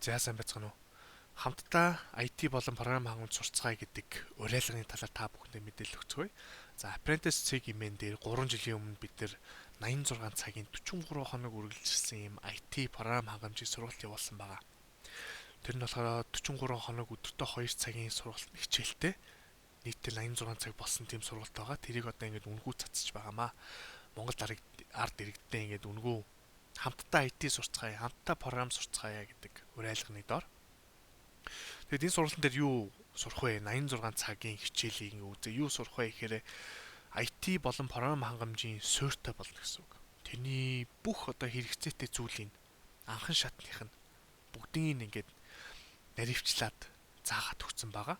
За сайн байцгаана уу? Хамтдаа IT болон програм хангамж сурцгаая гэдэг уриалгын талаар та бүхэндээ мэдээлэл өгцгөөе. За, Apprentice CG-мен дээр 3 жилийн өмнө бид нэр 86 цагийн 43 хоног үргэлжилсэн юм IT програм хангамжийн сургалт явуулсан байгаа. Тэр нь болохоор 43 хоног өдөртөө 2 цагийн сургалт хичээлтэй нийтдээ 86 цаг болсон тийм сургалт байгаа. Тэрийг одоо ингээд үнгүй цацж байгаамаа. Монгол ард иргэдтэй ингээд үнгүй хамтдаа IT сурцгаая, хамтдаа програм сурцгаая гэдэг уриалганы доор. Тэгэд энэ сургалтын дээр юу сурах вэ? 86 цагийн хичээлийг үзээ. Юу сурах вэ гэхээр IT болон програм хангамжийн суурьтай болно гэсэн үг. Тэрний бүх одоо хэрэгцээтэй зүйлийг анхан шатных нь бүгдийг ингээд наривчлаад заагаад өгсөн байгаа.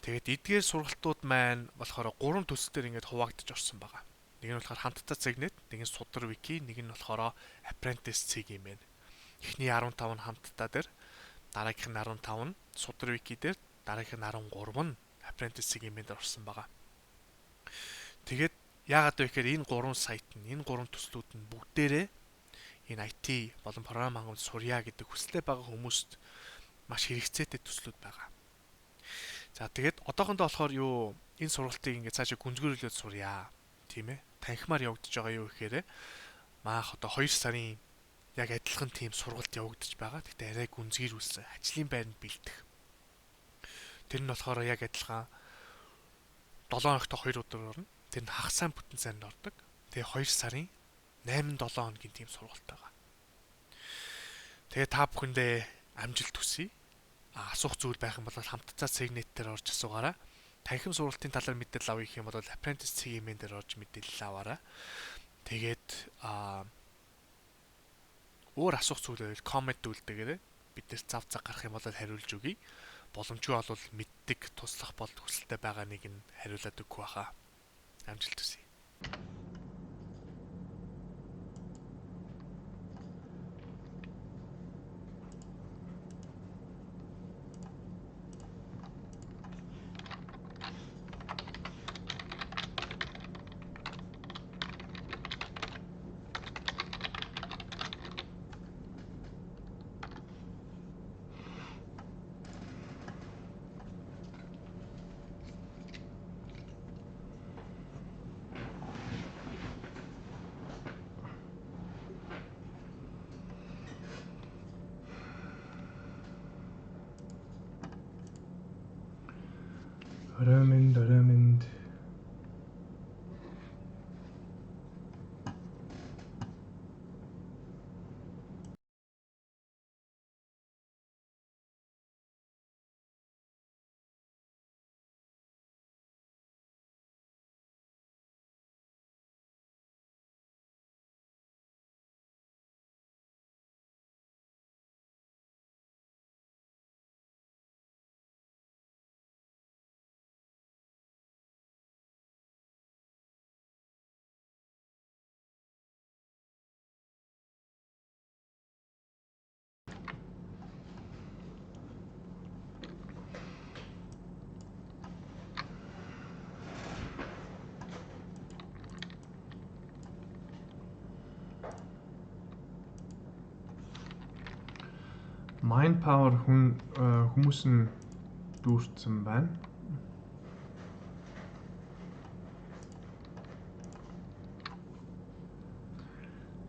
Тэгээд эдгээр сургалтууд маань болохоор 3 төсөлтөөр ингээд хуваагдаж орсон байгаа. Нэг нь болохоор хамтдаа Cygnet, нэг нь Судар Wiki, нэг нь болохоор Apprentice CG юм байна. Эхний 15 нь хамтдаа дээр, дараагийнх нь 15 нь Судар Wiki дээр, дараагийнх нь 13 нь Apprentice CG-ийн дээр орсон байгаа. Тэгээд яагаад вэ гэхээр энэ 3 сайт нь, энэ 3 төслүүд нь бүгдээрээ энэ IT болон програм хангамж сурья гэдэг хүсэлтэй байгаа хүмүүст маш хэрэгцээтэй төслүүд байгаа. За тэгээд одоохондоо болохоор энэ сургалтыг ингээд цаашаа гүнзгийрүүлээд сурья. Тийм ээ. Танхимаар явагдаж байгаа юу гэхээр маах одоо 2 сарын яг адилхан тийм сургалт явагдаж байгаа. Гэхдээ арай гүнзгийрүүлсэн. Ажлын байранд бэлдэх. Тэр нь болохоор яг адилхан 7 хоногт 2 өдөр орно. Тэр нь хагас сайн бүтэн сарнд ордог. Тэгээ 2 сарын 8-7 хоногийн тийм сургалт байгаа. Тэгээ та бүхэндээ амжилт хүсье. Асуух зүйл байх юм бол хамтдаа Cygnet дээр орж асуугаарай. Танхим сургалтын талаар мэдээлэл авъя гэх юм бол Apprentice CG-мен дээр орж мэдээлэл аваарай. Тэгээд өөр асуух зүйл байвал коммент үлдээгээрэй. Биднээс зав гарах юм бол хариулж өгье. Боломжгүй бол мэддэг туслах бол хүсэлтэй байгаа нэг нь хариулаад өгөх байхаа. Амжилт хүсье. Ороймонд. Mind power хүмүүс нь дүүрсэн байна.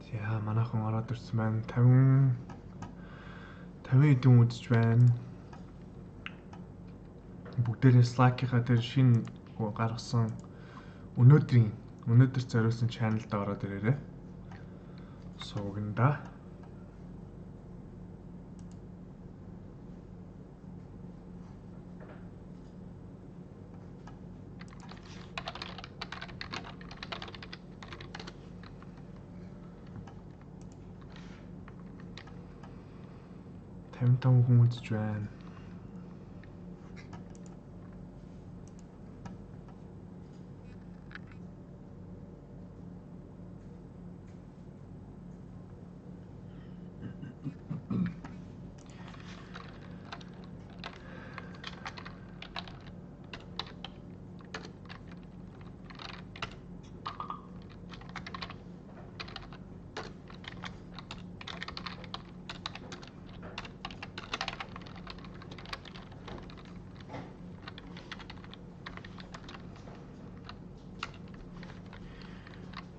За манайхан ороод ирсэн байна. 50 хэдэн үзэж байна. Бүгдээрээ Slack-ийнхаа дээр шинэ гаргасан өнөөдөр зориулсан channel-д ороод ирээрэй. Сууганда. Тамтам хүн үзэж байна.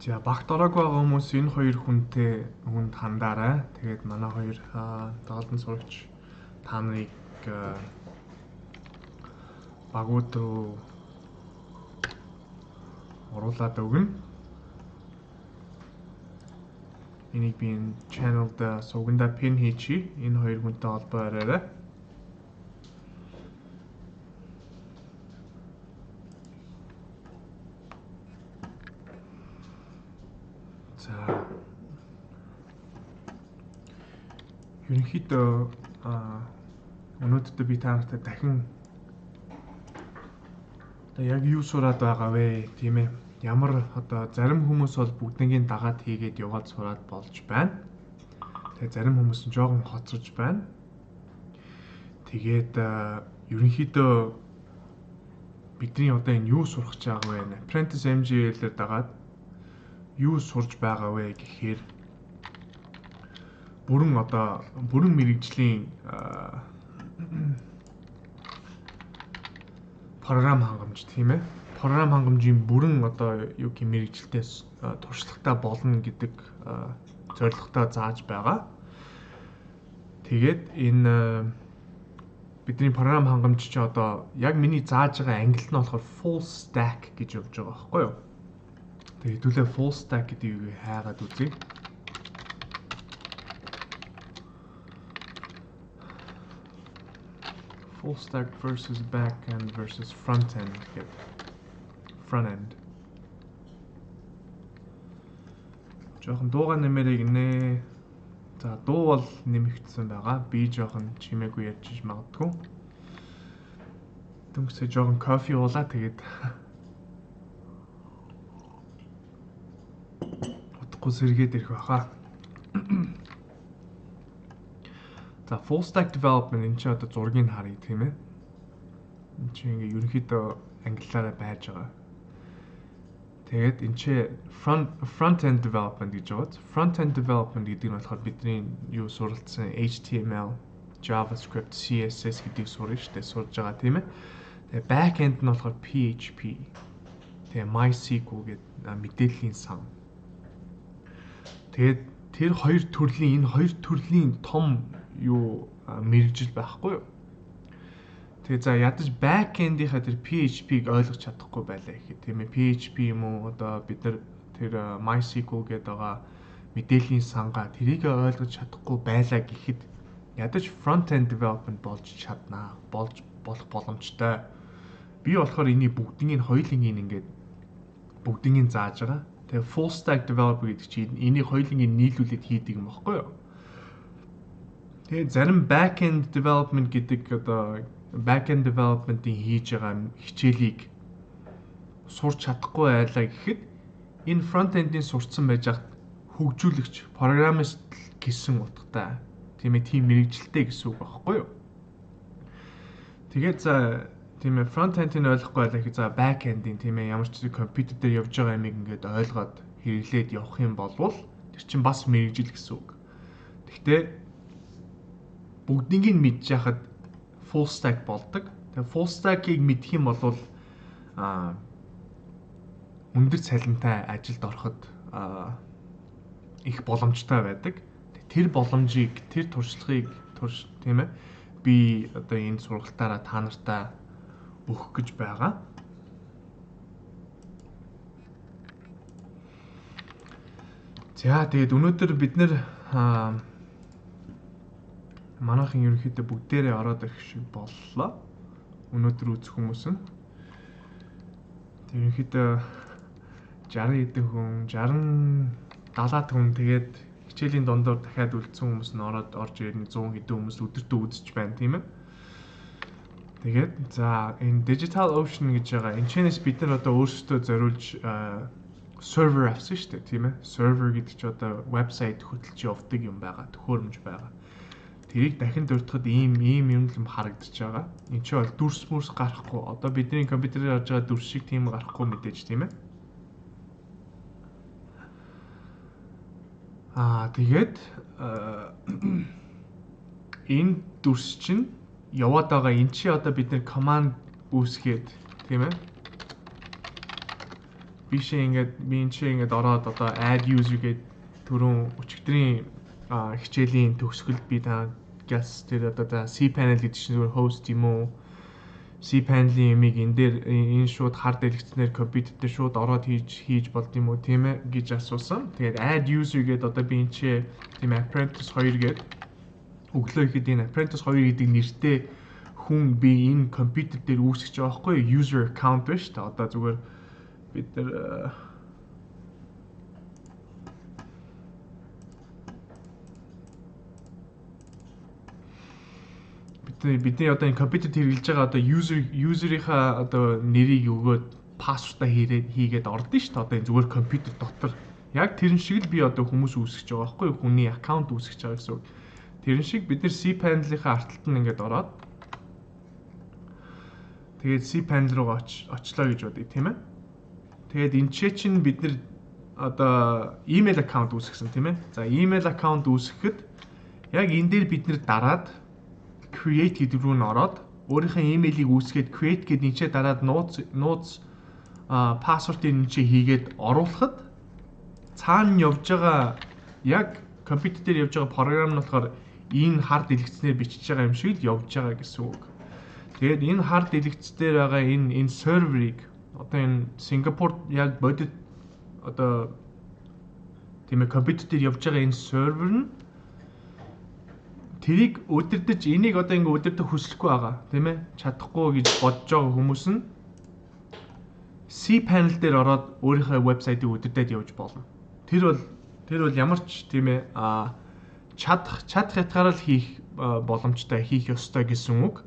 За багт ороогүй байгаа хүмүүс энэ хоёр хүнд хандаарай. Тэгээд манай хоёр даалдан сурагч та нарыг багууд руу оруулаад өгнө. Энийг би энэ channel-д сувганда pin хийчихье. Энэ хоёр хүнтэй холбоо бариарай. За ерөнхийдөө өнөөдөр би та нартай дахин одоо яг юу сураад байгаа вэ тийм ээ? Ямар одоо зарим хүмүүс бол бүгднийг дагаад хийгээд яваад сураад болж байна. Тэгээ зарим хүмүүс нь жоохон хоцорж байна. Тэгээд ерөнхийдөө бидний одоо энэ юу сурах гэж байгаа вэ? Apprentice MGL-ээр дагаад юу сурж байгаа вэ гэхээр бүрэн мэрэгжлийн програм хангамж тийм ээ. Програм хангамжийн бүрэн одоо юу гэх мэрэгжилтэй туршлагатай болно гэдэг зорилготой зааж байгаа. Тэгээд энэ бидний програм хангамж чи одоо яг миний зааж байгаа ангилт нь болохоор full stack гэж явж байгаа байхгүй юу? Тэгээд хэдүүлээ full stack гэдгийг хайгаад үзье. Full stack versus back end versus front end гэдэг. Front end. Жохон дууга нэмэрэй гинэ. За дуу бол нэмэгдсэн байгаа. Би жохон чимээгүй ярьж магадгүй. Дүнсээ жохон кофе уулаа тэгээд утгагүй сэргээд ирэх байхаа. За full stack development энэ ч одоо зургийг харъя тийм ээ. Энэ чи ингээ ерөнхийдөө англиараа байж байгаа. Тэгээд энэ чи front end development гэж байгаа. Front end development гэдэг нь болохоор бидний юу суралцсан HTML, JavaScript, CSS гэдгийг сурна шүү дээ. Сурж байгаа тийм ээ. Тэгээд back end нь болохоор PHP. Тэгээд MySQL гэдэг мэдээллийн сан. Тэгээд энэ хоёр төрлийн том юу мэрэгжил байхгүй юу? Тэгээ за ядаж back end-ийнхаа тэр PHP-г ойлгож чадахгүй байлаа гэхэд тийм ээ PHP юм уу одоо бид нар тэр MySQL гэдэг байгаа мэдээллийн сангаа тэрийг ойлгож чадахгүй байлаа гэхэд ядаж front end development болж чаднаа болж болох боломжтой. Би болохоор энийг бүгднийг хоёулангийн бүгднийг зааж байгаа. Тэгээ full stack developer гэдэг чинь энийг хоёулангийн нийлүүлээд хийдэг юм баггүй юу? Тэгээ зарим back end development гэдэг одоо back end development-ийн хийж байгаа хичээлийг сурч чадахгүй байлаа гэхэд энэ front end-ийн сурцсан байж хат хөгжүүлэгч программист гэсэн утгатай тийм ээ тийм мэрэгжилтэй гэсэн үг байхгүй юу? Тэгээд за тийм ээ front end-ийг ойлгохгүй байлаа гэхэд за back end-ийн тийм ээ ямар ч компьютер дээр явж байгаа юмыг ингээд ойлгоод хэрэглээд явах юм бол тэр чинь бас мэрэгжил гэсэн үг. Гэхдээ бүгднийг нь мэдж яхад full stack болдог. Тэгээ full stack-ийг мэдэх юм бол өндөр цалинтай ажилд ороход их боломжтой байдаг. Тэр боломжийг, тэр туршлагыг тийм ээ би одоо энэ сургалтаараа та нартай өгөх гэж байгаа. За тэгээд өнөөдөр бид нэр манайхан ерөнхийдөө бүгдээрээ ороод ирэх шиг боллоо. Өнөөдөр үзэх хүмүүс нь. Ерөнхийдөө 60 хэдэн хүн, 60-70 хүн тэгээд хичээлийн дондор дахиад үлдсэн хүмүүс нь орж ирнэ 100 хэдэн хүмүүс өдөртөө үзэж байна тийм ээ. Тэгээд за энэ Digital Ocean гэж байгаа энэ чэнэс бид нар одоо өөрсдөө зориулж сервер авсан шүү дээ тийм ээ. Сервер гэдэг чи одоо вебсайт хөтлөж явдаг юм байгаа, төхөөрөмж байгаа. Тэрийг дахин дуртахад ийм юм харагдаж байгаа. Энд чи бол дүрс мөрс гарахгүй. Одоо бидний компьютерээр харж байгаа дүрс шиг тийм гарахгүй мэдээж тийм ээ. Тэгээд энэ дүрс чинь яваад байгаа. Энд чи одоо бид нэр command үүсгээд тийм ээ. бишээ ингээд би энэ чинь ингээд ороод одоо add user гээд түрүүн өчигдрийн хичээлийн төгсгөлд би газ тэр одоо cPanel гэдэг чинь зүгээр host юм уу? cPanel-ийн юмыг энэ дээр энэ шууд хард дэлгэцнээр компьютер дээр шууд ороод хийж болд юм уу тийм ээ гэж асуусан. Тэгээд add user гээд одоо би энэ чинь тийм Apprentice 2 гээд өглөө ихэд энэ Apprentice 2 гэдэг нэртэй хүн би энэ компьютер дээр үүсгэж байгаа байхгүй user account байна шүү дээ. Одоо зүгээр бид нар бидний одоо энэ компьютерт хэрэглэж байгаа одоо user-ийнхаа одоо нэрийг өгөөд пассвортаа хийгээд ордон шүү дээ. Одоо энэ зүгээр компьютер дотор яг тэрэн шиг л би одоо хүмүүс үүсгэж байгаа байхгүй хүний аккаунт үүсгэж байгаа гэсэн үг. Тэрэн шиг бид нар cPanel-ийнхаа арталт нь ингээд ороод тэгээд cPanel руу очлоо гэж бодъё тийм ээ. Тэгээд энэ чинь бид нар одоо email аккаунт үүсгэсэн тийм ээ. За email аккаунт үүсгэхэд яг энэ дээр бид нар дараад create гэдэг рүү н ороод өөрийнхөө email-ийг үүсгээд create гэдэг нэрчээ дараад нууц password-ийг нэрчээ хийгээд оруулахад цаана явж байгаа яг компьютер дээр явж байгаа програм нь болохоор энэ хард дэлгэцнээр бичиж байгаа юм шиг л явж байгаа гэсэн үг. Тэгээд энэ хард дэлгэцээр байгаа энэ серверийг одоо энэ Сингапурт яг бодит одоо тийм ээ компьютер дээр явж байгаа энэ сервер нь тэрийг өдөрдөж энийг одоо ингэ өдөрдөх хүсэлгүй байгаа тийм ээ чадахгүй гэж бодож байгаа хүмүүс нь cPanel дээр ороод өөрийнхөө вебсайтыг өдөрдөд явж болно. Тэр бол ямар ч тийм ээ чадах хятгаараа л хийх боломжтой хийх ёстой гэсэн үг.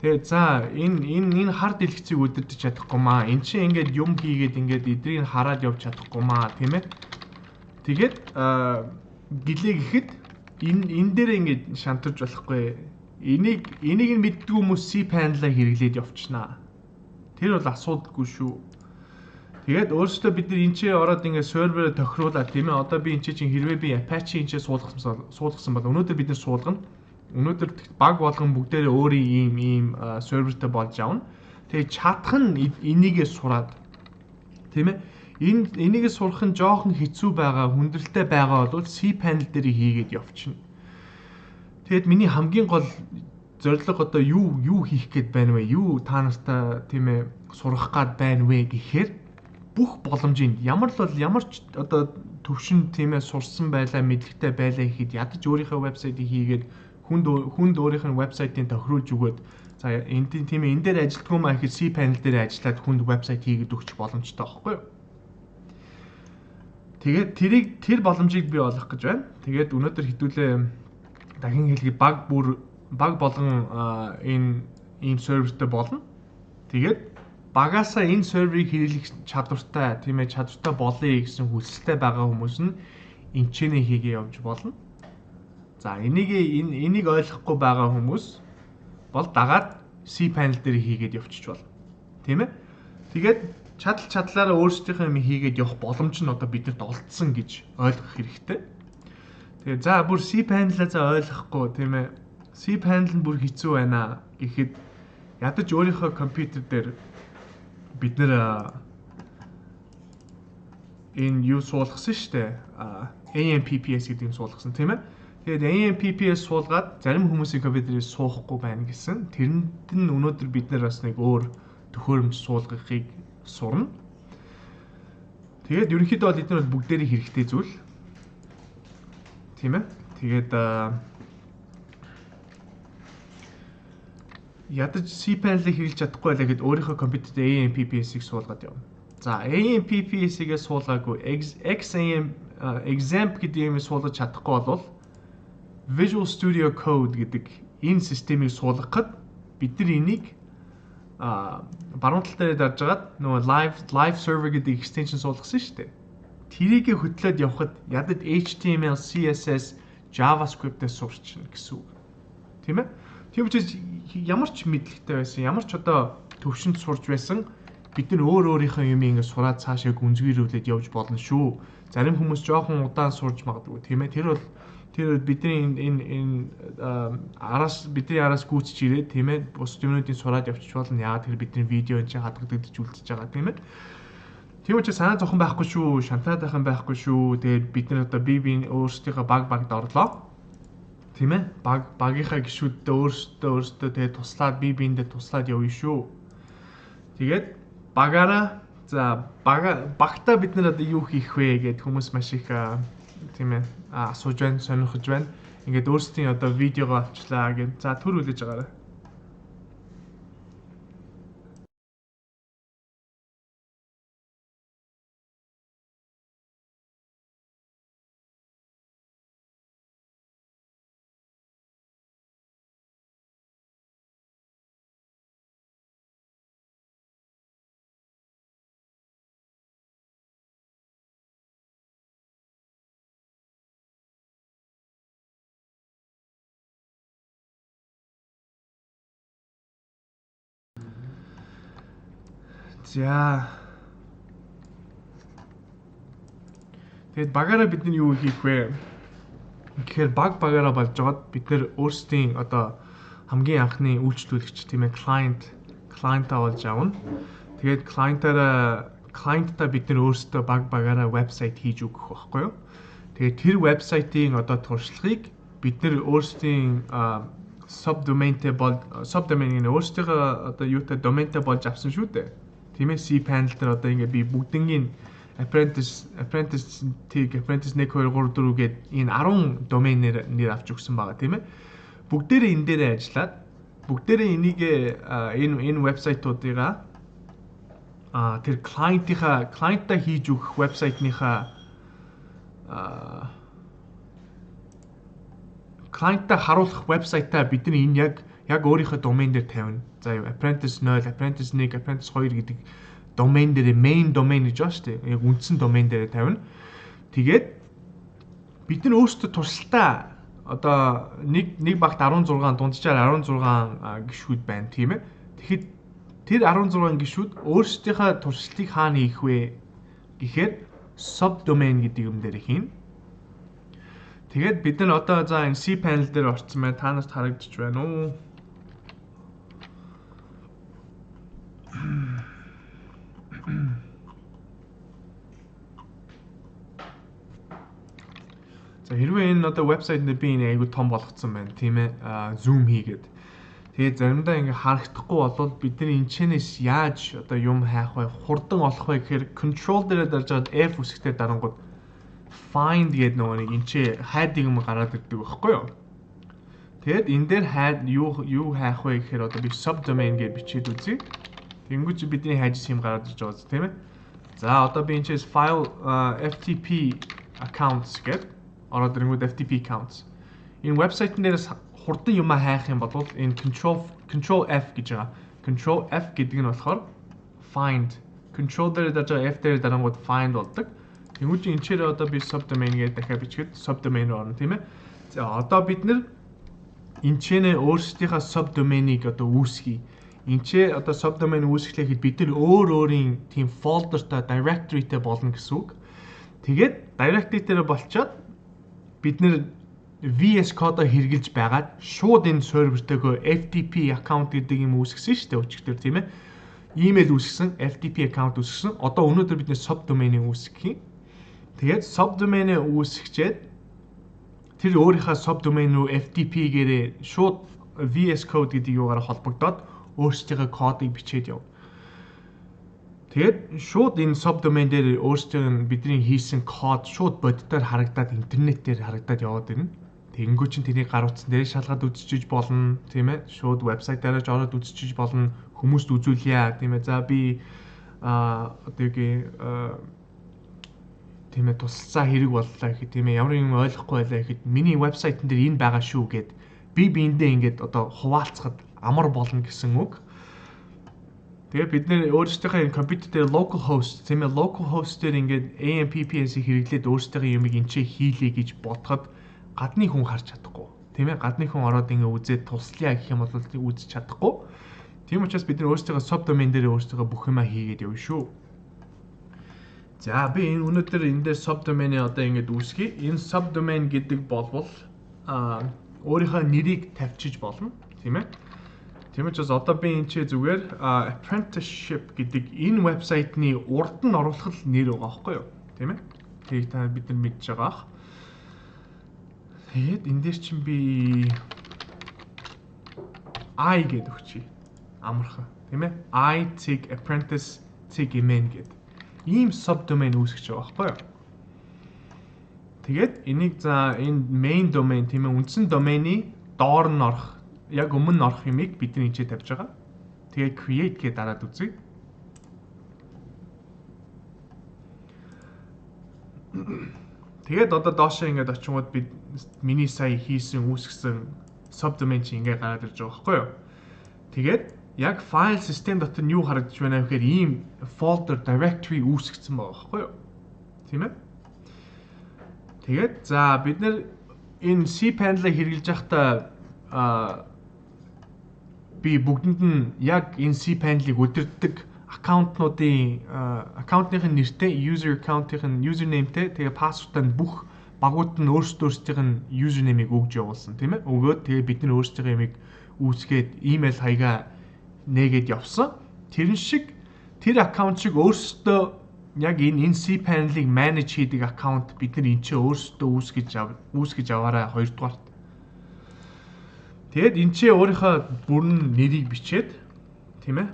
Тэгээд за энэ хард дэлгэцийг өдөрдөж чадахгүй маа. Эн чинь ингээд юм хийгээд ингээд эдрийг хараад явж чадахгүй маа тийм ээ. Тэгээд гэлээ гэхэд энэ дээр ингээд шантарч болохгүй. Энийг нь мэддэг хүмүүс cPanel-аа хэрэглээд явчихнаа. Тэр бол асуудалгүй шүү. Тэгээд өөрөөсөө бид нар энэ чинь ороод ингээд серверээ тохируулаад тийм ээ. Одоо би энэ чинь хэрвээ би Apache энэ чинь суулгасан бол өнөөдөр бид нар суулгана. Өнөөдөр баг болгон бүгдээрээ өөрийн ийм сервертэй болж авна. Тэгээд чадах нь энийгээ сураад тийм ээ. Энийгээ сурах нь жоохон хэцүү байгаа, хүндрэлтэй байгаа бол cPanel дээр хийгээд явчихна. Тэгэд миний хамгийн гол зорилго одоо юу хийх гээд байна вэ? Юу та нартай тийм ээ сурах гээд байна вэ гэхээр бүх боломжийн ямар ч одоо төвшин тийм ээ сурсан байлаа, мэдлэгтэй байлаа гэхэд ядаж өөрийнхөө вебсайтыг хийгээд хүнд өөрийнх нь вебсайтыг тохируулж өгөөд за энэ тийм ээ энэ дээр ажилтгүй маа гэхэд cPanel дээр ажиллаад хүнд вебсайт хийгээд өгч боломжтой байхгүй юу? Тэгээд тэр боломжийг би олох гэж байна. Тэгээд өнөөдөр хэдүүлээ дахин хэлэхэд баг болгон энэ ийм сервертэй болно. Тэгээд багаасаа энэ серверийг хэрэглэх чадвартай тийм ээ чадвартай болъё гэсэн хүсэлтэй байгаа хүмүүс нь энчэнэ хийгээ явж болно. За энийг ойлгохгүй байгаа хүмүүс бол дагаад cPanel дээр хийгээд явчих болно. Тийм ээ. Тэгээд чадлаараа өөрсдийнхөө юм хийгээд явах боломж нь одоо бидэнд олдсон гэж ойлгох хэрэгтэй. Тэгээд за бүр cPanel-аа за ойлгохгүй тийм ээ. cPanel нь бүр хэцүү байна гэхэд ядаж өөрийнхөө компьютер дээр бид нэр энэ юу суулгасан шүү дээ. AMPPS гэдэг юм суулгасан тийм ээ. Тэгээд AMPPS суулгаад зарим хүмүүсийн компьютерээс суухгүй байна гэсэн. Тэрэнд нь өнөөдөр бид нар бас нэг өөр төхөөрөмж суулгахыг сурна. Тэгээд ерөнхийдөө бол эдгээр бол бүгдээрээ хэрэгтэй зүйл. Тийм ээ. Тэгээд ядаж cPanel-ыг хэрэглэж чадахгүй байлаа гэхэд өөрийнхөө компьютерт AMPPS-ийг суулгаад явна. За AMPPS-ийг суулгаагүй XAMPP гэдэг юм суулгаж чадахгүй бол Visual Studio Code гэдэг энэ системийг суулгахад бид нар энийг баруун тал дээр дарж агаад нөгөө live server гэдэг extension суулгасан шүү дээ. Тэрийг хөтлөөд явхад ядад HTML, CSS, JavaScript-ээс сурчна гэсэн үг. Тийм ээ? Тийм учраас ямар ч мэдлэгтэй байсан, ямар ч одоо төвшөнд сурж байсан бид нар өөрийнхөө юм ингэ сураад цаашаа гүнзгийрүүлээд явж болно шүү. Зарим хүмүүс жоохон удаан сурж магадгүй тийм ээ. Тэр бидний энэ бидний араас гүйцэж ирээд тийм ээ. Бус юмнуудыг сураад явчих болно. Яагаад тэр бидний видео энэ хадгалагдаж үлдчихэж байгаа тийм ээ. Тийм учраас санаа зовхон байхгүй шүү, шантаад байх юм байхгүй шүү. Тэгээд бид нар одоо бие өөрсдийнхөө багд орлоо. Тийм ээ? Багийнхаа гишүүдтэй өөрсдөө тэгээд туслаад бие биендээ туслаад явна шүү. Тэгээд багаараа багтаа бид нар одоо юу хийх вэ гэд хүмүүс маш их тийм ээ асууж байна, сонирхож байна. Ингээд өөрсдийн одоо видеого авчлаа гэд. За төр үлээж байгаарай. За. Тэгээд багаараа бид нар юу хийх вэ? Тэгэхээр багаараа болж жоод бид нар өөрсдийн одоо хамгийн анхны үйлчлүүлэгч тийм ээ клиентаа болж авна. Тэгээд клиентаа бид нар өөрсдөө багаараа вебсайт хийж өгөх байхгүй юу? Тэгээд тэр вебсайтын одоо туршлагыг бид нар өөрсдийн subdomainтэй өөрсдийнхөө одоо юутай доментэй болж авсан шүү дээ. Тийм ээ cPanel дээр одоо ингээ би бүгднгийн Apprentice 1 2 3 4 гээд энэ 10 доменээр нэр авч өгсөн байгаа тийм ээ. Бүгдээрээ энэ дээрээ ажиллаад бүгдээрээ энийг энэ вебсайтуудыгаа тэр клиентаа хийж өгөх вебсайтныхаа клиентаа харуулах вебсайтаа бид нар энэ яг өөрийнхөө домен дээр тавина. За Apprentice 0, Apprentice 1, Apprentice 2 гэдэг домен дээр main domain гэж байна шүү дээ. Яг үндсэн домен дээр тавина. Тэгээд бид нар өөрсдөө туршилтаа одоо нэг багт 16 дунджаар 16 гишүүд байна тийм ээ. Тэгэхэд тэр 16 гишүүд өөрсдийнхөө туршилтыг хаана хийх вэ гэхээр subdomain гэдэг юм дээр хийнэ. Тэгээд бид нар одоо за энэ cPanel дээр орсон байна. Та нарт харагдаж байна уу? За хэрвээ энэ одоо вебсайт дээр би энэ айгуу том болгоцсон байна тийм ээ зум хийгээд. Тэгээд заримдаа ингээ харагдахгүй болвол бид нар энэчнээс яаж одоо юм хайх вэ? Хурдан олох вэ гэхээр control дээрээ дарж аваад F үсэгтээ дарангууд find гэдэг нөгөө нэг энчээ хайдыг юм гараад ирдэг байхгүй юу? Тэгээд энэ дээр хайд юу хайх вэ гэхээр одоо би subdomain гэж бичээд үзье. Тэнгүүч бидний хайжс юм гараад ирж байгаа тийм ээ. За одоо би энэчээс file FTP accounts гэдэг ороод ирэнгүүт FTP accounts. Энэ вебсайтн дээрээс хурдан юм хайх юм бол энэ control F гэж байгаа. Control F гэдэг нь болохоор find. Control дээр дарж F дээр дарангууд find болдог. Тэнгүүч энэчээр одоо би subdomain гэдэг дахиад бичгээд subdomain орно тийм ээ. За одоо бид нэр энэчнээ өөрсдийнхөө subdomain-ыг одоо үүсгэе. Энэчээ одоо subdomain үүсгэхлээр бид нар өөрийн тийм folder-тай directory-тэй болно гэсэн үг. Тэгээд directory дээр болчоод бид нэр VS Code хэрглэж байгаад шууд энэ сервертэйгөө FTP аккаунт гэдэг юм үүсгэсэн шүү дээ өчигдөр тийм ээ. Email үүсгэсэн, FTP аккаунт үүсгэсэн. Одоо өнөөдөр бид нэ subdomain-ийг үүсгэх юм. Тэгээд subdomain-ийг үүсгэчээд тэр өөрийнхөө subdomain руу FTP-гээрээ шууд VS Code гэдэг юугаар холбогдоод өөрсдийнхөө кодыг бичээд яв. Тэгээд шууд энэ subdomain дээр өөрсдийн бидний хийсэн код шууд бодитоор харагдаад интернетээр харагдаад яваад ирнэ. Тэгэнгүүт чинь тэрийг гар утсан дээр шалгаад үзчихэж болно, тийм ээ. Шууд вебсайтаараа ч ороод үзчихэж болно. Хүмүүст үзүүлье, тийм ээ. За би одоогийн тийм ээ тусалцаа хэрэг боллоо гэхэд тийм ээ ямар юм ойлгохгүй байлаа гэхэд миний вебсайтн дээр энэ байгаа шүү гэд би биэндээ ингээд одоо хуваалцахад амар болно гэсэн үг. Тэгээ бид нэр өөрсдийнхөө энэ компьютер дээр local host тийм ээ local host дээр ингээд AMPPS-ийг хэрэглээд өөрсдийнхөө юмыг энчээ хийлээ гэж бодоход гадны хүн харж чадахгүй. Тийм ээ гадны хүн ороод ингээд үзээд туслая гэх юм бол үзэж чадахгүй. Тийм учраас бид нэр өөрсдийнхөө subdomain дээр өөрсдийнхөө бүх юмаа хийгээд явна шүү. За би энэ өнөөдөр энэ дээр subdomain-ийг одоо ингээд үүсгэе. Энэ subdomain гэдэг болвол өөрийнхөө нэрийг тавьчих болно, тийм ээ. Тийм учраас одоо би энэ ч зүгээр apprenticeship гэдэг энэ вебсайтны урд нь оруулах нэр байгаа байхгүй юу? Тийм ээ. Тэрийг та бид нар мэдж байгаа ах. Тэгээд энэ дээр чинь би I гэдэг өгчий. Амархан, тийм ээ. I take apprentice take email гэдэг. Ийм subdomain үүсгэж байгаа байхгүй юу? Тэгээд энийг за энэ main domain тийм ээ үндсэн домений доор нь орох, яг өмнө нь орох юмыг бид нэг тавьж байгаа. Тэгээд create гэдэг дараад үзье. Тэгээд одоо доошоо ингээд очингууд бид миний сая хийсэн үүсгэсэн subdomain чи ингээд гараад ирж байгаа байхгүй юу? Тэгээд яг file system дотор нь юу харагдаж байна вэ гэхээр ийм folder directory үүсгэсэн байгаа байхгүй юу? Тийм ээ? Тэгээд за бид нэр энэ cPanel-ыг хэрэглэж байхдаа би бүгдэнд нь яг энэ cPanel-ыг удирддаг аккаунтныхын нэртэй, user account-ийн username-тэй, тэгээ password-ын бүх багууд нь өөрсдийн username-ыг өгж явуулсан тийм ээ. Өгөөд тэгээ бид нар өөрсдийн ямиг үүсгээд email хаягаа нээгээд явсан. Тэр аккаунт шиг өөрсдөө яг энэ cPanel-ыг manage хийдэг аккаунт бид нар энэ ч өөрсдөө үүсгэж аваарай хоёрдугаарт. Тэгээд энэ ч өөрийнхөө бүрэн нэрийг бичээд тийм ээ.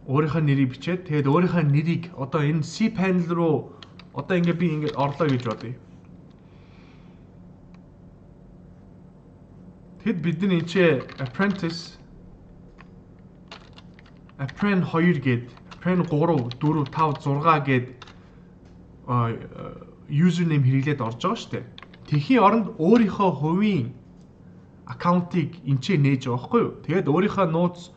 Өөрийнхөө нэрийг бичээд тэгээд өөрийнхөө нэрийг одоо энэ cPanel руу одоо ингээд би ингээд орлоо гэж бодъё. Тэгэд бид нар энэ apprentice appren 2 гээд appren 3 4 5 6 гээд username хэрэглээд орж байгаа шүү дээ. Тэхийн оронд өөрийнхөө хувийн аккаунтыг энчээ нээж байгаа байхгүй юу? Тэгээд өөрийнхөө нууц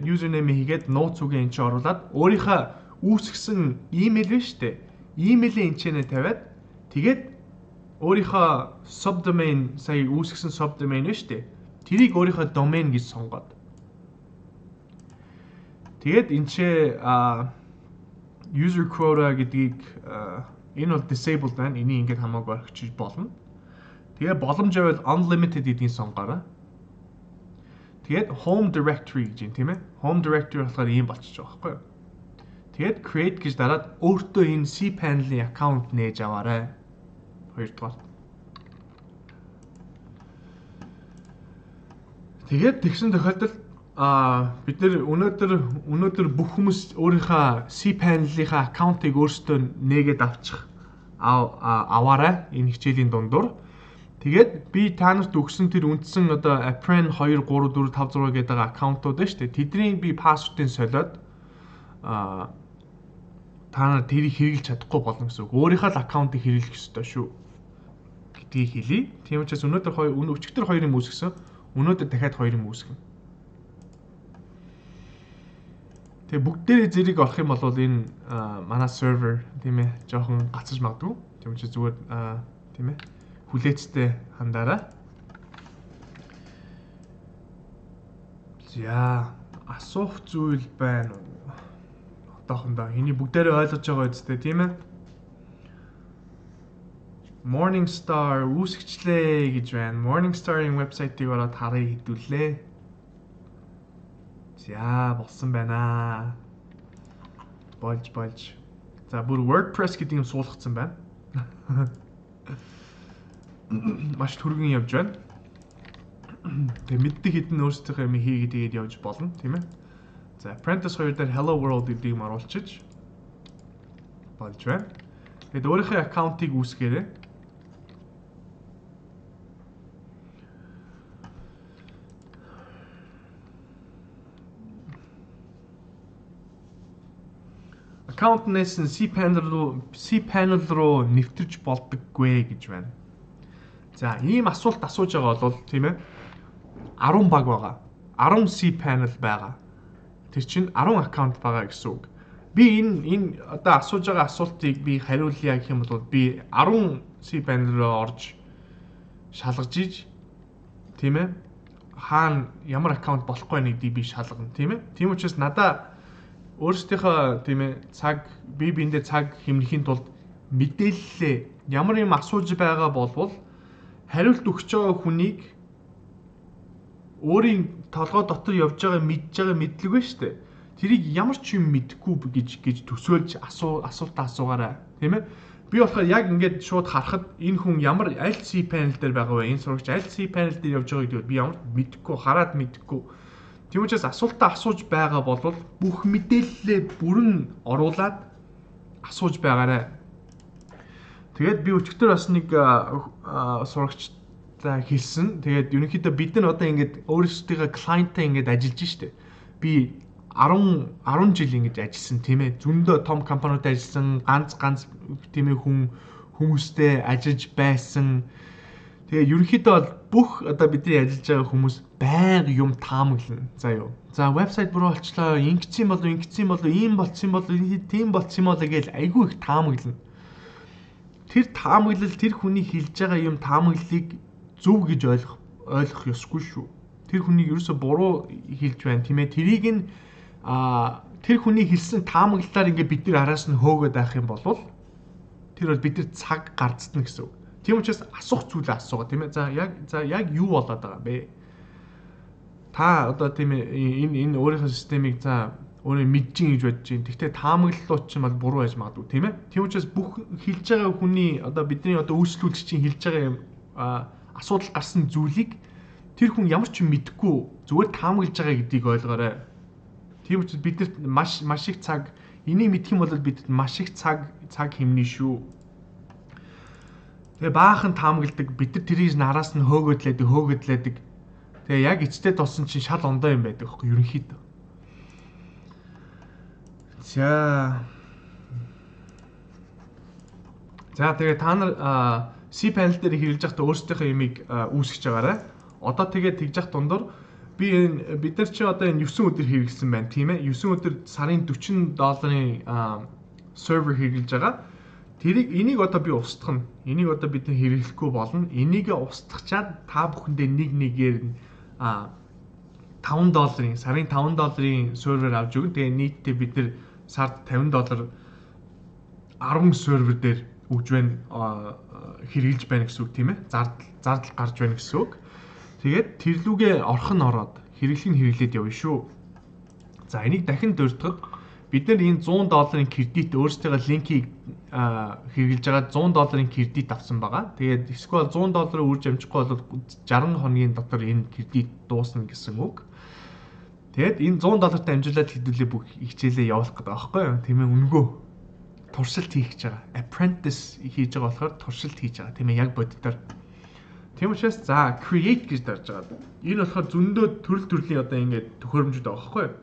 username хийгээд нууц үгээ энчээ оруулаад өөрийнхөө үүсгэсэн email байна шүү дээ. Email-ийг энчээ тавиад тэгээд өөрийнхөө subdomain сая үүсгэсэн subdomain байна шүү дээ. Тэрийг өөрийнхөө domain гэж сонгоод. Тэгээд энчээ user quota гэдгийг энэ бол disabled байна. Энийг ингээд хамаагүй орхиж болно. Тэгээ боломж байвал unlimited гэдгийг сонгоорой. Тэгээд home directory гэж юм тийм ээ. Home directory болохоор ийм болчихж байгаа байхгүй юу? Тэгээд create гэж дараад өөртөө энэ cPanel-ийн аккаунт нээж аваарай. Хоёрдугаар. Тэгээд тэгсэн тохиолдолд бид нэр өнөөдөр бүх хүмүүс өөрийнхөө cPanel-ийнхаа аккаунтыг өөрсдөө нээгээд аваарай энэ хичээлийн дундуур. Тэгээд би та нарт өгсөн тэр үндсэн одоо appren 2 3 4 5 6 гэдэг аккаунтууд байна шүү дээ. Тэдний би пассвордыг солиод та нар тэрийг хэрэглэж чадахгүй болно гэсэн үг. Өөрийнхөө л аккаунтыг хэрэглэх ёстой шүү гэдгийг хэлье. Тийм учраас өнөөдөр өчигдөр 2 юм үүсгэсэн. Өнөөдөр дахиад 2 юм үүсгэнэ. Тэгээ бүгдээрээ зэрэг орох юм бол энэ манай сервер тийм ээ жоохон гацаж магадгүй. Тийм учраас зүгээр тийм ээ хүлээцтэй хандаарай. За асуух зүйл байна уу? Одоохондоо энийг бүгдээрээ ойлгож байгаа үстэй тийм ээ. Morningstar үүсгчлээ гэж байна. Morningstar-ийн вебсайтыг ороод харъя хэдүүлээ. За болсон байна. Болж. За бүр WordPress гэдэг юм суулгацсан байна. Маш түргэн явж байна. Тэгээ мэддэг хэдэн өөрсдийнхөө юм хийгээд тэгээд явж болно, тийм ээ. За Apprentice 2 дээр Hello World гэдгийг оруулчиж болж байна. Тэгээд өөрийнхөө аккаунтыг үүсгээрэй. Аккаунтнаас нь cPanel руу нэвтэрч болдоггүй гэж байна. За ийм асуулт асууж байгаа бол тийм ээ 10 баг байгаа. 10 cPanel байгаа. Тэр чинь 10 аккаунт байгаа гэсэн үг. Би энэ одоо асууж байгаа асуултыг би хариулъя гэх юм бол би 10 cPanel руу орж шалгаж иж тийм ээ хаана ямар аккаунт болохгүй нэгдийг би шалгана тийм ээ. Тийм учраас надаа өөрсдийнхөө тийм ээ би биэндээ цаг хэмнэхийн тулд мэдээлэлээ ямар юм асууж байгаа болвол хариулт өгч байгаа хүнийг өөрийн толгой дотор явж байгаа мэдж байгаа мэдлэг байна шүү дээ. Тэрийг ямар ч юм мэдэхгүй гэж төсөөлж асуултаа асуугаарай. Тийм ээ? Би болохоор яг ингээд шууд харахад энэ хүн ямар аль cPanel дээр байгаа вэ? Энэ сурагч аль cPanel дээр явж байгааг гэдээ би ямар мэдэхгүй, хараад мэдэхгүй. Тийм учраас асуултаа асууж байгаа бол бүх мэдээлэлээ бүрэн оруулаад асууж байгаарай. Тэгээд би өчигдөр бас нэг сурагчтай хэлсэн. Тэгээд ерөнхийдөө бид нар одоо ингээд өөрсдийнхөө клиенттай ингээд ажиллаж штэ. Би 10 жил ингэж ажилласан тийм ээ. Зөндөө том компаниуд ажилласан, ганц тийм ээ хүмүүстэй ажиллаж байсан. Тэгээ ерөнхийдөө бол бүх одоо бидний ажиллаж байгаа хүмүүс байнга юм таамаглана. За юу. За вебсайт буруу болчлоо, ингэсэн болов, ийм болцсон болов, тийм болцсон болов гэж айгүй их таамаглана. Тэр таамаглал тэр хүний хэлж байгаа юм таамаглалыг зөв гэж ойлгох ёсгүй шүү. Тэр хүнийг ерөөсө буруу хэлж байна тийм ээ. Тэрийг нь тэр хүний хэлсэн таамаглалаар ингээд бид нар араас нь хөөгөөд байх юм бол тэр бол бид нар цаг гарцдана гэсэн үг. Тийм учраас асуух зүйлээ асуугаа тийм ээ. За яг юу болоод байгаа юм бэ? Та одоо тийм ээ энэ өөрийнхөө системийг өөрөө мэджин гэж бодож байна. Гэхдээ таамаглалууд ч юм бол буруу байж магадгүй тийм ээ. Тийм учраас бүх хэлж байгаа хүний одоо бидний одоо үйлчлүүлэгчийн хэлж байгаа юм асуудал гарсан зүйлийг тэр хүн ямар ч юм мэдэхгүй зүгээр таамаглаж байгаа гэдгийг ойлгоорой. Тийм учраас бидэрт маш их цаг энийг мэдэх юм бол бидэд маш их цаг хэмнэ шүү. Тэгээ баахан таамагладаг бид нар тэрийг нараас нь хөөгөөдлээдэг. Тэгээ яг эцтэй толсон чинь шал ондоо юм байдаг аахгүй ерөнхийдөө. За тэгээ та нар cPanel дээр хэрэглэж байхдаа өөрсдийнхөө ямиг үүсгэж байгаарай. Одоо тэгээд тэгж явах дундор бид нар чи одоо энэ 9 өдөр хэрэглэсэн байна тийм ээ. 9 өдөр сарын $40 сервер хэрэглэж байгаа. Энийг одоо би устгах нь. Энийг одоо бид хэрэглэхгүй болно. Энийг устгачаад та бүхэндээ нэгээр $5 сарын $5 сервер авч өгнө. Тэгээ нийтдээ бид нар сард $50 10 сервер дээр өгж байна хэрэгжилж байна гэсэн үг тийм ээ. Зардал гарч байна гэсэн үг. Тэгээд тэрлүүгээ ороод хэрэглээд явна шүү. За энийг дахин дурдахад бид нар энэ $100 кредит өөрсдийнхөө линкийг хэрэглэж байгаа $100 кредит авсан байгаа. Тэгээд эсвэл $100 үрж амжихгүй бол 60 хоногийн дотор энэ кредит дуусна гэсэн үг. Тэгээд энэ $100-тай амжуулаад хэдүүлээ бүх хичээлээ явуулах гэдэг аахгүй юу? Тийм ээ үнгөө туршилт хийх гэж байгаа. Apprentice хийж байгаа болохоор туршилт хийж байгаа. Тийм ээ яг боддоор. Тийм учраас за create гэж дарж байгаа. Энэ болохоор зөндөө төрөл төрлийн одоо ингээд төхөөрөмжүүд байгаа байхгүй юу?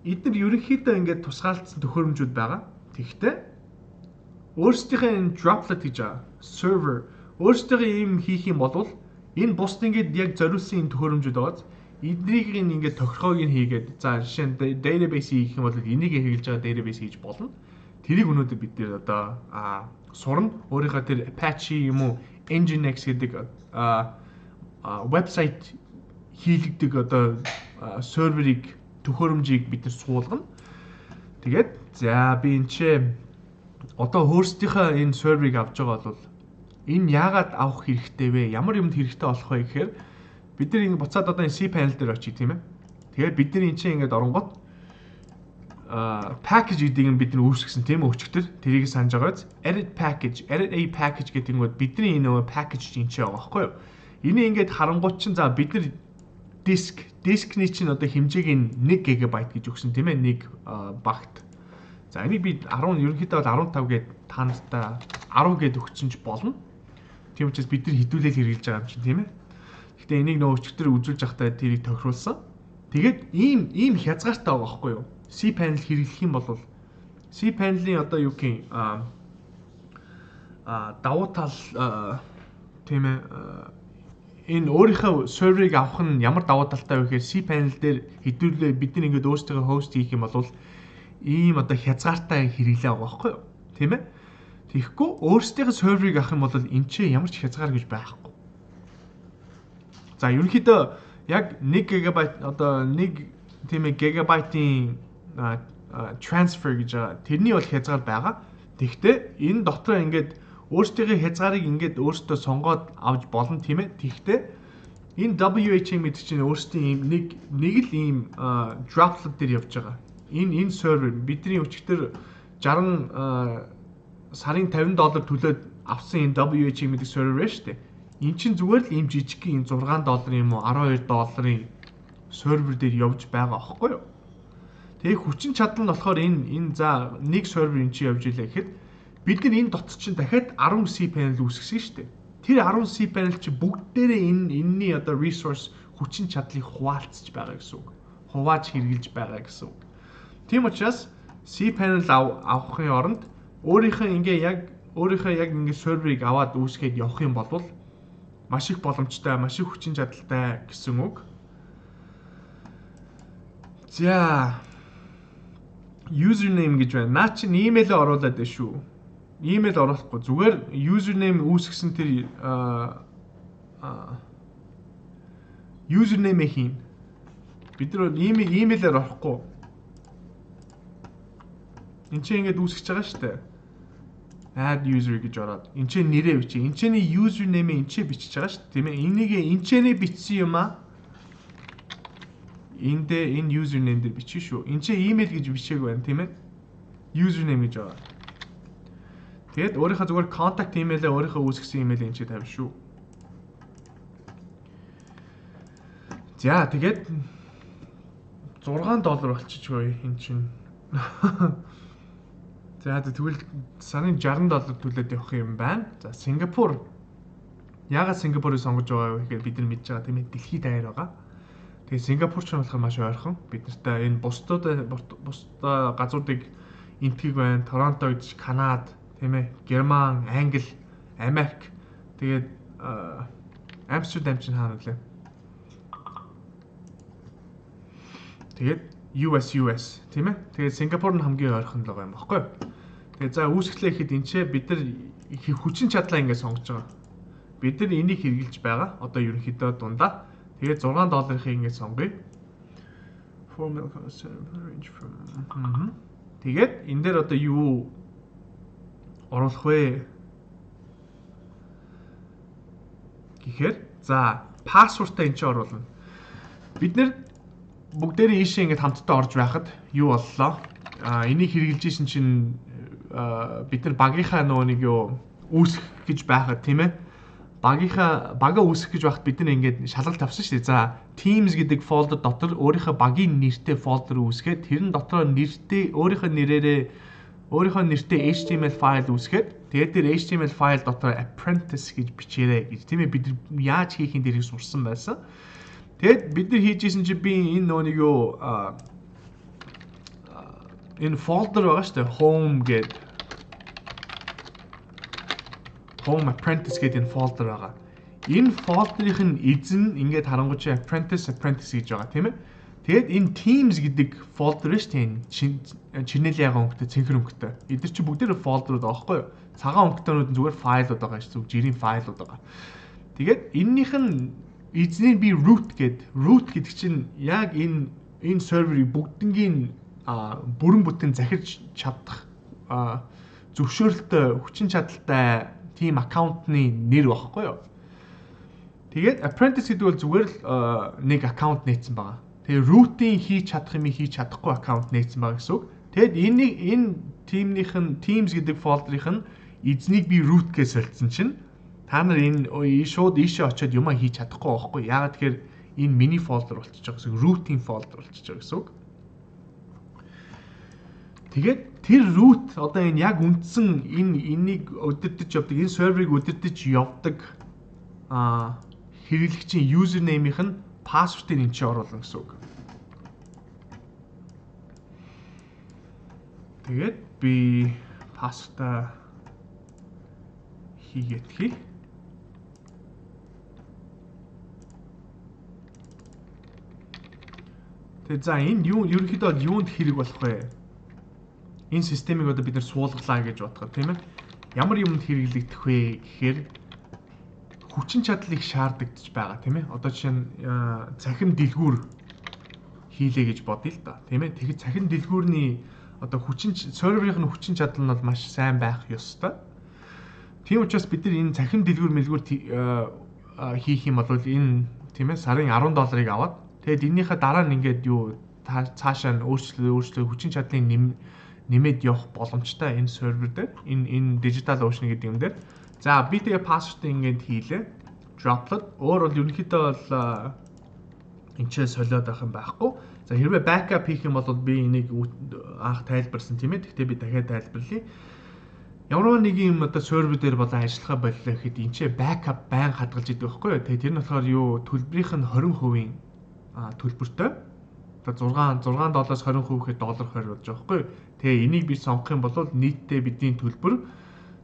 Эдгээр ерөнхийдөө ингээд тусгаалцсан төхөөрөмжүүд байгаа. Тэгэхдээ өөрсдийнхээ энэ droplet гэж байгаа. Server өөрсдөө ийм хийх юм бол энэ бусд ингээд яг зориулсан энэ төхөөрөмжүүд байгаа. Эднийг ингээд тохиргоог нь хийгээд за жишээ нь database хийх юм бол энийг хэрэглэж байгаа database хийж болно. Тэрийг өнөөдөр бид нэр одоо сурна. Өөрийнхөө тэр Apache юм уу Nginx гэдэг вебсайт хийлэгдэг одоо серверийг төхөөрөмжийг бид нар суулгана. Тэгээд за би энэ ч одоо өөрсдийнхөө энэ серверийг авч байгаа бол энэ яагаад авах хэрэгтэй вэ? Ямар юмд хэрэгтэй болох вэ гэхээр бид нар ингэ буцаад одоо энэ cPanel дээр очие тийм ээ. Тэгээд бид нар энэ чинь ингэж оронгот package гэдгийг нь бид нар үүсгэсэн тийм ээ өчигдөр. Тэрийг санаж байгаач. Edit a package гэдэг нь бидний энэ нөгөө package энэ чинь байгаа байхгүй юу? Энийг ингэж харангуут чинь за бид нар дискний чинь одоо хэмжээг нь 1 GB гэж өгсөн тийм ээ. Нэг багт. За энийг би 10 ерөнхийдөө бол 15 гээд та нартаа 10 гээд өгсөн ч болно. Тийм учраас бид нар хідүүлэл хэрэгжилж байгаа юм чинь тийм ээ. Гэхдээ энийг нөгөө өчигдөр үзүүлж байхдаа тэрийг тохируулсан. Тэгээд ийм хязгаартай байгаа байхгүй юу? cPanel хэрэглэх юм бол cPanel-ийн одоо юу гэх юм давуу тал тийм ээ энэ өөрийнхөө серверыг авах нь ямар давуу талтай вэ гэхээр cPanel дээр хэдүүлээ бид нар ингээд өөрсдөө хост хийх юм бол ийм одоо хязгаартай хэрэглээ байгаа байхгүй юу? Тийм ээ. Тэгэхгүй өөрсдийнхөө серверыг авах юм бол энэ ч ямар ч хязгаар гэж байхгүй. За ерөнхийдөө яг 1 GB одоо 1 тийм ээ гигабайтын transfer гэж байгаа. Тэрний бол хязгаар байгаа. Тэгэхдээ энэ дотор ингээд өөрсдийнхөө хязгаарыг ингээд өөртөө сонгоод авч болно тийм ээ. Тэгэхдээ Энэ WHA гэдэг чинь өөрсдийн ийм нэг л ийм droplet дээр явж байгаа. Энэ сервер бидний өчигдөр 60 сарын $50 төлөөд авсан энэ WHA гэдэг сервер байна шүү дээ. Эн чинь зүгээр л ийм жижигхэн $6 юм уу $12 сервер дээр явж байгаа аахгүй юу? Тэгээ хүчин чадал нь болохоор энэ за нэг сервер энэ чинь явж илээ гэхэд бид нар энэ дотор чинь дахиад 10 cPanel үүсгэсэн шүү дээ. Тэр 10 cPanel чи бүгдээрээ энэний одоо resource хүчин чадлыг хуваалцж байгаа гэсэн үг. Хувааж хэрэгжилж байгаа гэсэн үг. Тийм учраас cPanel авахын оронд өөрийнхөө яг ингэ серверыг аваад үүсгээд явах юм бол маш их боломжтой, маш их хүчин чадалтай гэсэн үг. За username гэж байна. Наа чи имэйлээ оруулаад байна шүү. Имэйл оруулахгүй зүгээр username үүсгэсэн тэр username хийн. Бид нар имэйлээр орохгүй. Энд чинь ингэж үүсгэж байгаа шүү дээ. Add user гэж ороод энэ чинь нэрээ бичиж, энэ чинь username энэ чинь бичиж байгаа шүү дээ, тийм ээ. Энийг энэ чинь бичсэн юм аа. Энэ username дээр бичиж шүү. Энэ чинь email гэж бичээг байна, тийм ээ. Username гэж ороод. Тэгээд өөрийнхөө зүгээр contact email-аа өөрийнхөө үүсгэсэн email энэ чинь тавь шүү. За тэгээд $6 болчихгоо энэ чинь. За тэгвэл сарын $60 төлөөд явах юм байна. За Сингапур. Яагаад Сингапурыг сонгож байгаа вэ гэхээр бид нар мэдж байгаа тийм ээ, дэлхийд даяар байгаа. Тэгээд Сингапурч болохоор маш ойрхон. Бид нартай энэ бусдад газруудыг энтгийг байна. Торонто гэж Канада, тийм ээ, Герман, Англи, Америк. Тэгээд Амстердам чинь хаана вэ? Тэгээд US, тийм ээ. Тэгээд Сингапур нь хамгийн ойрхон л байгаа юм баггүй. Тэгээд за үүсгэлээ ихэд энэ ч бид нар хүчин чадлаа ингэ сонгож байгаа. Бид нар энийг хэрэгжилж байгаа. Одоо ерөнхийдөө дундаа. Тэгээд $6-ыг ингэ сонгоё. Formula range from. Тэгээд энэ дээр одоо юу оруулах вэ? Гэхээр за пассвортаа энэ ч оруулна. Бид нэр бүгдээрээ ийшээ ингэж хамтдаа орж байхад юу боллоо? Энийг хэрэгжилж исэн чинь бид нар багийнхаа нөгөө нэг юу үүсгэх гэж байхад тийм ээ. Бага үүсгэх гэж байхад бид нар ингэж шалгалт авсан шүү дээ. За Teams гэдэг folder дотор өөрийнхөө багийн нэртэй folder үүсгээд тэрэн дотроо нэртэй өөрийнхөө нэртэй HTML файл үүсгээд тэгээд тэр HTML файл дотор apprentice гэж бичээрэй гэж тийм ээ. Бид яаж хийхин дээрийг сурсан байсан. Тэгэд бид нар хийжсэн чинь би энэ нөгөө нэг юу энэ folder байгаа шүү дээ. Home apprentice гэдэг энэ folder байгаа. Энэ folder-ийн эзэн ингээд харангуйч apprentice гэж байгаа тийм ээ. Тэгэд энэ Teams гэдэг folder шүү дээ. Чинэл ягаан өнгөтэй, цэнхэр өнгөтэй. Эдгээр чи бүгдээрээ folder-ууд байгаа байхгүй юу? Цагаан өнгөтэйнүүд нь зүгээр файлууд байгаа шүү дээ. Жирийн файлууд байгаа. Тэгээд эннийх нь эзнийг би root гэдэг чинь яг энэ серверийг бүгднгийн бүрэн бүтэн захирч чадах зөвшөөрөлтэй хүчин чадалтай team аккаунтны нэр багхгүй юу. Тэгээд apprentice гэдэг бол зүгээр л нэг аккаунт нээсэн байгаа. Тэгээ root-ийн хийж чадах юм хийж чадахгүй аккаунт нээсэн байгаа гэсэн үг. Тэгэд энэ team-ийн Teams гэдэг folder-ийн эзнийг би root гэж солилцсон чинь та нар энэ шууд ийшээ очиод юмаа хийж чадахгүй байхгүй. Яагаад тэгэхээр энэ миний folder болчихж байгаа гэсэн root-ийн folder болчихж байгаа гэсэн үг. Тэгээд тэр root одоо энэ яг үндсэн энийг өдөртөж явдаг, энэ серверыг өдөртөж явдаг хэрэглэгчийн username-ийнх нь password-ыг энэ чинь оруулна гэсэн үг. Тэгээд би password-а хийгээдхий. Тэгээд за энэ юу ерөнхийдөө юунд хэрэг болох вэ? Энэ системийг одоо бид нэр суулгалаа гэж бодоход тийм ээ. Ямар юмд хэрэглэгдэх вэ гэхээр хүчин чадлыг шаардагдаж байгаа тийм ээ. Одоо жишээ нь цахим дэлгүүр хийлээ гэж бодъё л да. Тийм ээ. Тэгэхээр цахим дэлгүүрний одоо серверийн хүчин чадал нь бол маш сайн байх ёстой. Тийм учраас бид нар энэ цахим дэлгүүр хийх юм бол энэ Тийм ээ, сарын $10 аваад тэгээд энэнийхээ дараа нь ингээд юу цаашаа нь өөрчлөө хүчин чадлыг нэмээд явах боломжтой энэ сервер дээр энэ DigitalOcean гэдэг юм дээр. За би тэгээ пассвордыг ингээд хийлээ. Droplet өөр бол ерөнхийдөө бол энэчээ солиод байх юм байхгүй. За хэрвээ backup хийх юм бол би энийг анх тайлбарсан тийм ээ. Гэхдээ би дахиад тайлбарлая. Ямар нэгэн юм одоо сервер дээр болон ажиллахаа боллоо гэхэд энэчээ backup байн хадгалж идэг байхгүй юу. Тэгээд тэр нь болохоор юу төлбөрийнх нь 20% төлбөртэй. Одоо $6-20 гэхэд $20 болж байгаа байхгүй юу. Тэгээ энийг би сонгох юм бол нийтдээ бидний төлбөр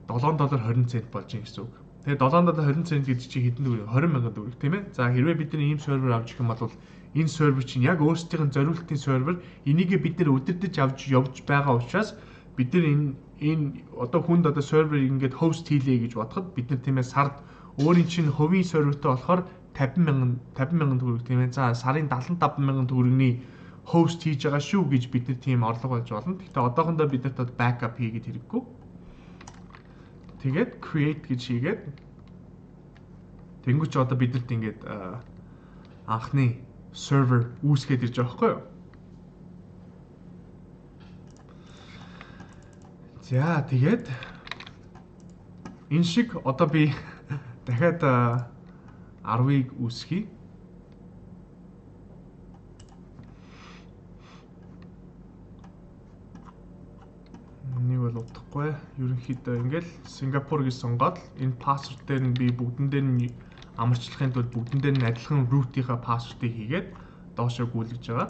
$7.20 болж байгаа гэсэн үг. Тэгээ $7.20 гэдэг чинь хэдэн төгрөг? 20,000 төгрөг тийм ээ. За хэрвээ бид нар ийм сервер авч ирэх юм бол энэ сервер чинь яг өөрсдийн зориултын сервер энийг бид нар өдөртөж явж байгаа учраас бид нар энэ одоо хүнд одоо сервер ингээд хост хийлээ гэж бодоход бид нар тийм ээ сард өөрийн чинь хувийн сервертэй болохоор 50,000 төгрөг тийм ээ. За сарын 75,000 төгрөгийн хост хийж байгаа шүү гэж бид нар тийм орлого болж болно. Гэхдээ одоохондоо бид нарт backup хийгээд хэрэггүй. Тэгээд create гэж хийгээд тэнгуүч одоо бидэрт ингээд анхны сервер үүсгээд ирж байгаа байхгүй юу? За тэгээд энэ шиг одоо би дахиад 10-ыг үүсгэе. Нэг бол утгагүй. Ерөнхийдөө ингээл Сингапур гэж сонгоод энэ пассворд дээр нь би бүгдэн дээр нь амарчлахын тулд бүгдэн дээр нь адилхан root-ийнхаа пассвордыг хийгээд доошоо гүйлгэж байгаа.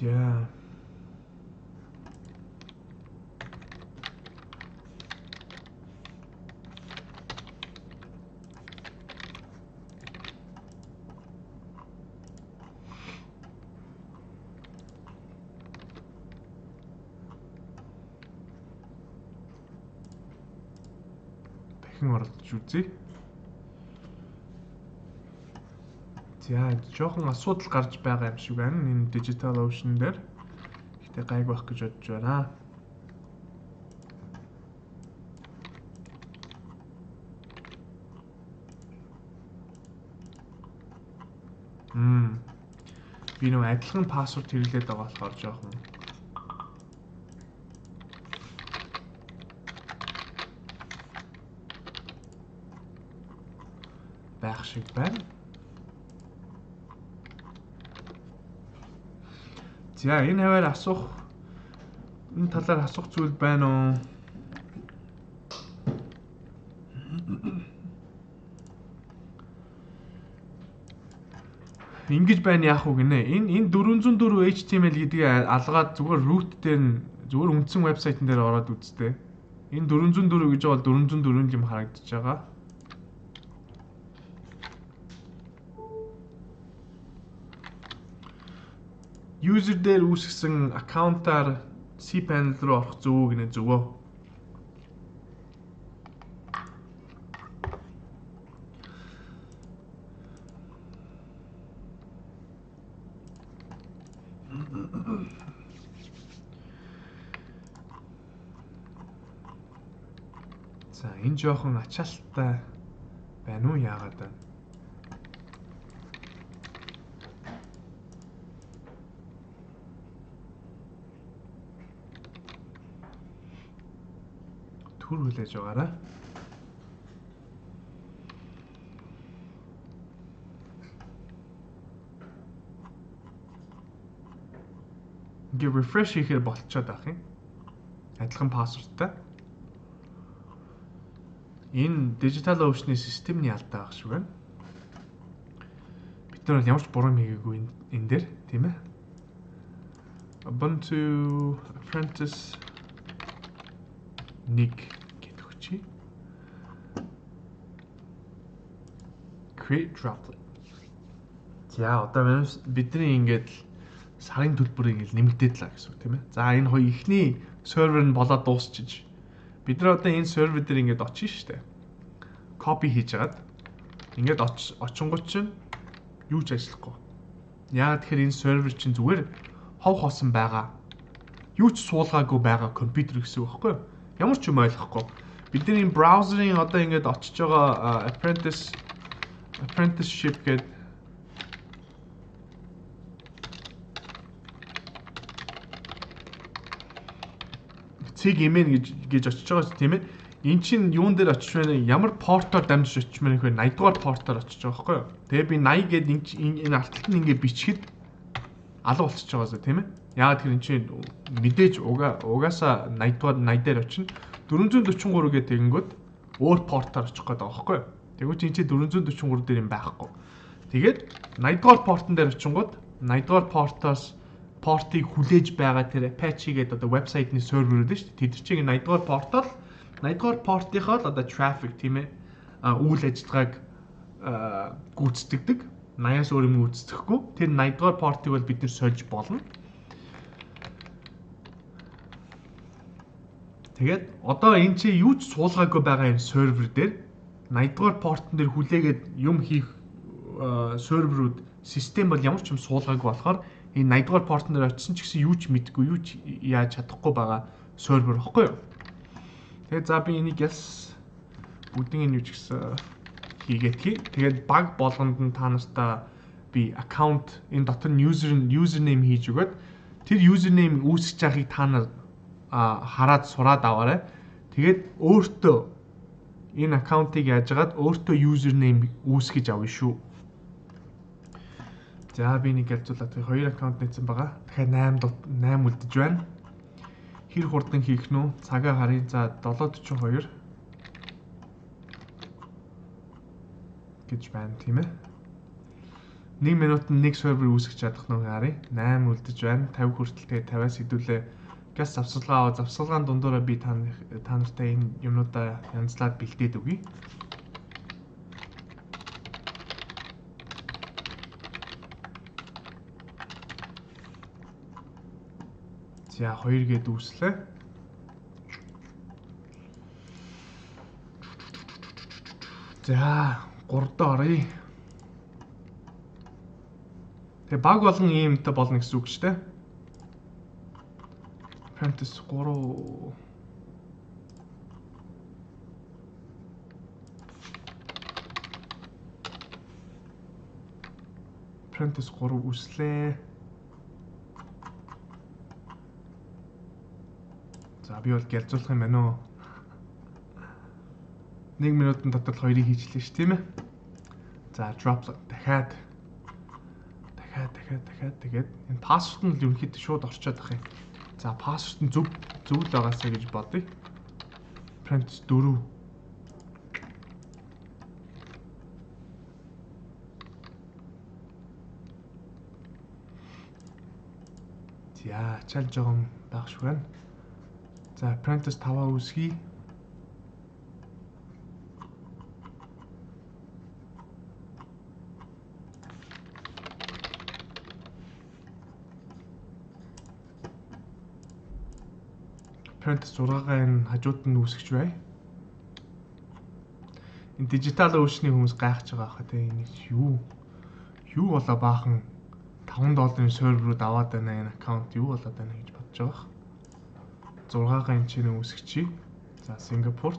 За дахин оролцож үзье. За жоохон асуудал гарч байгаа юм шиг байна. Энэ DigitalOcean дээр. Гэхдээ гайг байх гэж бодож байна. Би нөө адилхан пассворд хэрэглээд байгаа болохоор жоохон байх шиг байна. За энэ хаваар энэ талаар асуух зүйл байна уу? Ингэж байна яах вэ гинэ? Энэ 404 HTML гэдгийг алгаад зүгээр root дээр нь зүгээр үндсэн вебсайтн дээр ороод үзтээ. Энэ 404 гэж бол 404 юм харагдаж байгаа. User дээр үүсгэсэн аккаунтаар cPanel руу орох зөв үү гинэ зөвөө. За энэ жоохон ачаалттай байна уу яагаад вэ? Түр хүлээж байгаарай. Ингээ refresh хийхээр болчиход байх юм. Адилхан пассворттай. Энэ DigitalOcean-ы системний алдаа байх шиг байна. Бид нар ямар ч буруу хийгээгүй энэ дээр, тийм ээ. Ubuntu Apprentice 1 гэдэг хүчи. Create droplet. За одоо бидний ингээд сарын төлбөрийг ингээл нэмэгдээд лаа гэсэн үг тийм ээ. За энэ хоёр ихний сервер нь болоод дуусчих. Бид нар одоо энэ сервер дээр ингээд очиж штэ. copy хийж агаад ингээд очингууд чинь юу ч ажиллахгүй. Яагаад тэгэхээр энэ сервер чинь зүгээр хов хосон байгаа. Юу ч суулгаагүй байгаа компьютер гэсэн үг байхгүй юу? Ямар ч юм ойлгохгүй. Бидний энэ браузерын одоо ингээд очиж байгаа apprenticeship гэдэг цэг имэн гэж очиж байгаа тийм ээ. Эн чинь юун дээр очиж байна? Ямар портоор дамжиж очиж байна гэхээр 80 дугаар портоор очиж байгаа байхгүй юу? Тэгээ би 80 гээд энэ арталт нь ингээд бичихэд алга болчихж байгаасаа тийм ээ. Яагаад тэр эн чинь мэдээж угаасаа 80 дугаар 80 дээр очино. 443 гээд тэгэнгүүт өөр портоор очих гээд байгаа байхгүй юу? Тэгвэл энэ чинь 443 дээр юм байхгүй. Тэгээд 80 дугаар портон дээр очингууд 80 дугаар портыг хүлээж байгаа тэр Apache гэдэг одоо вебсайтны сервер үүдэн шүү дээ. Тэд чинь 80 дугаар портоор 80 дугаар портынхоо л одоо traffic тийм ээ үйл ажиллагааг гүйцэтгэдэг. 80-аас өөр юм гүйцэтгэхгүй. Тэр 80 дугаар портыг бол бид нэр сольж болно. Тэгээд одоо энэ чи юу ч суулгаагүй байгаа энэ сервер дээр 80 дугаар портон дээр хүлээгээд юм хийх серверүүд систем бол ямар ч юм суулгаагүй болохоор энэ 80 дугаар портон дээр очисон ч гэсэн юу ч мэдгүй, юу ч яаж чадахгүй байгаа сервер баггүй юу. Тэгээд за би энийг яс бүгдийн юу ч гэсэн хийгээдхий. Тэгээд баг болгонд нь та нартаа би аккаунт энэ дотор нь username хийж өгöd тэр username үүсгэж байгааг та нар хараад сураад аваарай. Тэгээд өөртөө энэ аккаунтыг яажгаад өөртөө username үүсгэж авъя шүү. За би нэг ялцуулаад хоёр аккаунт нээсэн байгаа. Тэгэхээр 8 үлдэж байна. Хэр хурдан хийх нь вэ? Цагаа харъя. За 7:42 гэж байна тийм ээ. 1 минутанд нэг сервер үүсгэж чадах нь харъя. 8 үлдэж байна. 50 хүртэл тэгээ 50-аас хэдүүлээ. Газ завсгалгааны дундуур би та нартай энэ юмнуудаа янзлаад бэлдээд өгье. За 2 гээд үүслээ. За 3 доо оръё. Тэгээ баг болгон иймтэй болно гэсэн үг шүү дээ. Apprentice 3 Apprentice 3 үүслээ. За би бол гялзуулах юм байна уу? 1 минутын дотор 2-ыг хийчлээ ш тийм ээ. За drop дахиад тэгээд энэ пассворд нь ерөнхийдөө шууд орчоод ах юм. За пассворд нь зөв л байгаасаа гэж бодъё. Apprentice 4 За чалж байгаа юм байх шүү байна. За Apprentice 5-аа үүсгэе. Apprentice 6-аа энэ хажууд нь үүсгэж бай. Энэ дижитал өвчний хүмүүс гайхаж байгаа хаа те энэ юу болоо баахан $5 серверүүд аваад байна энэ аккаунт юу болоод байна гэж бодож байгаа. 6-аа энэ чинь үүсгэчихье. За Сингапур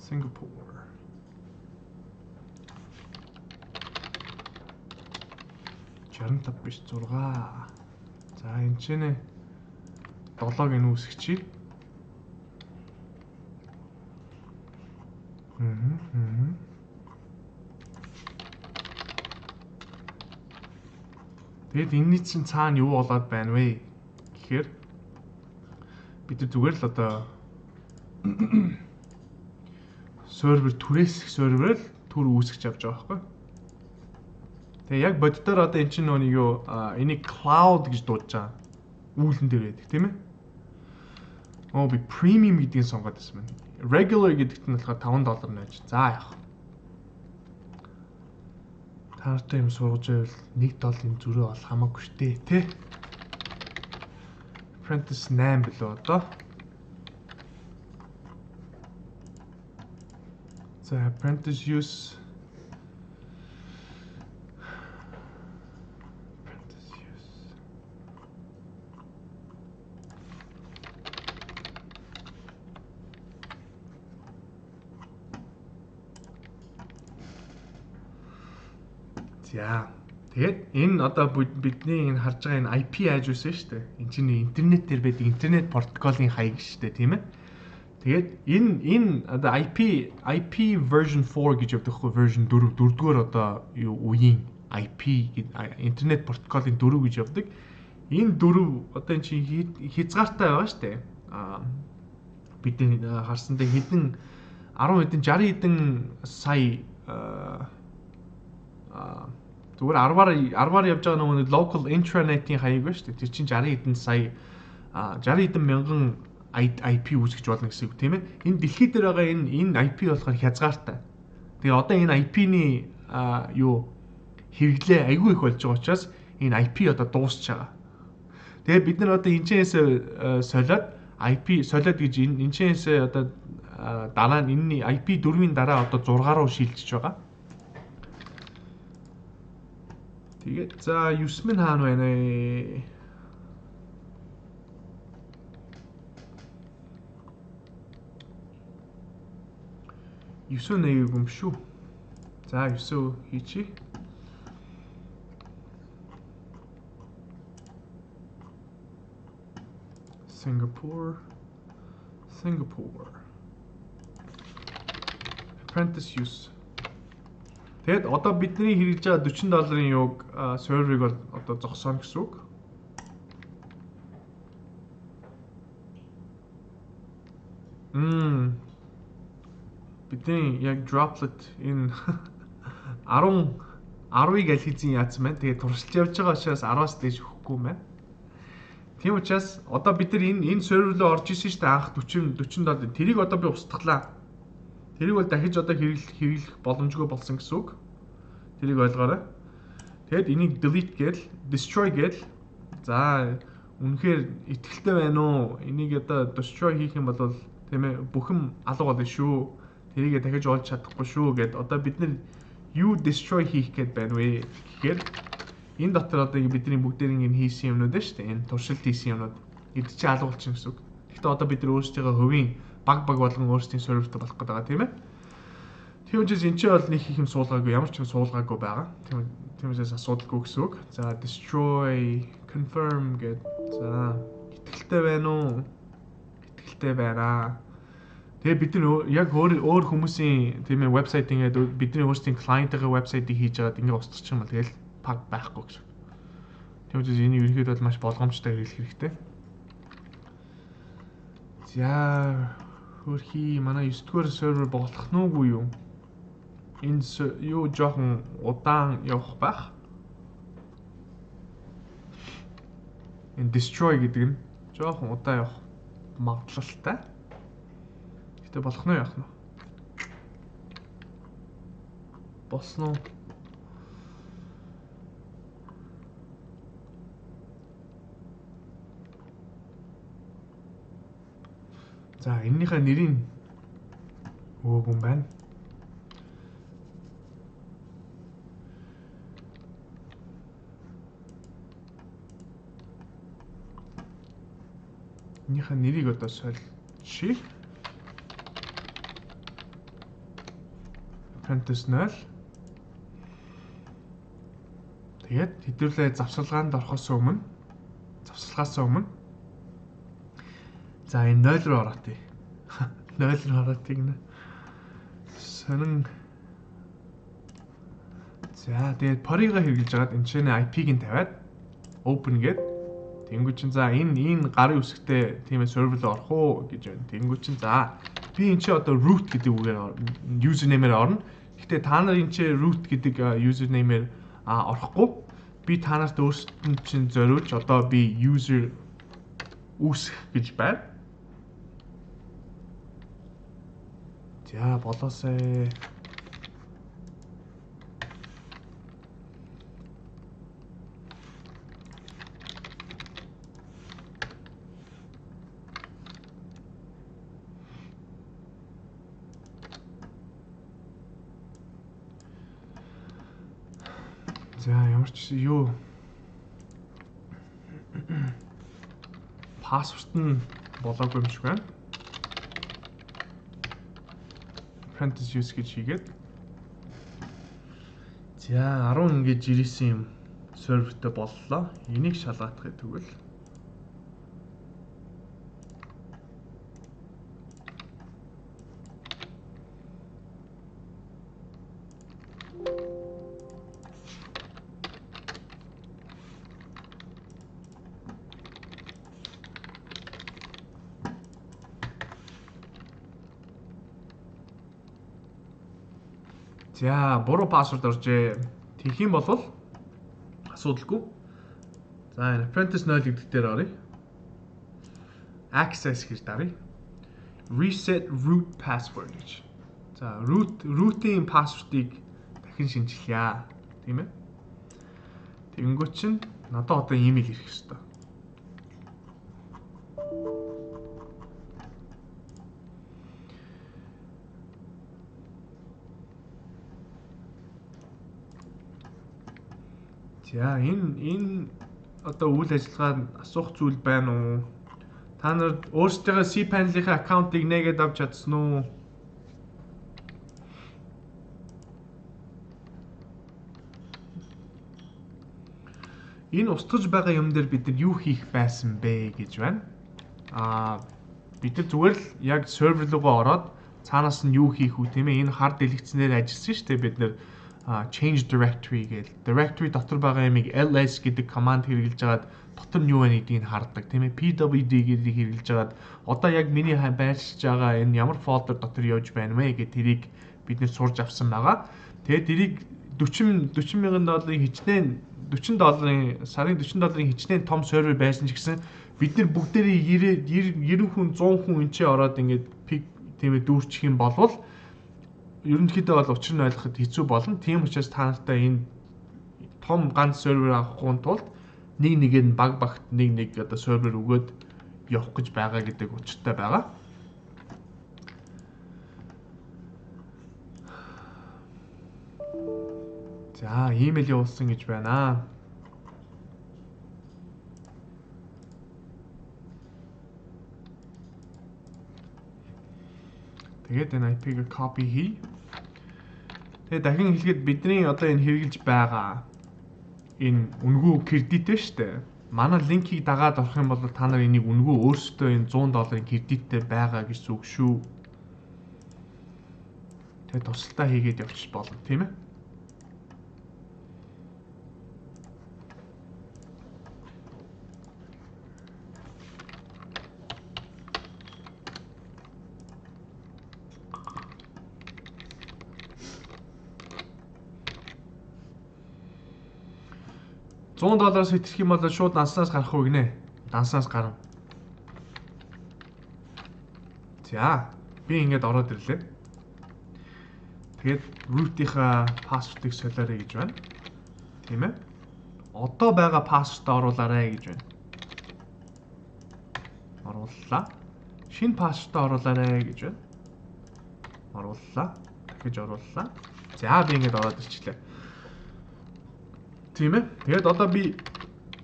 65 биш 6. За энэ чинь 7-ыг нь үүсгэчихье. Тэгэд энэний чинь цаана юу болоод байна вэ? Гэхээр бид зүгээр л одоо сервер түрээсэх серверээр түр үүсгэж авч байгаа байхгүй. Тэгээ яг боддоор одоо эн чинь нэг юу энийг cloud гэж дуудаж байгаа. Үүлэн дээр байдаг тийм ээ. Би premium гэдгийг сонгоод байсан байна. Regular гэдэгт нь болохоор $5 нэж. За яах. Таартай юм сургаж байвал $1 зүрээ бол хамаагүй штэ тий. Apprentice 8 билүү одоо. За apprentice use. Apprentice use. За тэгээд энэ одоо бидний энэ харж байгаа энэ IP address шүү дээ. Энэ чинь интернет дээр байдаг интернет протоколын хаяг шүү дээ, тийм ээ. Тэгээд энэ одоо IP version 4 гэж явдаг хгүй, version 4 дөрөвдүгээр одоо юу үеийн IP интернет протоколын 4 гэж явдаг. Энэ 4 одоо эн чинь хязгаартай байгаа шүү дээ. Бидний харсандаа хэдэн 10 хэдэн 60 хэдэн сая зүгээр 10-аар явж байгаа нөгөө local intranet-ийн хаяг ба шүү дээ. Тэр чинь 60 хэдэн сая 60 хэдэн мянган IP үүсгэж болно гэсэн үг тийм ээ. Энэ дэлхий дээр байгаа энэ IP болохоор хязгаартай. Тэгээ одоо энэ IP-ний юу хэрэглээ айгүй их болж байгаа учраас энэ IP одоо дуусч байгаа. Тэгээ бид нар одоо энэчээс солиод IP солиод гэж энэчээс одоо дараа нь энэний IP 4-ийн дараа одоо 6 руу шилжиж байгаа. Тэгээд за 9 минь хаана байна ээ? Юсөө нэг юм шүү. За 9 хийчихье. Singapore. Apprentice use. Тэгэд одоо бидний хэрэгж байгаа $40 юуг серверыг бол одоо зогсооно гэсэн үг. Бидний яг droplet энэ 10-ыг аль хэзээ яатсан байна. Тэгээд туршилт явж байгаа учраас 10-аас дээш өгөхгүй юм байна. Тийм учраас одоо бид нар энэ сервер рүү орж исэн шүү дээ анх $40. Тэрийг одоо би устгалаа. Тэрийг бол дахиж одоо хэрэглэх боломжгүй болсон гэсэн үг. Тэрийг ойлгоорой. Тэгэд энийг delete гээл, destroy гээл. За үнэхээр итгэлтэй байна уу? Энийг одоо destroy хийх юм бол тийм ээ бүхэн алга болно шүү. Тэрийгээ дахиж олж чадахгүй шүү гэд одоо бид нар юу destroy хийх гээд байна вэ? Тэгэхээр энэ дотор одоо бидний бүгдээрийн энэ хийсэн юмнууд шүү дээ. Энэ туршилт хийсэн юмнууд эд чинь алга болчихно гэсэн үг. Гэхдээ одоо бид нар өөрсдийнхөө хувийн баг болгон өөрсдийн сервертэй болох гэдэг байгаа тийм ээ. Тийм учраас энэ ч бол нэг их юм суулгаагүй, ямар ч юм суулгаагүй байгаа. Тийм учраас асуудалгүй гэсэн үг. За destroy, confirm гэд. За итгэлтэй байна уу? Итгэлтэй байна. Тэгээ бид нар яг өөр хүмүүсийн тийм ээ вебсайт ингээд бидний өөрсдийн клиентийн вебсайтыг хийж байгаад ингээд устгачих юм бол тэгэл баг байхгүй гэсэн. Тийм учраас энийг ерөнхийдөө маш болгоомжтой хэрэглэх хэрэгтэй. За хөрхи манай 9-р сервер болох нь үгүй юу? Энэ юу жоохон удаан явах байх. Энэ destroy гэдэг нь жоохон удаан явах магадлалтай. Гэтэ болох нь яах нь? Болсон уу? За энэнийхээ нэрийг өөг юм байна. Энийхээ нэрийг одоо сольчих. Apprentice 0. Тэгээд хэдүүлээ завсарлагаанд орохоос өмнө за энэ 0 руу ороотыг. 0 руу ороотыг нэ. Сонин. За тэгээд парига хэрэглэж байгаад энэ чинь IP-г нь тавиад open гээд тэнгуү чин за энэ гарын үсэгтээ тийм ээ сервер руу орох уу гэж байна. Тэнгуү чин за би энэ чи одоо root гэдэг үгээр username-ээр орно. Гэхдээ та нар энэ чи root гэдэг username-ээр орохгүй. Би та нарт өөрсдөнд чинь зориулж одоо би user үүсгэх гэж байна. За болоосай. За ямар ч юу пассворд нь болоогүй юм шиг байна. Apprentice use гэж хийгээд. За 10 ингэж ирсэн юм сервертэй боллоо. Энийг шалгаахыг тэгвэл. За буруу пассворд оржээ. Тэгэх юм бол асуудалгүй. За apprentice 0 гэдэг дээр оръё. Access гэж даръя. Reset root password гэж. За root-ийн пассвордыг дахин шинжилье. Тийм ээ. Тэгэнгүүт чинь надад одоо имэйл ирэх ёстой. За энэ одоо үйл ажиллагаанд асуух зүйл байна уу? Та нар өөрсдөө cPanel-ийн аккаунтыг нээгээд авч чадсан уу? Энэ устгаж байгаа юм дээр бид нар юу хийх байсан бэ гэж байна. Бид нар зүгээр л яг сервер руугаа ороод цаанаас нь юу хийх үү тийм ээ? Энэ хар дэлгэцнээр ажилласан шүү дээ бид нар change directory гэл directory дотор байгаа ямиг ls гэдэг command хэрэглэж хагаад дотор нь юу байна гэдгийг хардаг тийм ээ pwd гэдгийг хэрэглэж хагаад одоо яг миний байрлаж байгаа энэ ямар folder дотор явж байна вэ гэдэг тэрийг бид нэр сурж авсан байгаа. Тэгээд тэрийг 40 мянган долларын хичнээн 40 долларын сарын 40 долларын хичнээн том сервер байсан ч гэсэн бид нар бүгдээрээ 90 хүн 100 хүн энэ ороод ингээд тийм ээ дүүрчих юм болвол ерөнхийдөө бол учир нь ойлгоход хэцүү болно. Тийм учраас та нартай энэ том ганц сервер авахгүй тулд нэгээр нь багт нэг одоо сервер өгөөд явах гэж байгаа гэдэг учиртай байгаа. За, имэйл явуулсан гэж байна. Тэгээд энэ IP-г copy хий. Тэгээд дахин хэлэхэд бидний одоо энэ хэрэгжилж байгаа энэ үнэгүй кредит шүү дээ. Манай линкийг дагаад орох юм бол та нар энийг үнэгүй өөрсдөө энэ 100 долларын кредиттэй байгаа гэсэн үг шүү. Тэгээд тусалтаа хийгээд явчих болно, тийм ээ? $100 итгэх юм бол шууд данснаас гарах уу гинэ. Данснаас гарна. За, би ингээд ороод ирлээ. Тэгээд root-ийнхаа пассвордыг солиорой гэж байна. Тийм ээ. Одоо байгаа пассвордаа оруулаарай гэж байна. Орууллаа. Шинэ пассвордаа оруулаарай гэж байна. Орууллаа. Дахиж орууллаа. За, би ингээд ороод ирчлээ. Тийм ээ. Тэгээд одоо би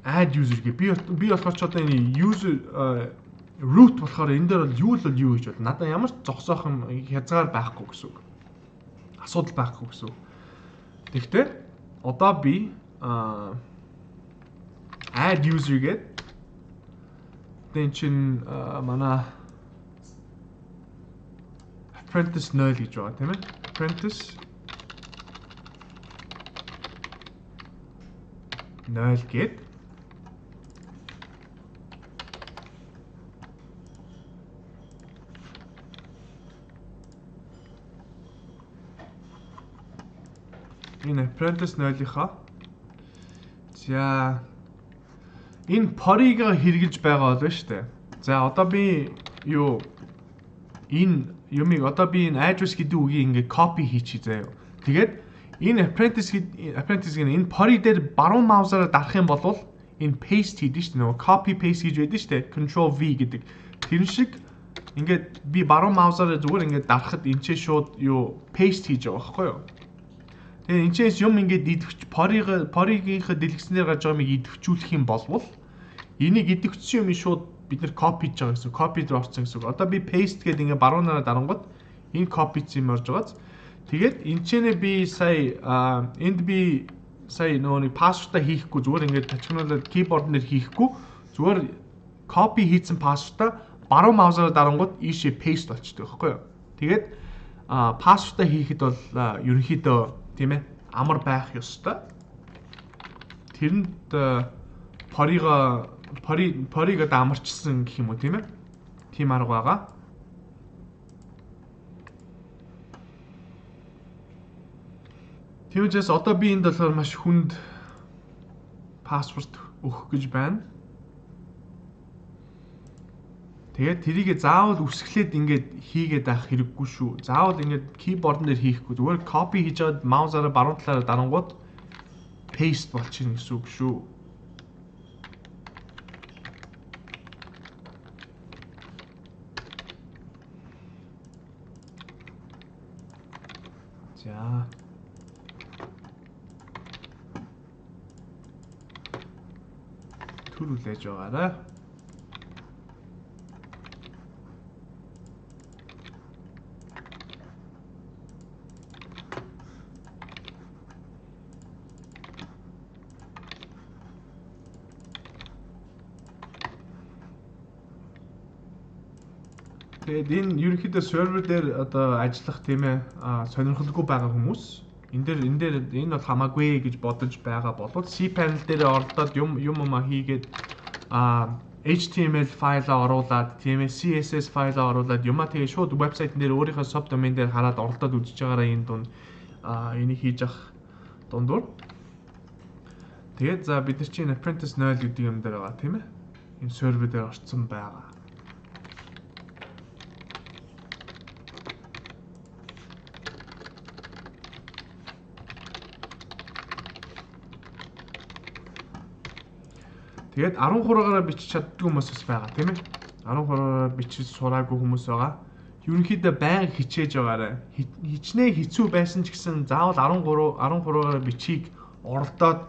add user гээ. Би болохоор ч одоо энэ user root болохоор энэ дээр бол юу гэж бол надад ямар ч зогсоохон хязгаар байхгүй гэсэн үг. Асуудал байхгүй гэсэн үг. Тэгэхдээ одоо би add user гээ. Тэн чин манай apprentice 0 гэж байгаа тийм ээ. Apprentice 0 гээд энэ apprentice 0-ийнхаа за энэ порыг хэрэгжилж байгаа бол шүү дээ. За одоо би энэ юмыг одоо би энэ address гэдэг үгийг ингээ copy хийчихье заяа. Тэгээд энэ apprentice гэх энэ pori дээр баруун маусаараа дарах юм бол энэ paste хийдэж шүү дээ. Нөгөө copy paste гэж байдаг шүү дээ. Control V гэдэг. Тэр шиг ингээд би баруун маусаараа зүгээр ингээд дарахад энэ ч шууд paste хийж байгаа байхгүй юу? Тэгээ энэчээс юм ингээд идэвч поригийнхаа дэлгэцнээр гарч байгаа юмыг идэвхжүүлэх юм болвол энийг идэвхжсэн юм шууд бид нэр копи хийж байгаа гэсэн. Копи дээр орсон гэсэн. Одоо би paste гэдэг ингээд баруунаараа дарангууд энэ копиц юм орж байгааз. Тэгээд энэчнээ би сая энд би сая нөгөө нэг пассвордаа хийхгүй зүгээр ингээд тачигнуулаад keyboard нэр хийхгүй зүгээр copy хийсэн пассвордаа баруун маусаараа дарангууд ийшээ paste болчихдог байхгүй юу. Тэгээд пассвордаа хийхэд бол ерөнхийдөө тийм ээ амар байх ёстой. Тэрэнд пориг одоо амарчсан гэх юм уу тийм ээ. Тийм арга байгаа. Тэгвэл одоо би энд болохоор маш хүнд пассворд өгөх гэж байна. Тэгээд тэрийг заавал үсгэлээд ингээд хийгээд авах хэрэггүй шүү. Заавал ингээд keyboard дээр хийхгүй. Зүгээр copy хийж аваад маусаараа баруун талаараа дарангууд paste болчихно гэсэн үг шүү. За. Төрүүлж байгаарай. Тэгээд энэ ерөнхийдөө сервер дээр одоо ажиллах тийм ээ сонирхолгүй байгаа хүмүүс энэ дээр энэ бол хамаагүй гэж бодож байгаа болоод cPanel дээр ордоод юм хийгээд HTML файлаа оруулаад тийм ээ CSS файлаа оруулаад юмаа тэгээ шууд вебсайтн дээр өөрийнхөө субдомен дээр хараад оролдоод үзэж байгаараа энэ дунд энийг хийж авах дундуур. Тэгээд за бид нар чинь Apprentice 0 гэдэг юм дээр байгаа тийм ээ. Энэ сервер дээр орцсон байгаа. Тэгээд 13-аараа бичиж чаддгүй хүмүүс бас байгаа тийм ээ. 13-аараа бичиж сураагүй хүмүүс байгаа. Ерөнхийдөө байнга хичээж байгаарай. Хичнээн хэцүү байсан ч гэсэн заавал 13-аараа бичгийг оролдоод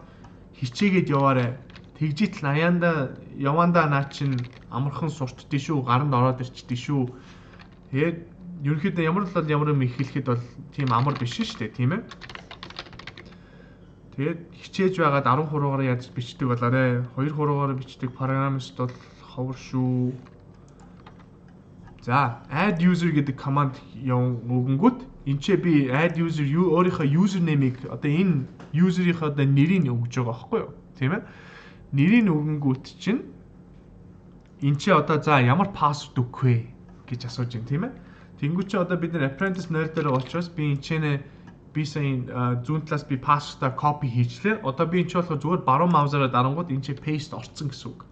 хичээгээд яваарай. Тэгжитэл явандаа наа чин амархан сурчдээ шүү, гаранд ороод ирчдээ шүү. Тэгээд ерөнхийдөө ямар юм эхлэхэд бол тийм амар биш шүү дээ, тийм ээ. Тэгээд хичээж байгаад 13-аар яаж бичдэг болоорой. 2-3-аар бичдэг программист бол ховор шүү. За, add user гэдэг команд өгөнгүүт энэ ч би add user өөрийнхөө username-ийг одоо энэ user-ийнхөө одоо нэрийг өгж байгаа байхгүй юу? Тийм ээ. Нэрийг өгөнгүүт чинь энэ ч одоо за ямар password өгөх вэ гэж асууж байна, тийм ээ. Тэнгүүт чи одоо бид нар Apprentice 0 дээр учраас би энэ ч би сая зүүн талаас би пассвордаа копи хийжлээ. Одоо би энэ ч болохоор зүгээр баруун маусаараа дарангууд энэ чинь paste орцсон гэсэн үг.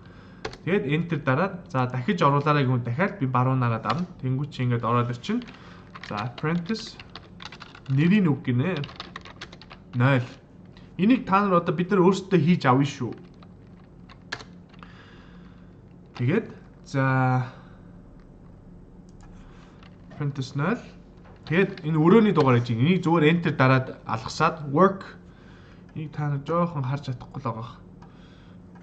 Тэгээд enter дараад за дахиж оруулаарай гэвэл дахиад би баруунаараа дарна. Тэнгүүт чи ингээд ороод ирчин. За Apprentice нэрийг үг гинэ. 0. Энийг та нар одоо бид нар өөрсдөө хийж авъя шүү. Тэгээд за Apprentice 0. Тэгээд энэ өрөөний дугаар гэж энийг зүгээр enter дараад алгасаад work энийг та нар жоохон харж чадахгүй л байгаа.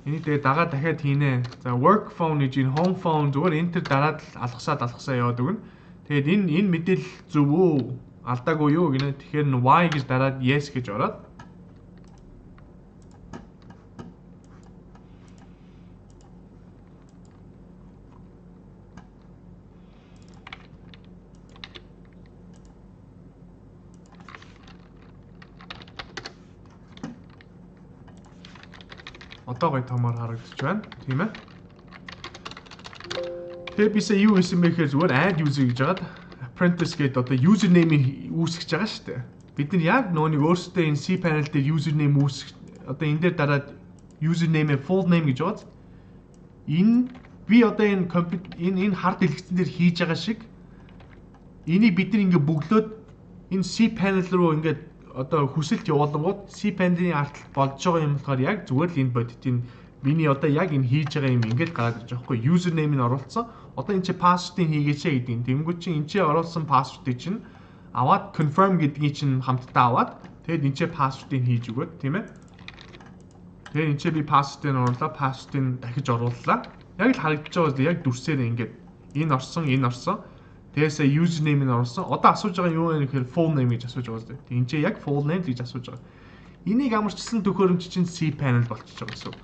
Энийг тэгээд дагаад дахиад хийнэ. За work phone гэж энэ home phone зүгээр enter дараад алгасаа яваад өгнө. Тэгээд энэ мэдээлэл зөв үү? Алдаагүй юу гинэ. Тэгэхээр нь y гэж дараад yes гэж ороод одоо гой томоор харагдаж байна. Тийм ээ. Тэгээ би сая юу хийсэн бэ гэхээр зүгээр add user гэж жагаад Apprentice гэдэг одоо username-ийг үүсгэж байгаа шүү дээ. Бид нар яг нөөнийг өөрсдөө энэ cPanel дээр username үүсгэж одоо энэ дээр дараад username full name гэж яваад энэ би одоо энэ хард дэлгэцэн дээр хийж байгаа шиг энийг бид нар ингээ бөглөөд энэ cPanel руу ингээд одоо хүсэлт явуулангууд cPanel-ийн артал болж байгаа юм болохоор яг зүгээр л энэ бодит энэ миний одоо яг энэ хийж байгаа юм ингээд гараад ирж байгаа хгүй username нь оруулсан. Одоо энэ чи password-ийг хийгээчээ гэдэг юм. Тэнгүүд чи энэ чи оруулсан password-ийг чинь аваад confirm гэдгийг чинь хамтдаа аваад Тэгээд энэ ч password-ыг хийж өгөөд тийм ээ. Тэгээд энэ ч би password-ыг оруулаа, password-ыг дахиж орууллаа. Яг л харагдаж байгаа үстэй яг дүрсээр ингээд энэ орсон. Тэгээс username нь орсон. Одоо асууж байгаа юу вэ гэхээр full name гэж асууж байгаа үстэй. Энд ч яг full name гэж асууж байгаа. Энийг амарчсан төхөөрөмж чинь cPanel болчихж байгаа гэсэн үг.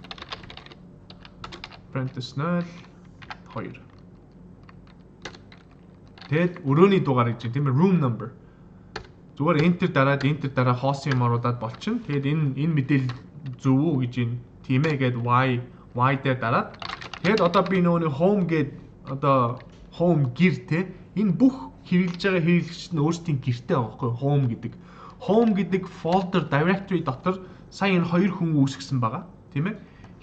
Apprentice 02. Тэгээд өрөөний дугаар гэж тийм ээ, room number. Зүгээр enter дараа хоосон юм оруулаад болчихно. Тэгээд энэ мэдээлэл зөв үү гэж энэ тийм ээ гээд y дээр дараад тэгээд одоо би нөгөө home гээд одоо home гэр те энэ бүх хэрэглэж байгаа хэрэглэгчд нь өөрсдийн гэртэй байгаа байхгүй home гэдэг. Home гэдэг folder directory дотор сая энэ хоёр хүн үүсгэсэн байгаа тийм ээ.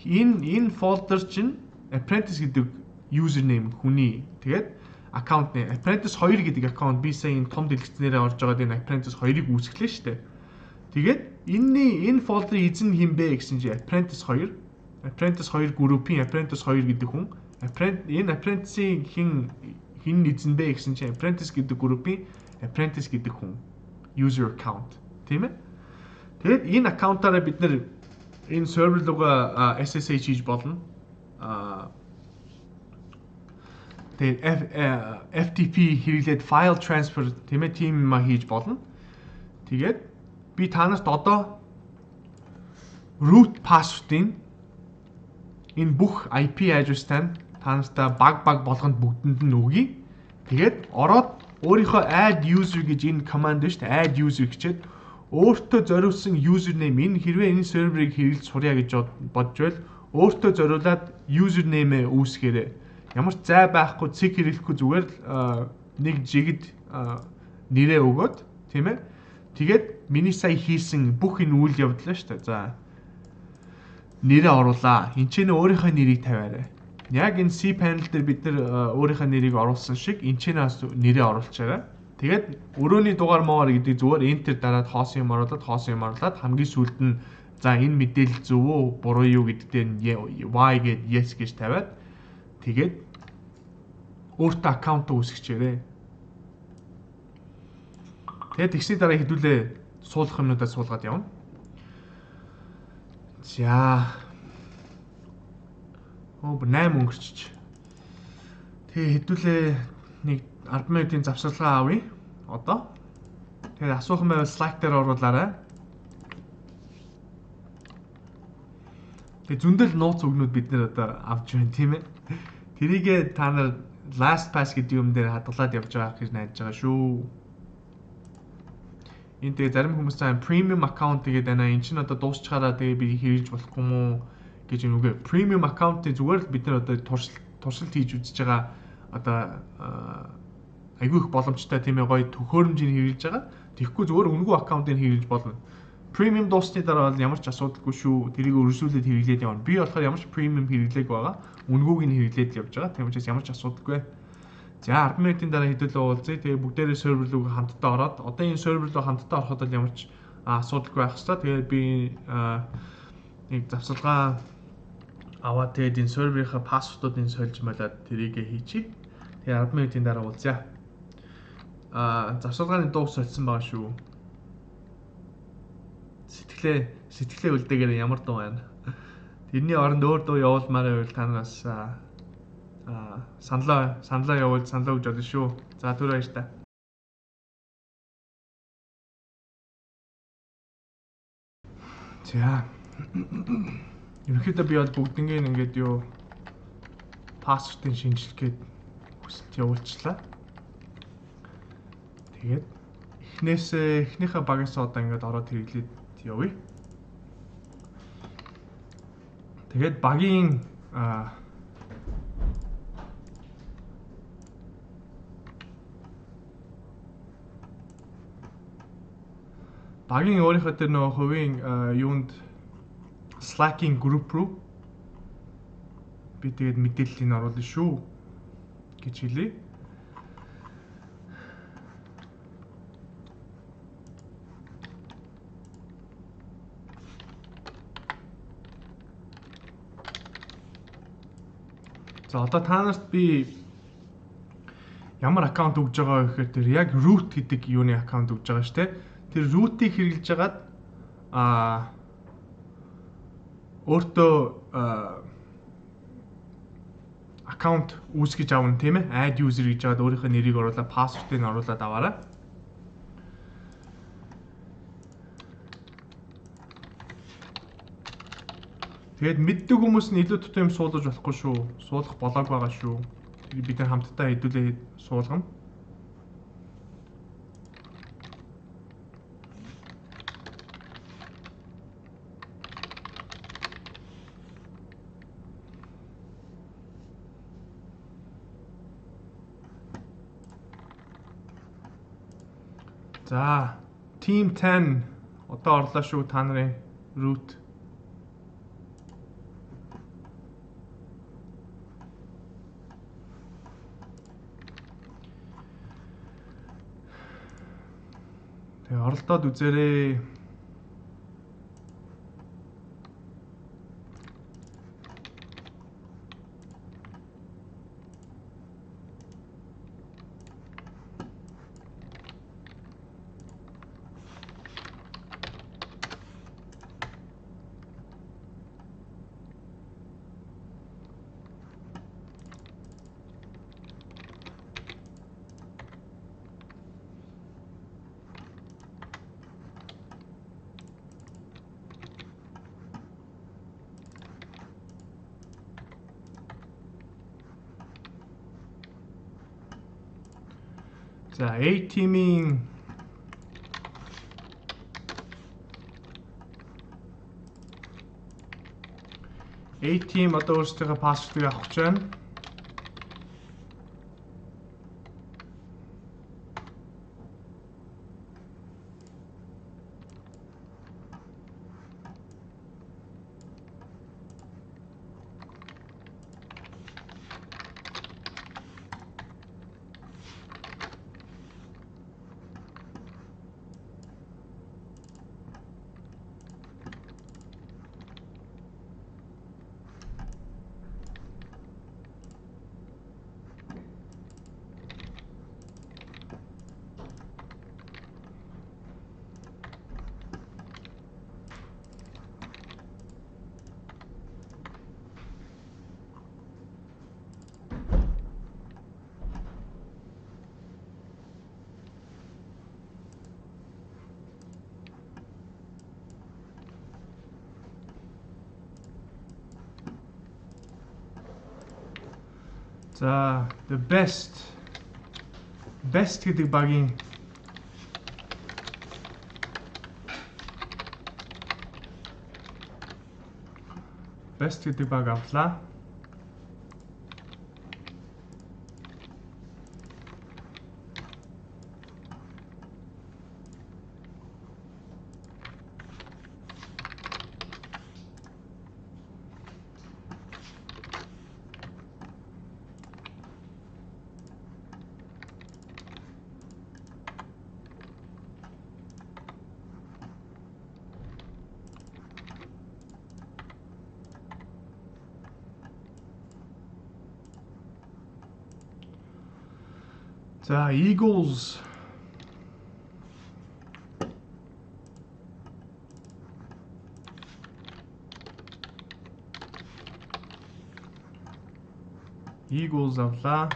Энэ folder чинь apprentice гэдэг username хүний тэгээд аккаунт нэ apprentice 2 гэдэг аккаунт би сая энэ том дэлгэцнэрээ орж байгаад энэ apprentice 2-ыг үүсгэлээ шүү дээ. Тэгээд энэ folder-ийн эзэн хэн бэ гэсэн чинь apprentice 2 группийн apprentice 2 гэдэг хүн энэ apprentice-ийн хэн эзэн бэ гэсэн чинь apprentice гэдэг группийн apprentice гэдэг хүн user account тийм ээ. Тэгээд энэ аккаунтаараа бид нэр энэ сервер руугаа SSH хийж болно. Тэгээд FTP хэрэглээд file transfer тийм ээ тийм юм хийж болно. Тэгээд би танарт одоо root password-ийн энэ бүх IP address-тай танартаа баг болгонд бүгдэнд нь өгье. Тэгээд ороод өөрийнхөө add user гэж энэ command шүү дээ. Add user гэчээд өөртөө зориулсан username энэ хэрвээ энэ серверыг хэрэглэж сурья гэж бодж байл өөртөө зориулаад username-ээ үүсгээрэй. Ямар ч зай байхгүй цэг хэрэглэхгүй зүгээр нэг жигд нэрээ өгөөд тийм ээ. Тэгээд миний сая хийсэн бүх энэ үйл явдлаа шүү дээ. За нэрээ оруулаа. Энд ч өөрийнхөө нэрийг тавиарай. Яг энэ cPanel дээр бид нар өөрийнхөө нэрийг оруулсан шиг энэ ч нэрээ оруулчаарай. Тэгээд өрөөний дугаар моогоор гэдэг зүгээр enter дараад хоосон юм оруулаад хамгийн сүүлд нь за энэ мэдээлэл зөв үү буруу юу гэдэгт y гээд yes гэж тавиад тэгээд өөртөө аккаунт үүсгэчээрэй. Тэгээд тэгсний дараа хэдүүлээ суулгах юмнуудаа суулгаад явна. За 8 өнгөрчих. Тэгээ хэдүүлээ нэг 10 минутын завсарлага авъя. Одоо. Тэгээд асуух юм байвал Slack дээр оруулаарай. Тэгээд зөндөл нууц өгнүүд бид нэр одоо авч байна тийм ээ. Тэрийгээ та нар LastPass гэдэг юм дээр хадгалаад явж байгаа гэж найдаж байгаа шүү. Энд тэгээ зарим хүмүүс цаана premium account гэдэг байна. Энд чинь одоо дуусчаараа тэгээ би хэрэгж болохгүй юм уу гэж юм үгүй. Premium account-ийг зүгээр л бид нар одоо туршилт хийж үзэж байгаа одоо айгүй их боломжтой тийм ээ гоё төхөөрөмжийг хэрэглэж байгаа. Тэгэхгүй зүгээр үнэгүй аккаунтыг хэрэглэж болно. Premium дуусны дараа бол ямар ч асуудалгүй шүү. Тэрийг өргөжлүүлээд хэрэглээд явна. Би болохоор ямар ч premium хэрэглээг байгаа. Үнгүүг нь хэрэглээд явж байгаа. Тийм учраас ямар ч асуудалгүй. За 10 минутын дараа хэдүүлээ уулзъя. Тэгээ бүгдээрээ сервер руу хамтдаа ороод одоо энэ сервер руу хамтдаа ороход бол ямар ч асуудалгүй байх хэвээр. Тэгээд би нэг завсалгаа аваад тэгээд энэ серверийнхаа пассвордуудыг сольж малаад тэрийгэ хийчихье. Тэгээ 10 минутын дараа уулзъя. Завсалгааны дуу сольсон байгаа шүү. Сэтгэлээ үлдээгээр ямар дуу байна. Тэрний оронд өөр дуу явуулмаар байвал та нараас саналаа явуул саналаа өгч болно шүү. За түр баяр та. За. Ерөнхийдөө би бол бүгднийг ингээд юу пассвортыг шинжлэх гээд хүсэлт явуулчлаа. Тэгээд эхнийхээ багаас одоо ингээд ороод хэрэглээд явъя. Тэгээд багийн өөрийнхөө тэр нөгөө хувийн юунд Slack-ийн групп руу би тэгээд мэдээллийг оруулна шүү гэж хэлье. За одоо та нарт би ямар аккаунт өгж байгаа вэ гэхээр тэр яг root гэдэг юуны аккаунт өгж байгаа шүү дээ. тэр root-ийг хэрэглэж хагаад өөртөө аккаунт үүсгэж авна тийм ээ. Add user гэж жаад өөрийнхөө нэрийг оруулаад password-ыг нь оруулаад аваарай. Тэгээд мэддэг хүмүүс нь илүү тутам юм суулгаж болохгүй шүү. Суулгах болоог байгаа шүү. Бид нар хамтдаа хэдүүлээ суулгана. За, Team 10 одоо орлоо шүү та нарын root. Тэгээ оролдоод үзээрэй. За, A team-ийн A team одоо өөрсдийнхөө пассвордыг авах гэж байна. За, the best гэдэг багийн best гэдэг баг авлаа. За, Eagles авлаа.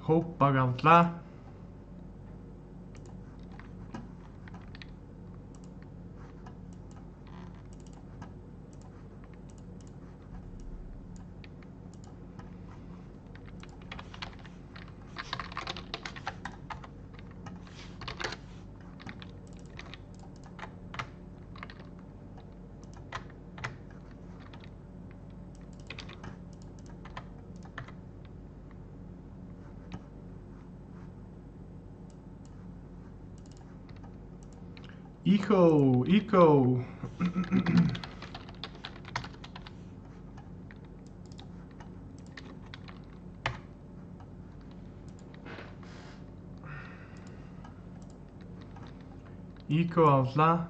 Hope баг авлаа. Eco. Eco авлаа.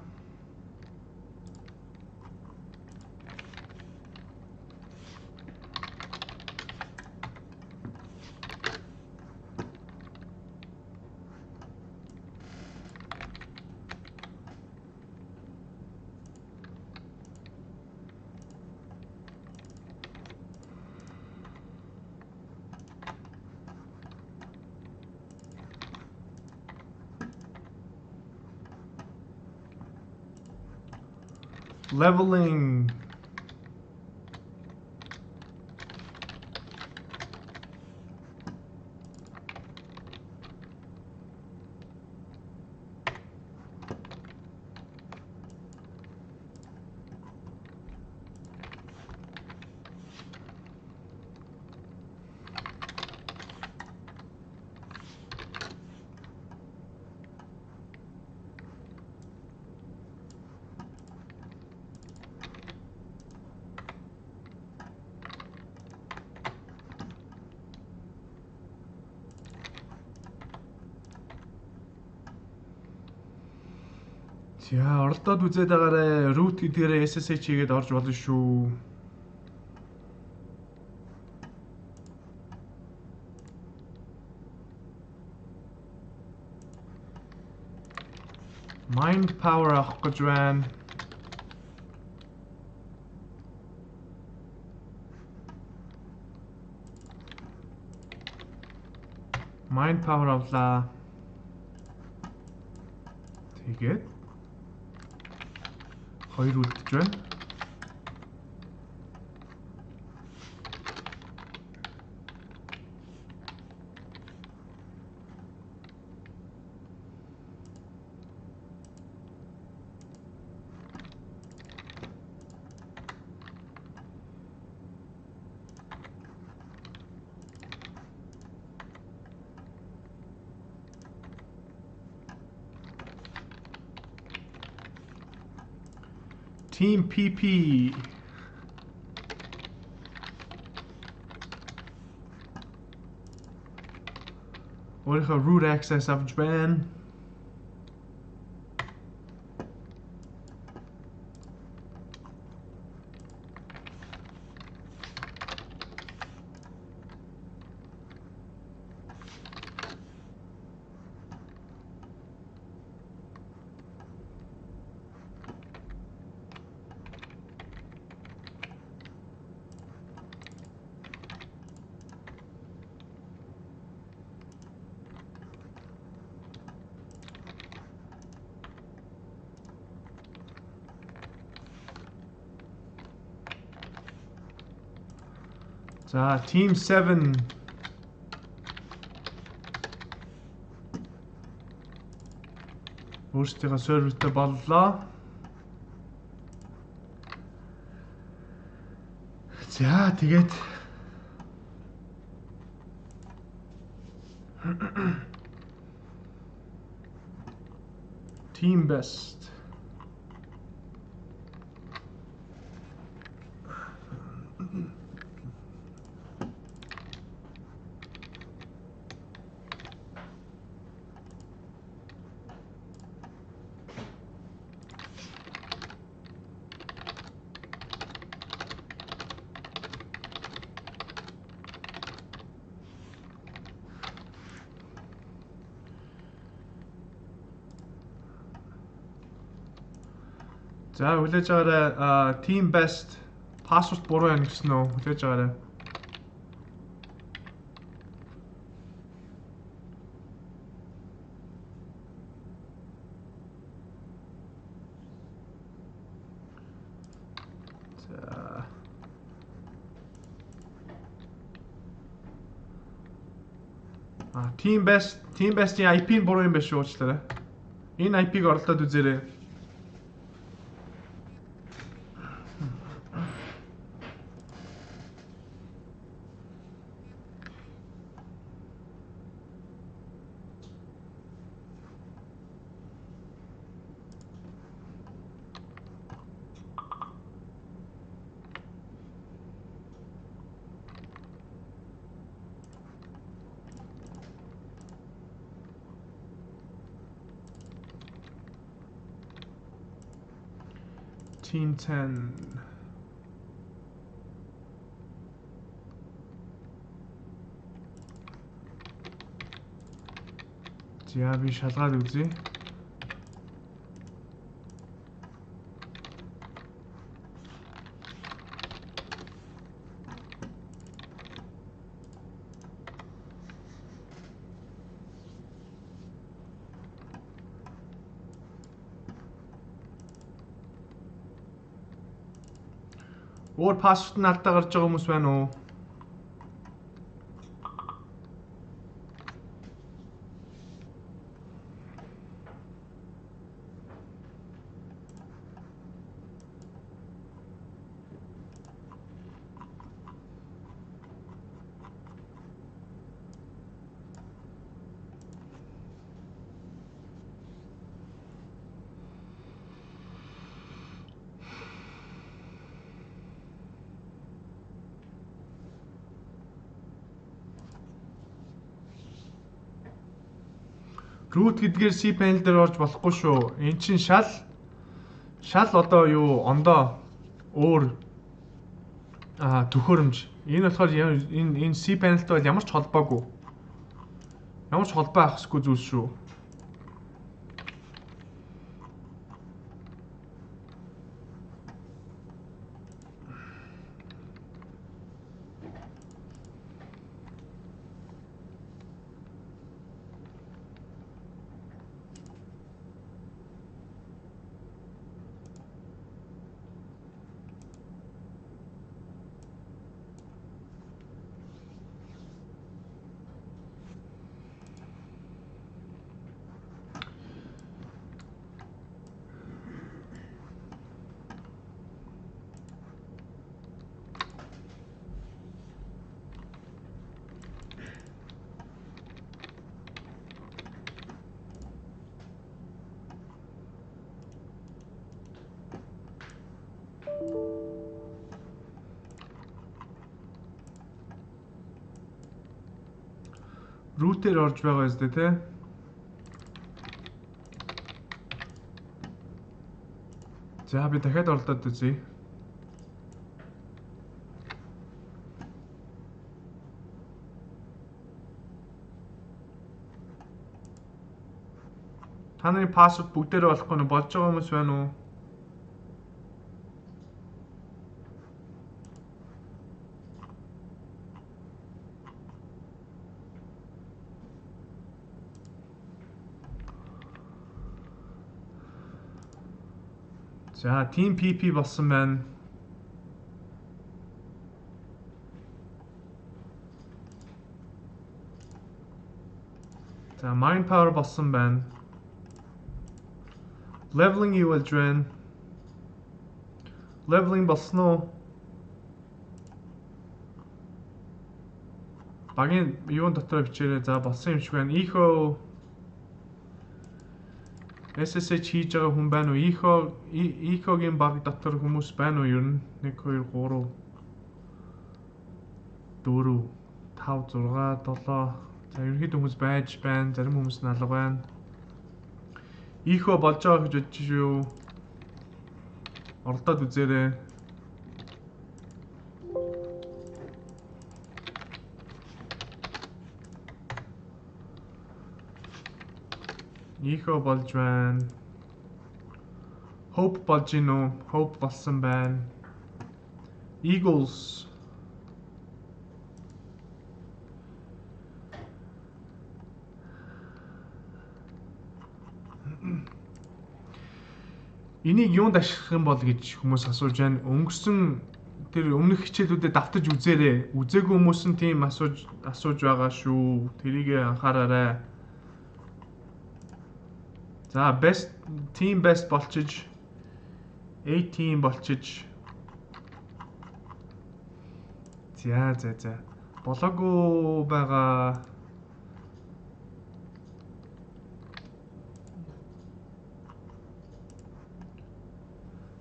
Leveling. За оролдоод үзээд байгаарай. Root гэдгээрээ SSH хийгээд орж болно шүү. Mind power авах гэж байна. Mind power авлаа. Тэгээд 2 үлдэж байна. Team PP. Өөрийнхөө root access авч байна. За Team 7 өөрсдийнхөө сервертэй боллоо. За тэгээд Team Best. За хүлээж аваарай. Team Best password буруу байна гэсэн үү? Хүлээж аваарай. За Team Best-ийн IP нь буруу юм байна шүү, уучлаарай. Энэ IP-г орлоод үзээрэй. Team 10. За би шалгаад үзье. Өөр пассворд нь алдаа гарч байгаа хүмүүс байна уу? Root гэдгээр cPanel дээр орж болохгүй шүү. Эн чинь шал одоо юу ондоо өөр төхөөрөмж. Энэ болохоор энэ cPanel-тай бол ямар ч холбоогүй. Ямар ч холбоо авах хэрэггүй зүйл шүү. Root-ээр орж байгаа юм зү тэ. За би дахиад орлоод үзье. Та нарын пассворд бүгдээрээ болохгүй нь болж байгаа хүмүүс байна уу? За, Team PP болсон байна. За, Mind Power болсон байна. Leveling юу болж байна? Leveling болсон уу? Багийн юун дотор бичээрэй. За, болсон юм шиг байна. Echo SSH хийж байгаа хүн байна уу? Echo-гийн баг дотор хүмүүс байна уу? Ер нь 1 2 3 4 5 6 7. За, ерөнхийдөө хүмүүс байж байна. Зарим хүмүүс налга байна. Echo болж байгаа гэж бодож шүү. Оролдоод үзээрэй. Echo болж байна. Hope болж гин үү? Hope болсон байна. Eagles. Энийг юунд ашиглах юм бол гэж хүмүүс асууж байна. Өнгөрсөн тэр өмнөх хичээлүүдэд давтаж үзээрэй. Үзээгүй хүмүүс нь тийм асууж байгаа шүү. Тэрийг анхаараарай. За, team best болчиж A team болчиж. За. Болоогүй байгаа.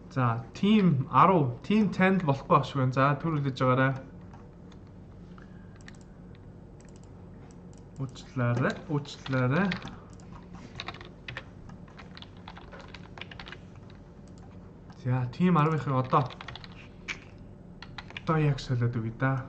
За, team 10, team 10 болохгүй байх шиг байна. За, түр үлдэж байгаарай. Уучлаарай. За team 10-ыг одоо яг солиод өгье да.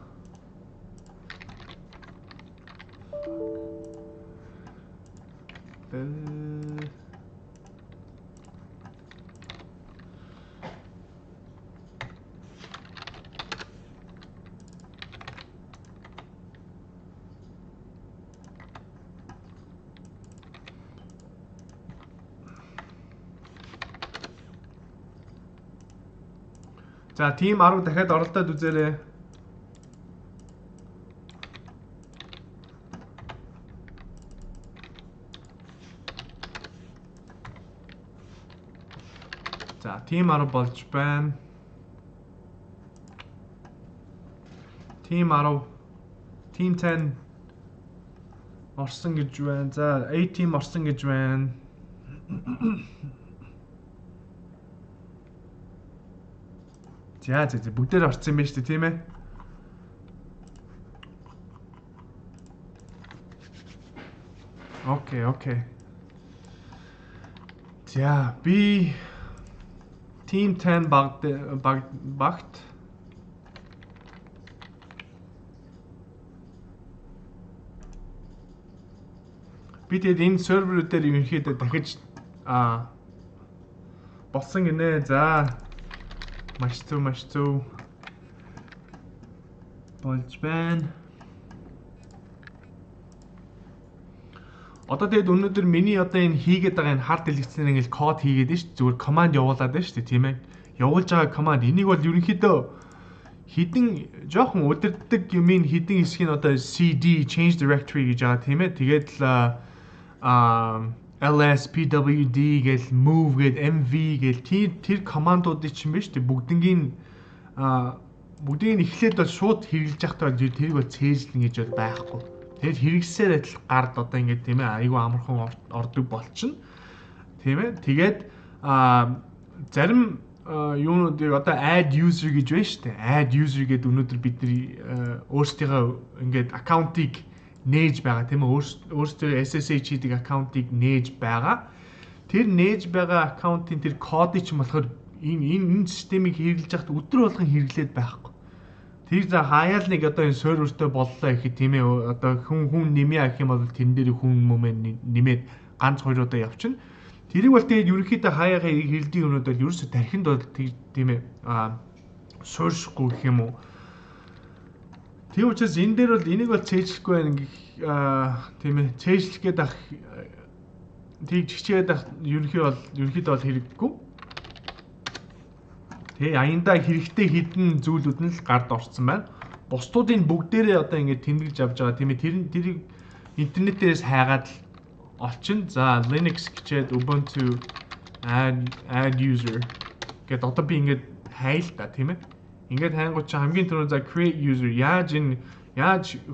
За team 10 дахиад оролдоод үзээрэй. За team 10 болж байна. Team 10, team 10 орсон гэж байна. За A team орсон гэж байна. За бүгдээр орсон юм байна шүү дээ, тийм ээ. Окей. За би team 10 багт би тэгээд энэ серверүүдээр ерөнхийдөө дахиж болсон гинэ. За маш зөв болж байна. Одоо тэгээд өнөөдөр миний одоо энэ хийгээд байгаа энэ хард дэлгэцээр ингээл код хийгээд байна шүү. Зүгээр команд явуулаад байна шүү, тийм ээ. Явуулж байгаа команд энийг бол ерөнхийдөө хідэн жоохон удирддаг юмын хідэн хэсгийг одоо cd change directory гэж байгаа, тийм ээ. Тэгээд л ls pwd гэл move гэл mv гэл тэр командуудыг чинь биш үү бүгднийг эхлээд бол шууд хэрэглэж явахдаа тэрийг бол цээжлэн гэж бол байхгүй. Тэгээд хэрэгсээр адил гард одоо ингээд тийм ээ айгүй амархан ордог болчихно. Тийм ээ. Тэгээд зарим юунуудыг одоо add user гэж байна шүү дээ. Add user гэдэг өнөөдөр бидний өөрсдийнхөө ингээд аккаунтыг нээж байгаа тийм ээ. Өөрсдөө SSH хийдэг аккаунтыг нээж байгаа. Тэр нээж байгаа аккаунтын тэр кодыг ч болохоор энэ системийг хэрэглэж байхад өдөр болгон хэрэглээд байхгүй. Тэр за хаяал нэг одоо энэ сервертэй боллоо гэхэд тийм ээ одоо хүн нэмээ авах юм бол тэрэн дээр хүн мөмөө нэмээд ганц хоёр удаа явчихна. Тэрийг бол тэгээд ерөнхийдөө хаяагаа хэрэглэдэг юмуд бол ерөөсө тархинд бол тийм ээ сууршихгүй гэх юм уу. Тийм учраас энэ дээр бол энийг бол цээжлэхгүй байх тийм ээ цээжлэх гээд ах тийг чичээд ах ерөнхийдөө бол хэрэггүй. Тэгээ аяндаа хэрэгтэй хідэн зүйлүүд нь л гард орсон байна. Бусдуудын бүгдээрээ одоо ингээд тэмдэглэж авч байгаа тийм ээ тэрийг интернетээс хайгаад л олчин. За Linux гэчээд Ubuntu add user гэдэг одоо би ингээд хайл та тийм ээ. Ингээд хайнгууд чи хамгийн түрүү за create user яаж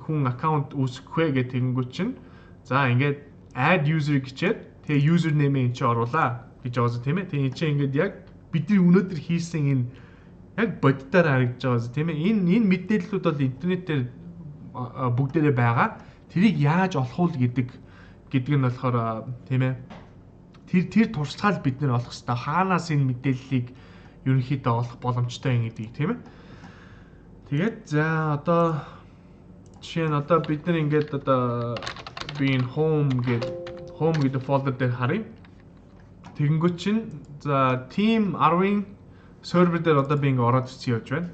хүн аккаунт үүсгэх вэ гэдэг тэгэнгүүт чинь за ингээд add user гэчээд тэгээ username ин чи оруулаа гэж байгаа тийм ээ. Тэгээ энэ чи ингээд яг бидний өнөөдөр хийсэн энэ яг бодитоор харагдаж байгаа тийм ээ. Энэ мэдээллүүд бол интернетээр бүгдээрээ байгаа. Тэрийг яаж олох уу гэдэг нь болохоор тийм ээ. Тэр туршлагаа бид нэр олох хэрэгтэй. Хаанаас энэ мэдээллийг ерөнхийдөө олох боломжтой юм гэдгийг тийм ээ. Тэгээд за одоо жишээ нь одоо бид нар ингээд одоо би энэ home гэдэг folder дээр харъя. Тэгэнгүүт чинь за team 10-ын сервер дээр одоо би ингээ ороод ирсэн явж байна.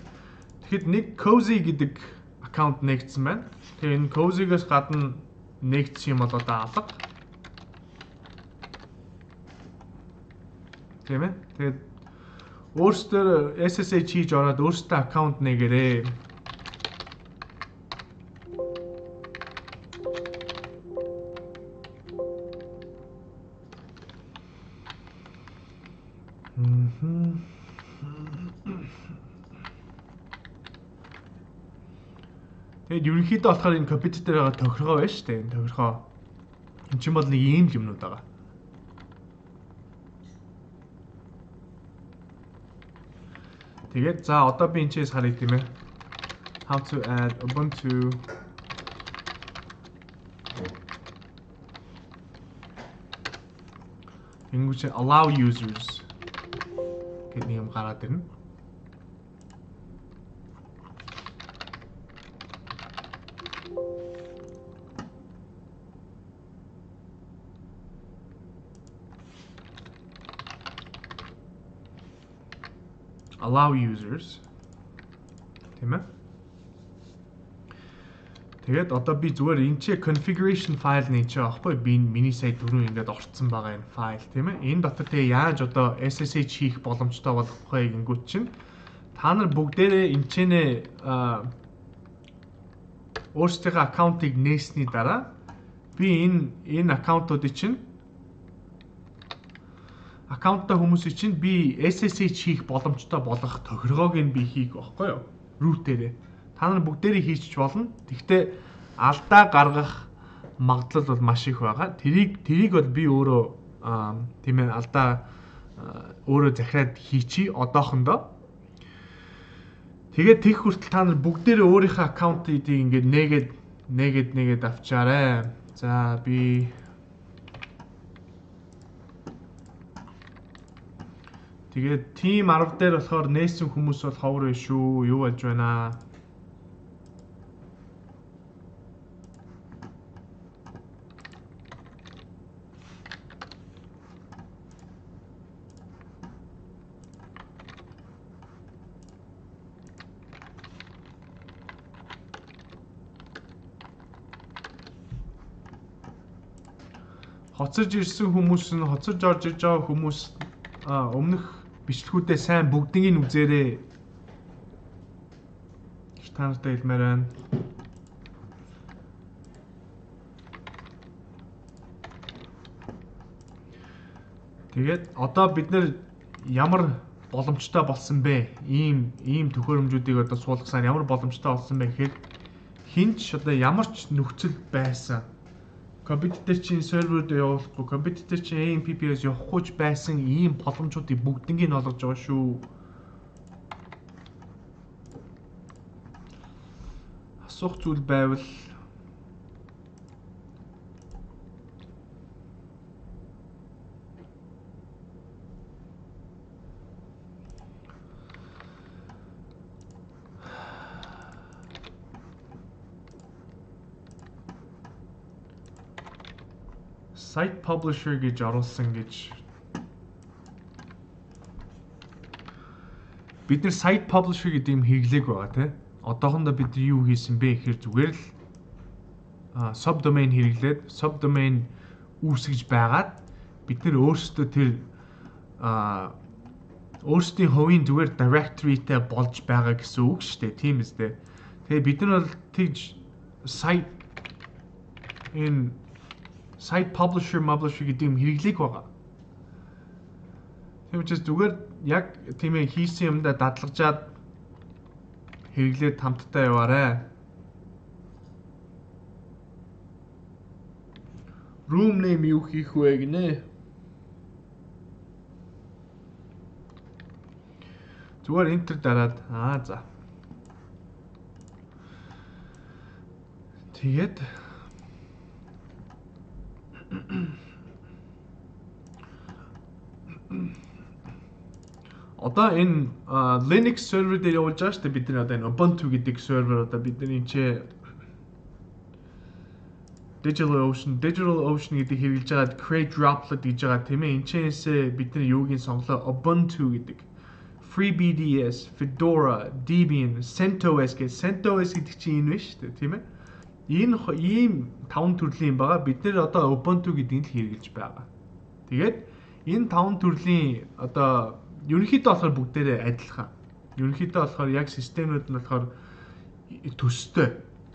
Тэгэхэд нэг cozy гэдэг аккаунт нэгдсэн байна. Тэгээ энэ cozy-гээс гадна нэгдсэн юм бол одоо алга. Тийм ээ. Тэгээд өөрсдөө SSH хийж ороод өөрсдөө аккаунт нэгээрээ. Тэгээд ерөнхийдөө болохоор энэ компьютер дээр байгаа тохиргоо байна шүү дээ. Энэ тохиргоо. Энд чинь бол нэг ийм л юмнууд байгаа. Тэгээд за одоо би энэ чээс харъя тийм ээ. How to add Ubuntu English allow users. гэдэг нэг юм гараад ирнэ. Allow users. Тийм ээ. Тэгээд одоо би зүгээр энэ ч configuration file нэг ч аахгүй би миний сая дөрөв ингээд орцсон байгаа энэ файл тийм ээ. Энэ дотор тэгээ яаж одоо SSH хийх боломжтой болох вэ гингүүт чинь та нар бүгдээрээ энэ өөрсдийнхөө аккаунтыг нээсний дараа би энэ аккаунтуудыг чинь аккаунттай хүмүүсийг чинь би SSH хийх боломжтой болгох тохиргоог нь би хийх байхгүй юу? Root-ээрээ. Та нар бүгдээрээ хийчих болно. Гэхдээ алдаа гаргах магадлал бол маш их байгаа. Тэрийг бол би өөрөө тийм ээ алдаа өөрөө захираад хийчи одоохондоо. Тэгээд тех хүртэл та нар бүгдээрээ өөрийнхөө аккаунтыг ингээд нэгээд авчаарай. За би тэгээд team 10 дээр болохоор нээсэн хүмүүс бол ховор биш шүү. Юу болж байна? Хоцорж ирсэн хүмүүс нь хоцорж орж иж байгаа хүмүүс өмнөх бичлэгүүдээ сайн бүгднийг нь үзээрэй. Та нартай хэлмээр байна. Тэгээд одоо бид нэр ямар боломжтой болсон бэ? Ийм төхөөрөмжүүдийг одоо суулгасаар ямар боломжтой болсон бэ гэхээр хинч одоо ямар ч нөхцөл байсан компьютер чинь серверд явуулахгүй, компьютер чинь AMPP-с явахгүй байсан ийм боломжуудыг бүгднийг нь олгож байгаа шүү. Асуух зүйл байвал site publisher гэж оруулсан гэж бид нэр site publisher гэдэг юм хэрэглээг байгаа тий. Одоохондоо бид юу хийсэн бэ гэхээр зүгээр л subdomain хэрэглээд subdomain үүсгэж байгаад бид нэр өөрсдөө тэр өөрсдийн хувийн зүгээр directory-тэй болж байгаа гэсэн үг шүү дээ. Тийм үстэй. Тэгээ бид нар бол тэгж site site publisher гэдэг юм хэрэглээг байгаа. Тийм учраас зүгээр яг тийм ээ хийсэн юмдаа дадлагжаад хэрэглээд хамтдаа яваарай. Room name юу хийх вэ гинэ? Зүгээр enter дараад за. Тэгээд одоо энэ Linux server дээр явуулж байгаа шүү дээ бид нар одоо энэ Ubuntu гэдэг сервер одоо бидний чи DigitalOcean гэдэг хэрэгжилж байгаад create droplet гэж байгаа тийм ээ. Энэчээсээ бид нар юугийн сонголоо Ubuntu гэдэг FreeBSD, Fedora, Debian, CentOS гэдэг чинь энэ биш үү тийм ээ. Энэ ийм 5 төрлийн байгаа. Бид нэр одоо Ubuntu гэдгийг л хэрэгжилж байгаа. Тэгээд энэ 5 төрлийн одоо ерөнхийдөө болохоор бүгдээрээ адилхан. Ерөнхийдөө болохоор яг системүүд нь болохоор төстэй.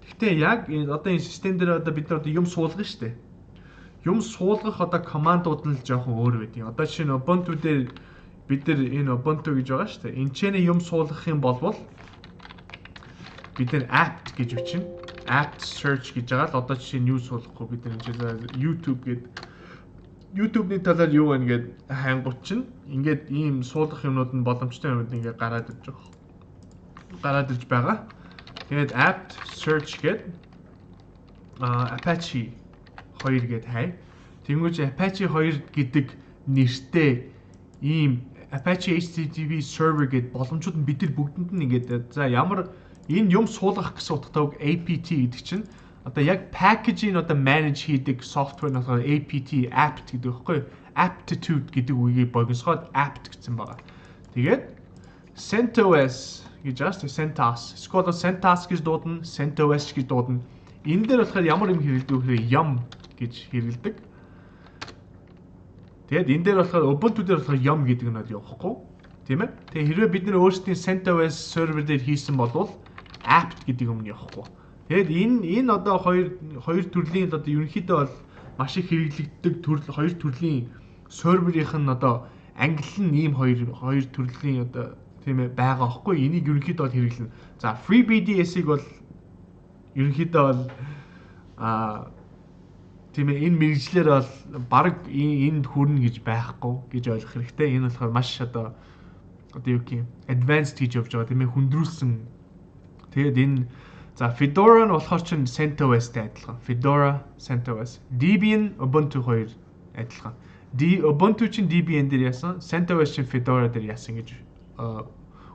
Гэхдээ яг одоо энэ систем дээр одоо бид нар одоо юм суулгана шүү дээ. Юм суулгах одоо командууд нь л жоохон өөр байдаг. Одоо жишээ нь Ubuntu дээр бид нар энэ Ubuntu гэж байгаа шүү дээ. Энд юм суулгах юм бол бид нар apt гэж бичнэ. Apt search гэж байгаа л одоо жишээ нь юу суулгахгүй бид нар YouTube гэдэг YouTube-ний талаар юу байна гэд хайнгууд чинь ингээд ийм суулгах юмнууд нь боломжтой юмуд ингээд гараад ирж байгаа. Тэгээд apt search гэд Apache 2 гэд хай. Тэнгүүж Apache 2 гэдэг нэртэй ийм Apache HTTP server гэдэг боломжууд нь бид нар бүгдэнд нь ингээд за ямар энэ юм суулгах гэсэн утгатай үг APT гэдэг чинь одоо яг package-ийг одоо manage хийдэг software нь болохоор APT apt гэдэг байхгүй aptitude гэдэг үгийг богиносгоод apt гэсэн байгаа. Тэгээд CentOS гэж бас CentOS эсвэл CentOS гэж дуудана, CentOS гэж дуудана. Энэ дээр болохоор ямар юм хэрэглэдэг вэ гэхээр yum гэж хэрэглэдэг. Тэгээд энэ дээр болохоор Ubuntu дээр болохоор yum гэдэг нь явахгүй, тийм ээ. Тэгээ хэрвээ бид нэр өөрсдийн CentOS server дээр хийсэн бол apt гэдэг юм нь явахгүй. Тэгээд энэ одоо хоёр төрлийн одоо ерөнхийдөө бол маш их хэрэглэгддэг хоёр төрлийн серверийнх нь одоо англи нь ийм хоёр төрлийн одоо тийм ээ байгаа байхгүй. Энийг ерөнхийдөө бол хэрэглэнэ. За FreeBDS-ийг бол ерөнхийдөө бол тийм ээ энэ мэрэгжлэр бол баг энд хүрнэ гэж байхгүй гэж ойлгох хэрэгтэй. Энэ болохоор маш одоо юу гэх юм advanced гэж явж байгаа тийм ээ хүндрүүлсэн. Тэгээд энэ за Fedora нь болохоор чинь CentOS-тэй адилхан. Fedora, CentOS. Debian, Ubuntu хоёр адилхан. Ubuntu чинь Debian дээр яасан, CentOS чинь Fedora дээр яасан гэж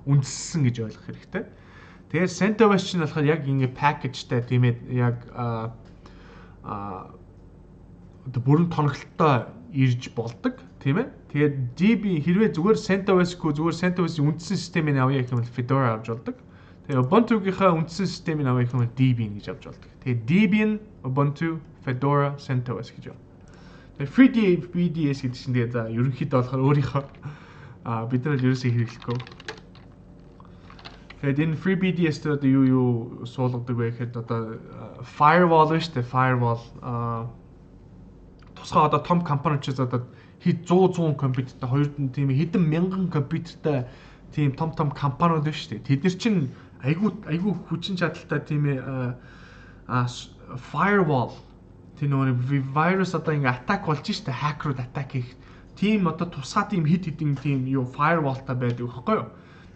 үндэслсэн гэж ойлгох хэрэгтэй. Тэгээд CentOS чинь болохоор яг ингэ package-тай тийм ээ яг одоо бүрэн тоногтолтой ирж болдог тийм ээ. Тэгээд Debian хэрвээ зүгээр CentOS-гүй зүгээр CentOS-ийн үндсэн системийг авъя гэх юм бол Fedora авч болдог. Тэгээ Ubuntu-гийнхаа үндсэн системийг авъя гэх юм бол Debian гэж авч болдог. Тэгээ Debian, Ubuntu, Fedora, CentOS гэж байна. Тэгээ FreeBDS гэдэг чинь тэгээ за ерөнхийдөө болохоор өөрийнхөө бид нар л ерөөсөө хэрэглэхгүй. Тэгээд энэ FreeBDS дээр одоо юу суулгадаг вэ гэхэд одоо firewall шүү дээ. Firewall тусгай одоо том компаниуд одоо хэд 100 компьютертэй хоёр тийм хэдэн мянган компьютертэй тийм том компаниуд байна шүү дээ. Тэд нар чинь айгүй хүчин чадалтай тийм ээ firewall тийм нөгөө вирус одоо ингээ атак болж штэ хакерууд атак хийх тийм одоо тусгай тийм хэдэн тийм юу firewallтай байдаг байхгүй юу?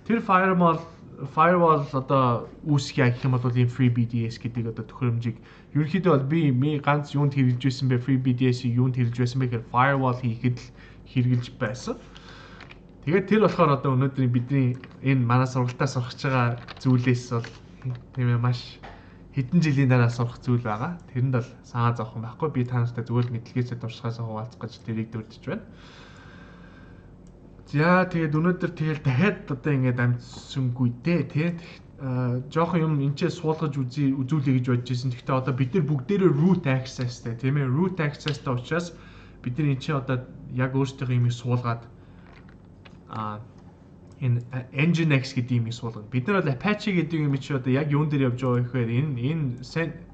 Тэр firewall одоо үүсгэх гэх юм бол ийм FreeBDS гэдэг одоо төхөөрөмжийг ерөнхийдөө бол би ганц юунд хэрэглэж байсан бэ FreeBDS-ийг юунд хэрэглэж байсан бэ гэхээр firewall хийхэд л хэрэглэж байсан. Тэгээд тэр болохоор одоо өнөөдрийн бидний энэ манай сургалтаа сурах байгаа зүйлээс бол тийм ээ маш хэдэн жилийн дараа сурах зүйл байгаа. Тэрэнд бол санаа зовох юм байхгүй. Би та нартай зүгээр л мэдлэгээсээ туршихаас хуваалцах гэж тэрийг дурдж байна. За тэгээд өнөөдөр тэгэл дахиад одоо ингээд амжсангүй дээ тий. Жохон юм энэчээ суулгаж үзүүлэе гэж бодож байсан. Гэхдээ одоо бид нар бүгдээрээ root accessтэй тийм ээ. Root accessтэй учраас бид нар энэчээ одоо яг өөрсдийнхөө юмыг суулгаад энэ Nginx гэдэг юмыг суулгана. Бид нар бол Apache гэдэг юм чи одоо яг юун дээр явж байгаа гэхээр энэ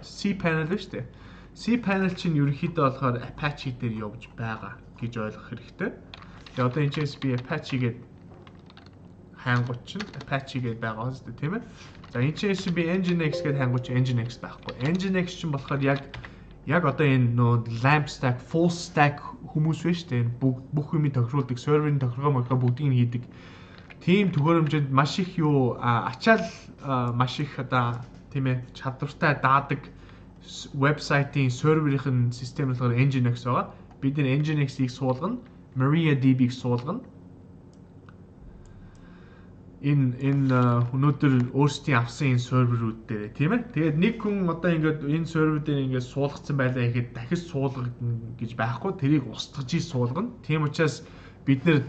cPanel шүү дээ. cPanel чинь ерөнхийдөө болохоор Apache дээр явж байгаа гэж ойлгох хэрэгтэй. Тэгээ одоо энэ би Apache гээд хангуч чинь Apache гээд байгаа шүү дээ тийм ээ. За энэ би Nginx гээд хангуч Nginx байхгүй. Nginx чинь болохоор яг одоо энэ нөө lamp stack, full stack хүмүүс байна шүү дээ. Бүх юмыг тохируулдаг, серверийн тохиргоо бүгдийг нь хийдэг. Тийм төхөөрөмжөнд маш их ачаал маш их одоо тийм ээ чадвартай даадаг вебсайтын серверийн систем болохоор Nginx байгаа. Бид энэ Nginx-ийг суулгана, MariaDB-ийг суулгана. Энэ өнөөдөр өөрсдийн авсан энэ серверүүд дээр тийм ээ. Тэгээд нэг хүн одоо ингээд энэ сервер дээр ингээд суулгацсан байлаа гэхэд дахиж суулгана гэж байхгүй. Тэрийг устгаж суулгана. Тийм учраас бид нэр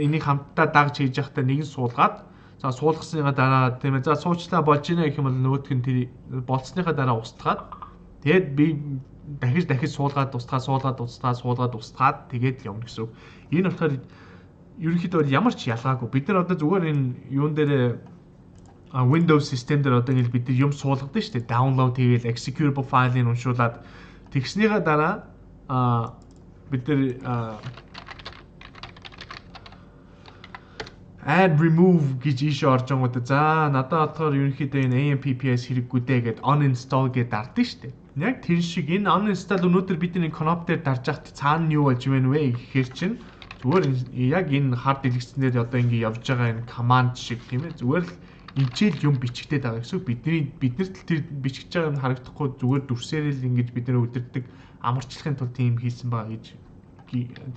энийг хамтдаа дагж хийж явахдаа нэгэн суулгаад за суулгасныхаа дараа тийм ээ за суучлаа болж гинэ гэх юм бол нөгөөх нь тэр болцсныхаа дараа устгаад тэгээд би дахиж суулгаад устгаад тэгээд явна гэсэн үг. Энэ болохоор ерөнхийдөө ямар ч ялгаагүй. Бид нар одоо зүгээр энэ юун дээр Windows систем дээр одоо ингэ бид нар юм суулгадаг шүү дээ. Download хийгээл executable файлыг уншуулад тэгснийхаа дараа бид нар add remove гэж ийш орж байгаа. За надад болохоор ерөнхийдөө энэ AMPPS хэрэггүй дээ гэд uninstall гэдээ дардсан шүү дээ. Яг тэр шиг энэ uninstall өнөөдөр бидний Knopp дээр дарж ахт цаана нь юу болж байна вэ гэхээр чинь зүгээр яг энэ hard disk-ээр одоо ингэ явж байгаа энэ command шиг тийм ээ зүгээр л энэчээл юм бичигдээд байгаа гэсэн. Биднэрт л тэр бичиж байгаа юм харагдахгүй зүгээр дүрсээрээ л ингэж бид нэр өдөрдөг амарчлахын тулд тийм хийсэн байгаа гэж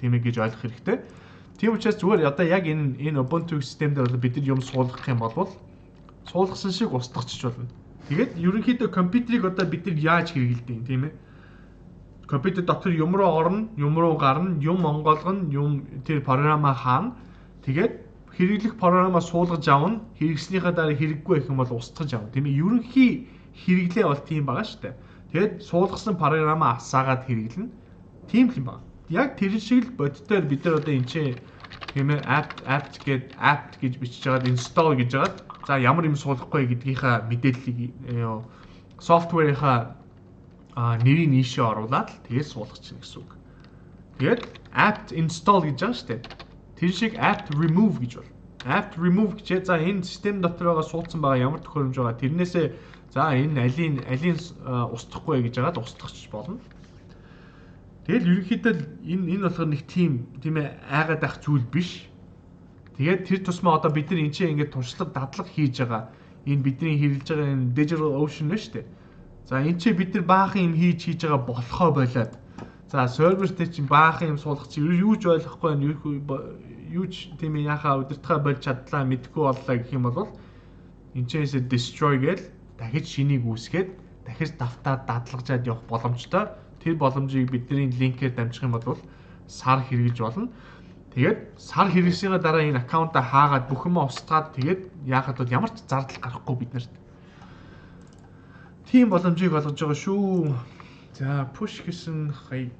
тийм ээ гэж ойлгох хэрэгтэй. Тийм учраас зүгээр одоо яг энэ Ubuntu систем дээр бид нар юм суулгах юм бол суулгасан шиг устгахч болно. Тэгээд ерөнхийдөө компьютерийг одоо бид нар яаж хэрэглэдэг юм тийм ээ? Компьютер дотор юм руу орно, юм руу гарна, юм онгойлгоно, юм тэр програмаа хаана. Тэгээд хэрэглэх програмаа суулгаж авна, хэрэгснийхаа дараа хэрэггүй байх юм бол устгаж авна. Тийм ээ? Ерөнхий хэрэглээ бол тийм байгаа шүү дээ. Тэгээд суулгасан програмаа асаагаад хэрэглэнэ. Тийм л юм байна. Яг тэр шиг л бодитоор бид нар одоо энэ чинь тийм ээ apt гэж бичиж байгаад install гэж байгаад за ямар юм суулгах вэ гэдгийнхаа мэдээллийг софтверийнхаа нэрийг нийшээ оруулаад тэгээд суулгах чинь гэсэн үг. Тэгээд apt install гэж байгаа шүү дээ. Тэр шиг apt remove гэж бол. Apt remove гэж за энэ систем дотор байгаа суулцсан байгаа ямар төхөөрөмж байгаа тэрнээсээ за энэ алийн устгахгүй гэж байгаад устгахч болно. Тэгэл ерөнхийдөө энэ болохоор нэг тийм ээ айгаад байх зүйл биш. Тэгээд тэр тусмаа одоо бид нар энэ чинь ингээд туршлага дадлага хийж байгаа. Энэ бидний хэрэглэж байгаа энэ Digital Ocean байна шүү дээ. За энэ чинь бид нар баахан юм хийж байгаа болохоо болоод. За сервертэй чинь баахан юм суулгах чинь юу ч ойлгохгүй байна. Юу ч тийм ээ яхаа удирдахаа болж чадлаа мэдгүй боллоо гэх юм бол энэ чээс destroy гээл дахиж шинийг үүсгээд дахиж давтаад дадлагжаад явах боломжтой. Тэр боломжийг бидний линкээр дамжих юм бол сар хэрэгж болно. Тэгээд сар хэрэгсэнийхаа дараа энэ аккаунтаа хаагаад бүх юмаа устгаад тэгээд яахад бол ямар ч зардал гарахгүй биднэрт. Тийм боломжийг олгож байгаа шүү. За push гэсэн хаяг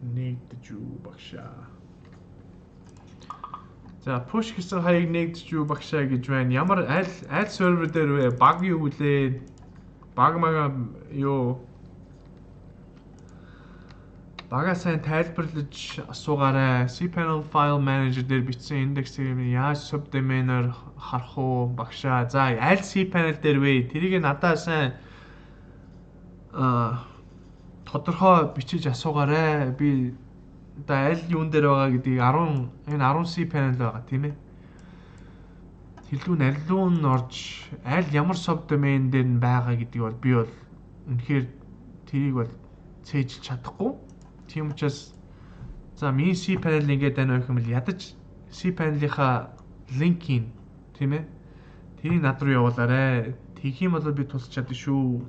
нэгдэж юу багшаа. За push гэсэн хаяг нэгдэж юу багшаа гэж байна. Ямар аль сервер дээр вэ? Баг юу вүлээ? Баг мага юу бага сайн тайлбарлаж асуугаарай. cPanel file manager дээр бичсэн индексийг яаж subdomainer харах уу багшаа. За аль cPanel дээр вэ? Тэрийг надад сайн тодорхой бичиж асуугаарай. Би одоо аль юун дээр байгаа гэдгийг 10 cPanel байгаа тийм ээ. Хэлүүн аль нь орж аль ямар subdomain дээр нь байгаа гэдгийг бол би бол үнэхээр тэрийг бол цээжилж чадахгүй. Тийм учраас за миний cPanel ингээд байна гэх юм бол ядаж cPanel-ийнхаа линкийг тийм ээ. Тэрийг над руу явуулаарай. Тэгэх юм бол би тусч чадна шүү.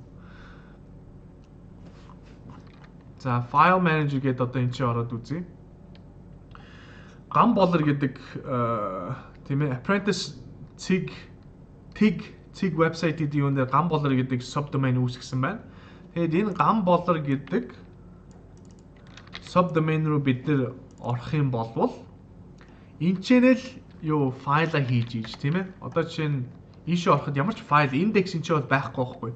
За file manager гэдэг одоо энэ чи ороод үзье. Gam Baller гэдэг тийм ээ apprentice цэг вебсайт гэдэг юм дээр Gam Baller гэдэг subdomain үүсгэсэн байна. Тэгээд энэ Gam Baller гэдэг subdomain руу бид нэр орох юм болвол энэ channel юу файлаа хийж ийж тийм ээ. Одоо жишээ нь ийшээ ороход ямар ч файл индекс энэ ч бол байхгүй байхгүй.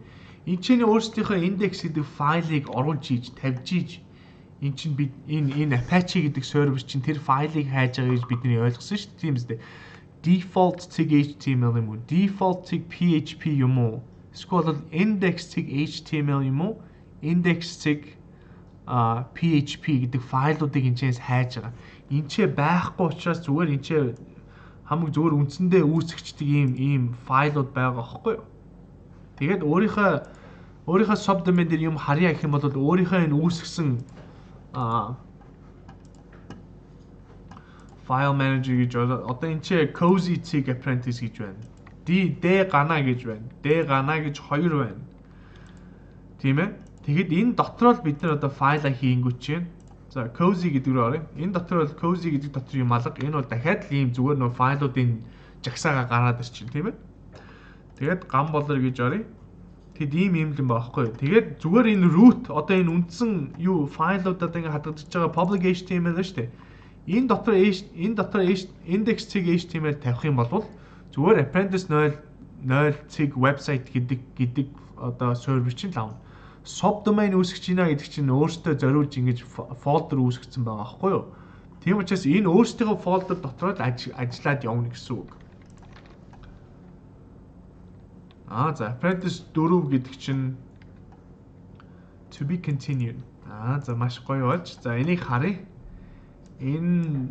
Энэ чинь өөрсдийнхөө индекс гэдэг файлыг оруулж ийж тавьж ийж энэ чинь бид энэ Apache гэдэг сервер чинь тэр файлыг хайж байгаа гэж бидний ойлгосон шүү дээ. Тийм үстэй. Default цэг HTML юм уу? Default цэг PHP юм уу? Эсвэл index цэг HTML юм уу? Index цэг PHP гэдэг файлуудыг энэчээс хайж байгаа. Энэчээ байхгүй учраас зүгээр энэчээ хамаг зүгээр үндсэндээ үүсгчдэг ийм файлууд байгаа байхгүй юу? Тэгээд өөрийнхөө subdomain дээр юм харьяа гэх юм бол өөрийнхөө энэ үүсгэсэн file manager гэж одоо энэчээ cozy цэг apprentice гэж байна. D гана гэж байна. D гана гэж 2 байна. Тийм ээ? Тэгэхэд энэ дотор л бид нар одоо файлаа хийнгүүч чинь. За cozy гэдэг рүү оръё. Энэ дотор бол cozy гэдэг дотор юм алга. Энэ бол дахиад л ийм зүгээр нөө файлуудын жагсаага гараад ирчин тийм ээ. Тэгээд Gam Baller гэж оръё. Тэгэд ийм л юм байхгүй. Тэгээд зүгээр энэ root одоо энэ үндсэн юу файлуудад ингээ хадгалж байгаа public HTML шүү дээ. Энэ дотор index цэг HTML тавих юм бол зүгээр apprentice 0 цэг website гэдэг одоо сервер чинь лавна. Subdomain үүсгэж байна гэдэг чинь өөртөө зориулж ингэж folder үүсгэсэн байгаа байхгүй юу? Тийм учраас энэ өөрсдийнхөө folder дотор л ажиллаад явна гэсэн үг. За apprentice 4 гэдэг чинь to be continued. За маш гоё болж. За энийг харъя. Энэ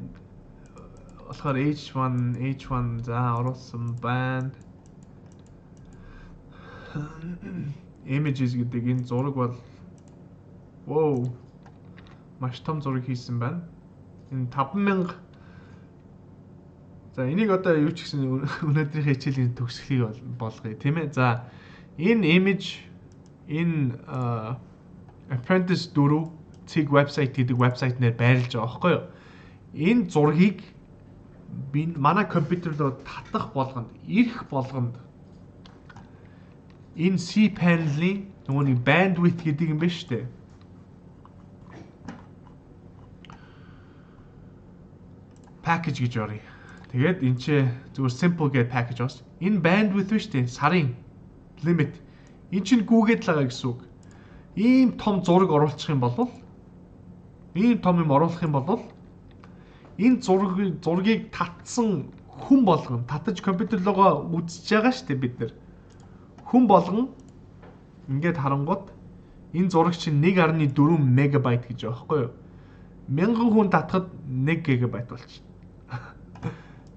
болохоор H1 за оруулсан байна. Images гэдэг энэ зураг бол wow маш том зураг хийсэн байна. Энэ 5000 За энийг одоо юу ч гэсэн өнөөдрийнхээ хичээлийн төгсгөлийг болгоё тийм ээ. За энэ image энэ Apprentice 4 цэг вебсайт гэдэг вебсайт нэр байрлаж байгаа байхгүй юу? Энэ зургийг би манай компьютер руу татах болгонд ирэх болгонд энэ cPanel-ийн нөгөө нэг bandwidth гэдэг юм байна шүү дээ. Package гэж орё. Тэгээд энэ ч зүгээр simple гэдэг package бас. Энэ bandwidth биш үү? Сарын limit. Энэ чинь гүгээд л байгаа гэсэн үг. Ийм том зураг оруулах юм бол энэ зургийг татсан хүн болгон татаж компьютер руугаа үзэж байгаа шүү дээ бид нар. Хүн болгон ингээд харангууд энэ зураг чинь 1.4 мегабайт гэж байгаа байхгүй юу? 1000 хүн татахад 1 гигабайт болчих.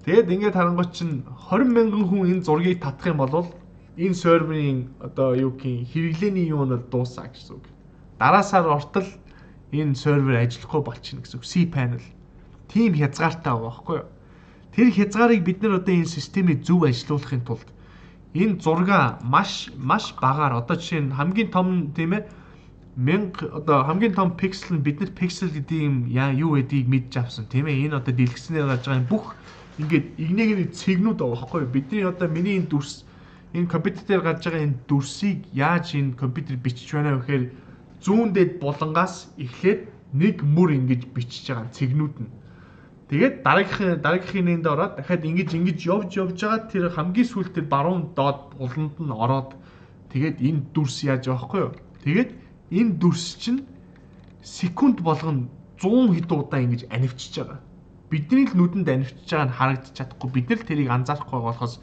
Тэгэд ингээд харангууд чинь 20,000 хүн энэ зургийг татах юм бол энэ серверийн одоо юу гэх хэрэглээний юу нь дуусаа гэсэн үг. Дараа сар ортол энэ сервер ажиллахгүй болчихно гэсэн үг. cPanel. Тим хязгаартай байгаа байхгүй юу? Тэр хязгаарыг бид нар одоо энэ системийг зөв ажилуулахын тулд энэ зурга маш багаар одоо жишээ нь хамгийн том тийм ээ 1000 одоо хамгийн том пиксел нь бид нар пиксел гэдэг юм юу гэдгийг мэдж авсан тийм ээ. Энэ одоо дэлгэцнээр гарч байгаа бүх ингээд игнэг цэгнүүд байгаа байхгүй юу? Бидний одоо миний энэ дүрс энэ компьютер дээр гарч байгаа энэ дүрсийг яаж энэ компьютер бичиж байна вэ гэхээр зүүндээд булангаас эхлээд нэг мөр ингэж бичиж байгаа цэгнүүд нь. Тэгээд дараагийнхын нэнд ороод дахиад ингэж явж байгаа тэр хамгийн сүүлд тэр баруун доод буланд нь ороод тэгээд энэ дүрс яаж байгаа байхгүй юу? Тэгээд энэ дүрс чинь секунд болгоно 100 хэд удаа ингэж анивчиж байгаа. Бидний л нүдэнд анивчиж байгаа нь харагдаж чадахгүй. Бид нар тэрийг анзаарахгүй байгаа болохоос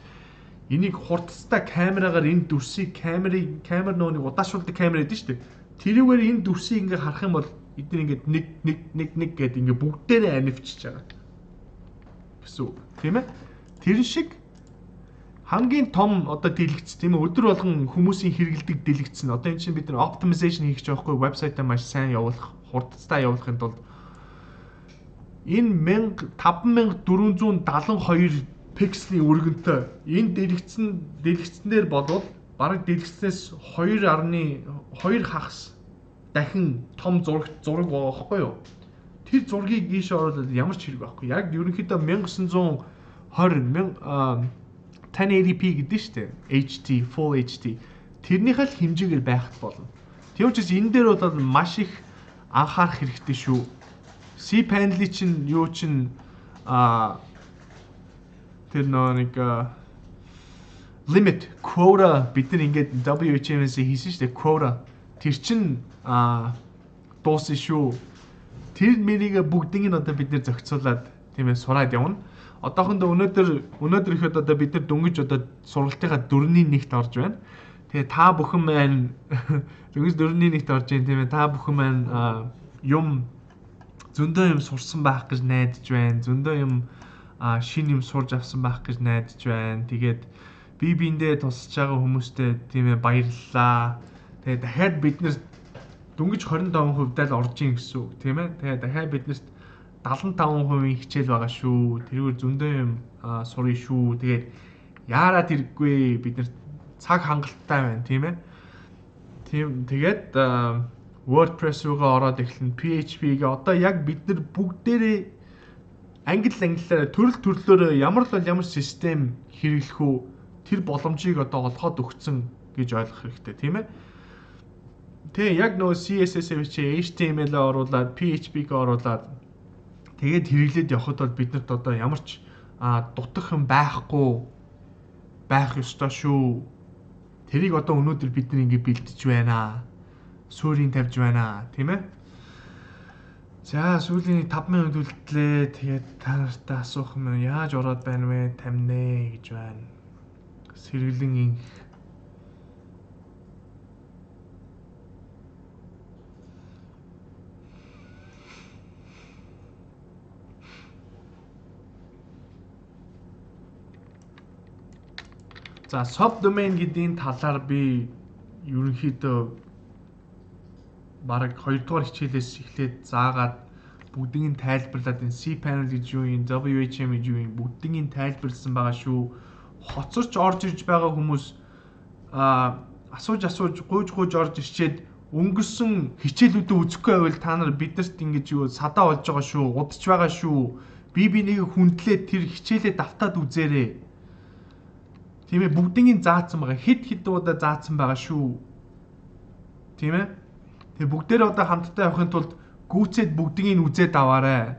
энийг хурдтай камераагаар энэ дүрсийг камер нөө нэг удаашруулдаг камер гэдэг шүү дээ. Тэрүүгээр энэ дүрсийг ингээ харах юм бол эдгээр ингээд нэг гэдэг ингээ бүгдээрээ анивчиж байгаа. Гэсэн үг. Тийм ээ? Тэр шиг хамгийн том одоо дэлгэц тийм ээ өдөр болгон хүмүүсийн хэрэгэлдэг дэлгэц нь одоо энэ чинь бид нар optimization хийх гэж байгаа хгүй вебсайтаа маш сайн явуулах, хурдтай явуулахын тулд энэ 5472 пикслийн өргөнтэй энэ дэлгэцнээр болвол бараг дэлгэцнээс 2.2 хагас дахин том зураг байгаа байхгүй юу? Тэр зургийг ийш оруулаад ямар ч хэрэг байхгүй. Яг ерөнхийдөө 1920 1080p гэдэг шүү дээ. HD, Full HD. Тэрнийхээ л хэмжээгээр байхад болно. Тийм учраас энэ дээр бол маш их анхаарах хэрэгтэй шүү. cPanel-ийн чинь юу чинь тэр нэг limit quota бид нар ингээд WHMS хийсэн шүү дээ. Quota тэр чинь дуусна шүү. Тэр мэрийг бүгдийг нь одоо бид нэр зохицуулаад тийм ээ сураад явна. Одоохондоо өнөөдөр ихэд одоо бид нар дөнгөж одоо сургалтынхаа 4-1-т орж байна. Тэгээ та бүхэн маань дөнгөж 4-1-т орж байна тийм ээ. Та бүхэн маань зөндөө юм сурсан байх гэж найдаж байна. Зөндөө юм шин юм сурж авсан байх гэж найдаж байна. Тэгээд биендээ тусаж байгаа хүмүүстээ тийм ээ баярлалаа. Тэгээд дахиад бид нэр дөнгөж 25% л орж ийн гэсэн үг тийм ээ. Тэгээд дахиад биднэрт 75% хичээл байгаа шүү. Тэрүүгээр зөндөө юм сурна шүү. Тэгээд яарад хэрэггүй бид нар цаг хангалттай байна тийм ээ. Тэгээд WordPress руугаа ороод эхлэн PHP-гээ одоо яг бид нар бүгдээрээ англиараа төрөлөөр ямар систем хэрэглэх үү тэр боломжийг одоо олгоод өгсөн гэж ойлгох хэрэгтэй тийм ээ. Тэгээ яг нөгөө CSS-ээ бичээ HTML-ээ оруулаад PHP-гээ оруулаад тэгээд хэрэглээд явхад бол биднэрт одоо ямар ч дутах юм байх ёстой шүү. Тэрийг одоо өнөөдөр бид нар ингэ бэлдэж байна. Суурийг тавьж байна, тийм ээ. За сүүлийн 5 минут үлдлээ. Тэгээд та нартай асуух юм яаж ороод байна вэ? Тамнэ гэж байна. Сэргэлэн инх. За subdomain гэдгийн талаар би ерөнхийдөө бараг 2 дугаар хичээлээс эхлээд заагаад бүгдийг нь тайлбарлаад энэ cPanel гэж юу юм, WHM гэж юу юм бүгдийг нь тайлбарлсан байгаа шүү. Хоцорч орж ирж байгаа хүмүүс асууж гуйж орж ирчээд өнгөрсөн хичээлүүдээ үзэхгүй байвал та нар бидэрт ингэж юу садаа болж байгаа шүү, удаж байгаа шүү. Бинийг хүндлээд тэр хичээлээ давтаад үзээрэй. Тийм ээ, бүгдийг нь заасан байгаа. Хэд удаа заасан байгаа шүү. Тийм ээ. Тэгээ бүгдээрээ одоо хамтдаа явахын тулд гүйцээд бүгдийг нь үзээд аваарай.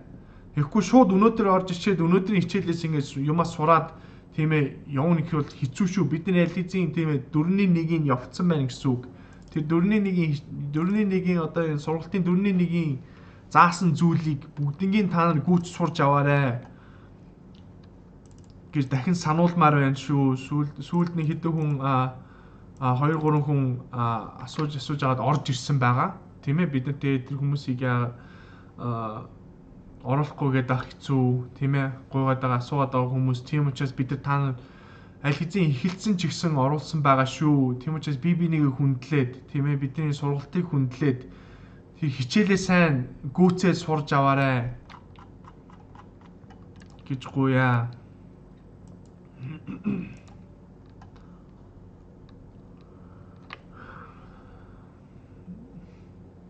Тэгэхгүй шууд өнөөдөр орж ичээд өнөөдрийн хичээлээс ингэж юмаа сураад тийм ээ явна гэхэл бол хэцүү шүү. Бидний ализийн тийм ээ 4-1-ийг явцсан байна гэсэн үг. Тэр 4-1-ийн одоо энэ сургалтын 4-1-ийн заасан зүйлийг бүгднийг та нар гүйц сурж аваарай гэж дахин сануулмаар байна шүү. Сүүлд нэг хэдэн хүн 2-3 хүн асууж аваад орж ирсэн байгаа. Тийм ээ, бид нар тэр хүмүүсийг оруулахгүйгээд авах хэцүү, тийм ээ, гуйгаад байгаа асуугаад байгаа хүмүүс. Тийм учраас бид нар та нар аль хэзээ эхэлсэн ч гэсэн оруулсан байгаа шүү. Тийм учраас бинийг хүндлээд, тийм ээ, бидний сургалтыг хүндлээд тэр хичээлээ сайн гүйцээд сурж аваарай гэж гуйя.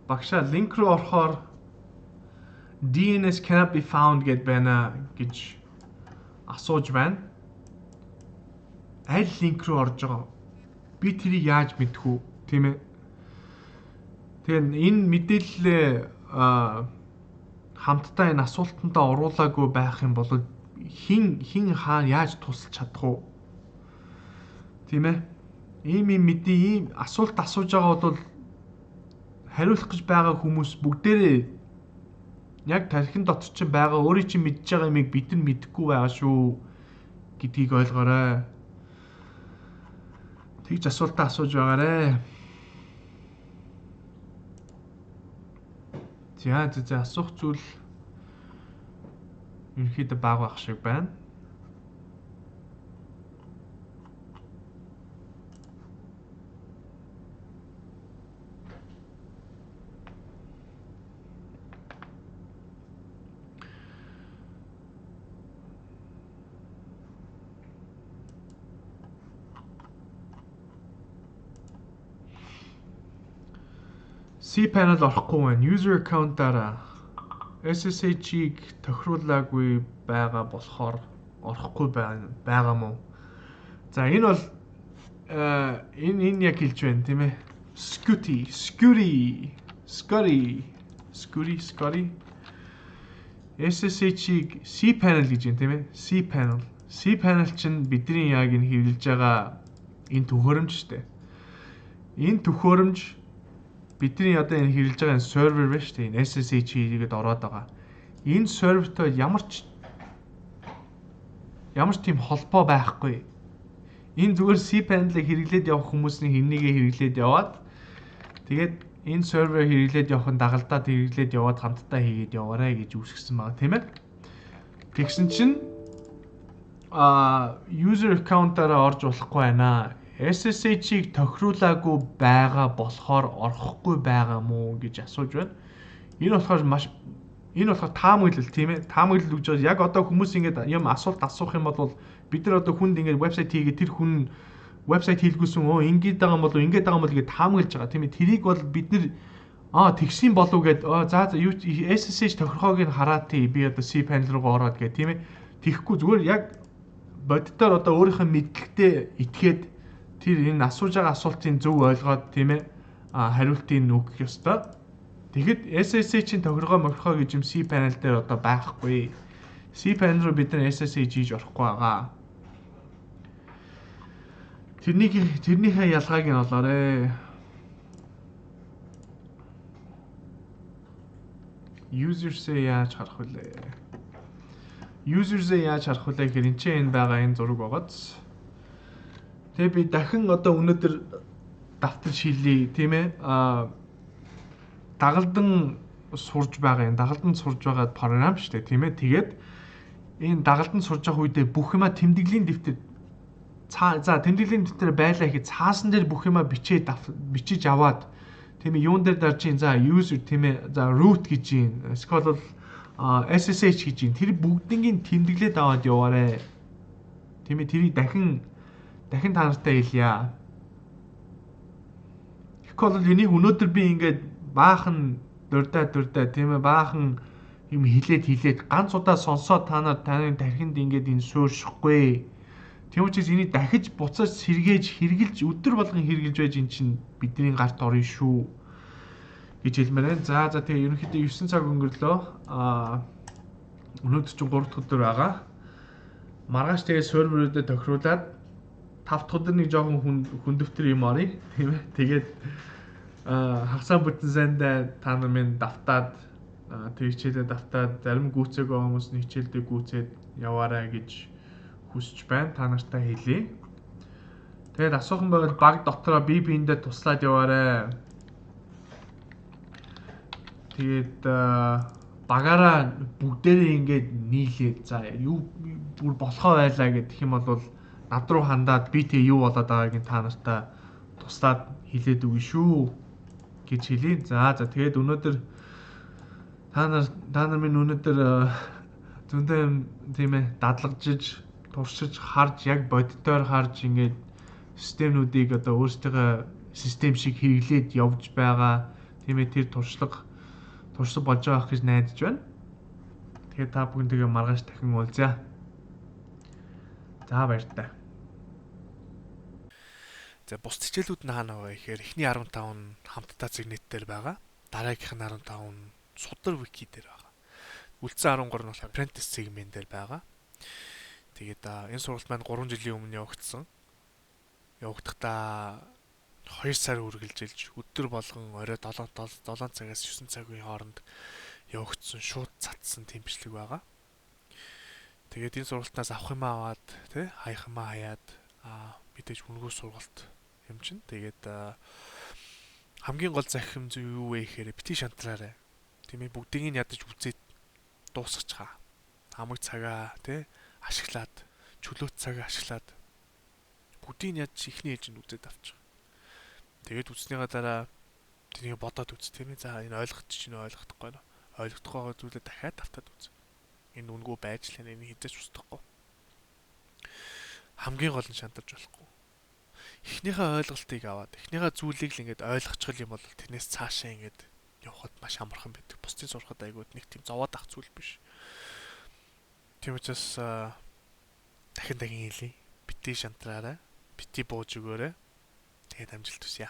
Багшаа линк руу орохоор DNS cannot be found гэд байна гэж асууж байна. Аль линк руу орж байгаа? Би тэрийг яаж мэдэх үү? Тийм ээ. Тэгэхээр энэ мэдээлэлээ хамтдаа энэ асуултандаа оруулаагүй байх юм бол хин хаана яаж тусалж чадах вэ? Тийм ээ. Ийм асуулт асууж байгаа бол хариулах гэж байгаа хүмүүс бүгдээрээ яг тархин дотор чинь байгаа өөрийн чинь мэдж байгаа юмыг бид нар мэдэхгүй байгаа шүү гэдгийг ойлгоорой. Тэгж асуултаа асууж байгаарэ. За асуух зүйл ерөнхийдөө бага байх шиг байна. cPanel орохгүй байна. User account-аараа SSH-ийг тохируулаагүй байгаа болохоор орохгүй байгаа мó. За энэ бол энэ яг хэлж байна тийм ээ. Scotty SSH-ийг cPanel гэж байна тийм ээ. cPanel чинь бидний яг энэ хэрэглэж байгаа энэ төхөөрөмж шүү дээ. Энэ төхөөрөмж бидний одоо энэ хэрэглэж байгаа сервер байна шүү дээ. Энэ SSH хийгээд ороод байгаа. Энэ сервертэй ямар ч тийм холбоо байхгүй. Энэ зүгээр cPanel-ыг хэрэглээд явах хүмүүсийн хиннийгээ хэрэглээд яваад тэгээд энэ сервер хэрэглээд явахын дагалдаад хэрэглээд яваад хамтдаа хийгээд яваарай гэж үүсгэсэн байгаа тийм ээ. Тэгсэн чинь user account-аараа орж болохгүй байна. SSH-ийг тохируулаагүй байгаа болохоор орохгүй байгаа мó гэж асууж байна. Энэ болохоор таамаглал тийм ээ. Таамаглал гэж бол яг одоо хүмүүс ингэж юм асуулт асуух юм бол бид нар одоо хүнд ингэж вебсайт хийгээд тэр хүн вебсайт хийлгүүлсэн ингэж байгаа юм болов ингэж байгаа юм бол гэж таамаглаж байгаа тийм ээ. Тэрийг бол бид нар тэгсэн болов гэд SSH тохирохоог нь хараад би одоо cPanel руу ороод гэх тийм ээ. Тэгэхгүй зүгээр яг боддоор одоо өөрийнхөө мэдлэгтээ итгээд тэр энэ асууж байгаа асуултын зөв ойлгоод тийм ээ хариултыг өгөх ёстой. Тэгэхэд SSH-ийн тохиргоо гэж юм cPanel дээр одоо байхгүй. cPanel руу бид нар SSH хийж орохгүй байгаа. Тэрнийхээ ялгааг нь олоорой. User-сээ яаж харах вүлээ? User-сээ яаж харах вүлээ гэхээр энэ байгаа энэ зураг байгааз. Тэгээ би дахин одоо өнөөдөр давтаж хийлье тийм ээ. Дагалдан сурж байгаа програм шүү дээ тийм ээ. Тэгээд энэ дагалдан сурж байгаа үедээ бүх юма тэмдэглэлийн дэвтэр тэмдэглэлийн дэвтэр байлаа гэхэд цаасан дээр бүх юма бичиж аваад тийм ээ юун дээр дарж ийн user тийм ээ root гэж ийн эсвэл SSH гэж юм. Тэр бүгднийг тэмдэглээд аваад яваарэ. Тийм ээ, тэрийг дахин та нартай хэлье. Тэгэхгүй бол энийг өнөөдөр би ингээд баахан дурдаа тийм ээ, баахан юм хилээд ганц удаа сонсоод таны тархинд ингээд энэ сууршихгүй. Тийм учраас энийг дахиж буцаж сэргээж хэрглэж өдөр болгон хэрглэж байж эн чинь бидний гарт орно шүү гэж хэлмээр байна. За тэгээ ерөнхийдөө 9 цаг өнгөрлөө. Өнөөдөр чинь 3 дахь өдөр байгаа. Маргааш тэгээ серверүүдэд тохируулаад 5 дахь өдөр нэг жоохон хүндэвтэр юм орё. Тийм ээ. Тэгээд хагасаа бүтэн сайндаа та нар минь давтаад тэг хичээлээ давтаад зарим гүйцээг хүмүүс нь хичээлдээ гүйцээд яваарай гэж хүсэж байна. Та нартай хэлье. Тэгээд асуухан байвал баг дотроо бие биендээ туслаад яваарай. Тэгээд багаараа бүгдээрээ ингээд нийлээд за юу бүр болохоо байлаа гэх юм бол над руу хандаад би тэг юу болоод байгааг та нартай туслаад хэлээд өгнө шүү гэж хэлье. За тэгээд өнөөдөр та нар минь өнөөдөр зөндөө тийм ээ дадлагжиж туршиж харж яг боддоор харж ингээд системнүүдийг одоо өөрсдийнхөө систем шиг хэрэглээд явж байгаа. Тийм ээ, тэр туршлага болж байгаа гэж найдаж байна. Тэгээд та бүгдээ маргааш дахин уулзъя. За баяртай. За бус хичээлүүд нь хаана байгаа гэхээр эхний 15 нь хамтдаа зэгнэт дээр байгаа. Дараагийнх нь 15 нь судар вики дээр байгаа. Үлдсэн 13 нь бол apprentice segment дээр байгаа. Тэгээд энэ сургалт маань 3 жилийн өмнө явагдахдаа 2 сар үргэлжилж өдөр болгон орой 7 цагаас 9 цагийн хооронд явагдсан шууд цацсан тэмцлэг байгаа. Тэгээд энэ сургалтаас авах юм аваад тий хаях юм хаяад мэдээж үнэгүй сургалт юм чинь. Тэгээд хамгийн гол захим зүйл юу вэ гэхээр бити шантраарай. Тийм ээ, бүгдийг нь ядаж үзээд дуусгачихаа. Хамаг цагаа тий ашиглаад чөлөөт цагаа ашиглаад бүгдийг нь ядаж ихний ээлжинд үзээд авчих. Тэгээд үзснийхаа дараа тэнийг бодоод үз тийм ээ. За энэ ойлгочих чинь ойлгохдохгүй нөө. Ойлгохдохгүй байгаа зүйлээ дахиад давтаад үз. Энэ үнгүй байж л энэ хизээч устдахгүй. Хамгийн гол нь шантарч болохгүй. Эхнийхээ ойлголтыг аваад эхнийхээ зүйлийг л ингээд ойлгочих юм бол тэрнээс цаашаа ингээд явхад маш амархан байдаг. Бусдын сурахад айгууд нэг тийм зовоод ах зүйл биш. Тийм учраас дахин хэлье. Бити шантраарай. Бити бууж өгөөрэй. Тэгээд амжилт хүсье.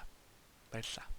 Баярлалаа.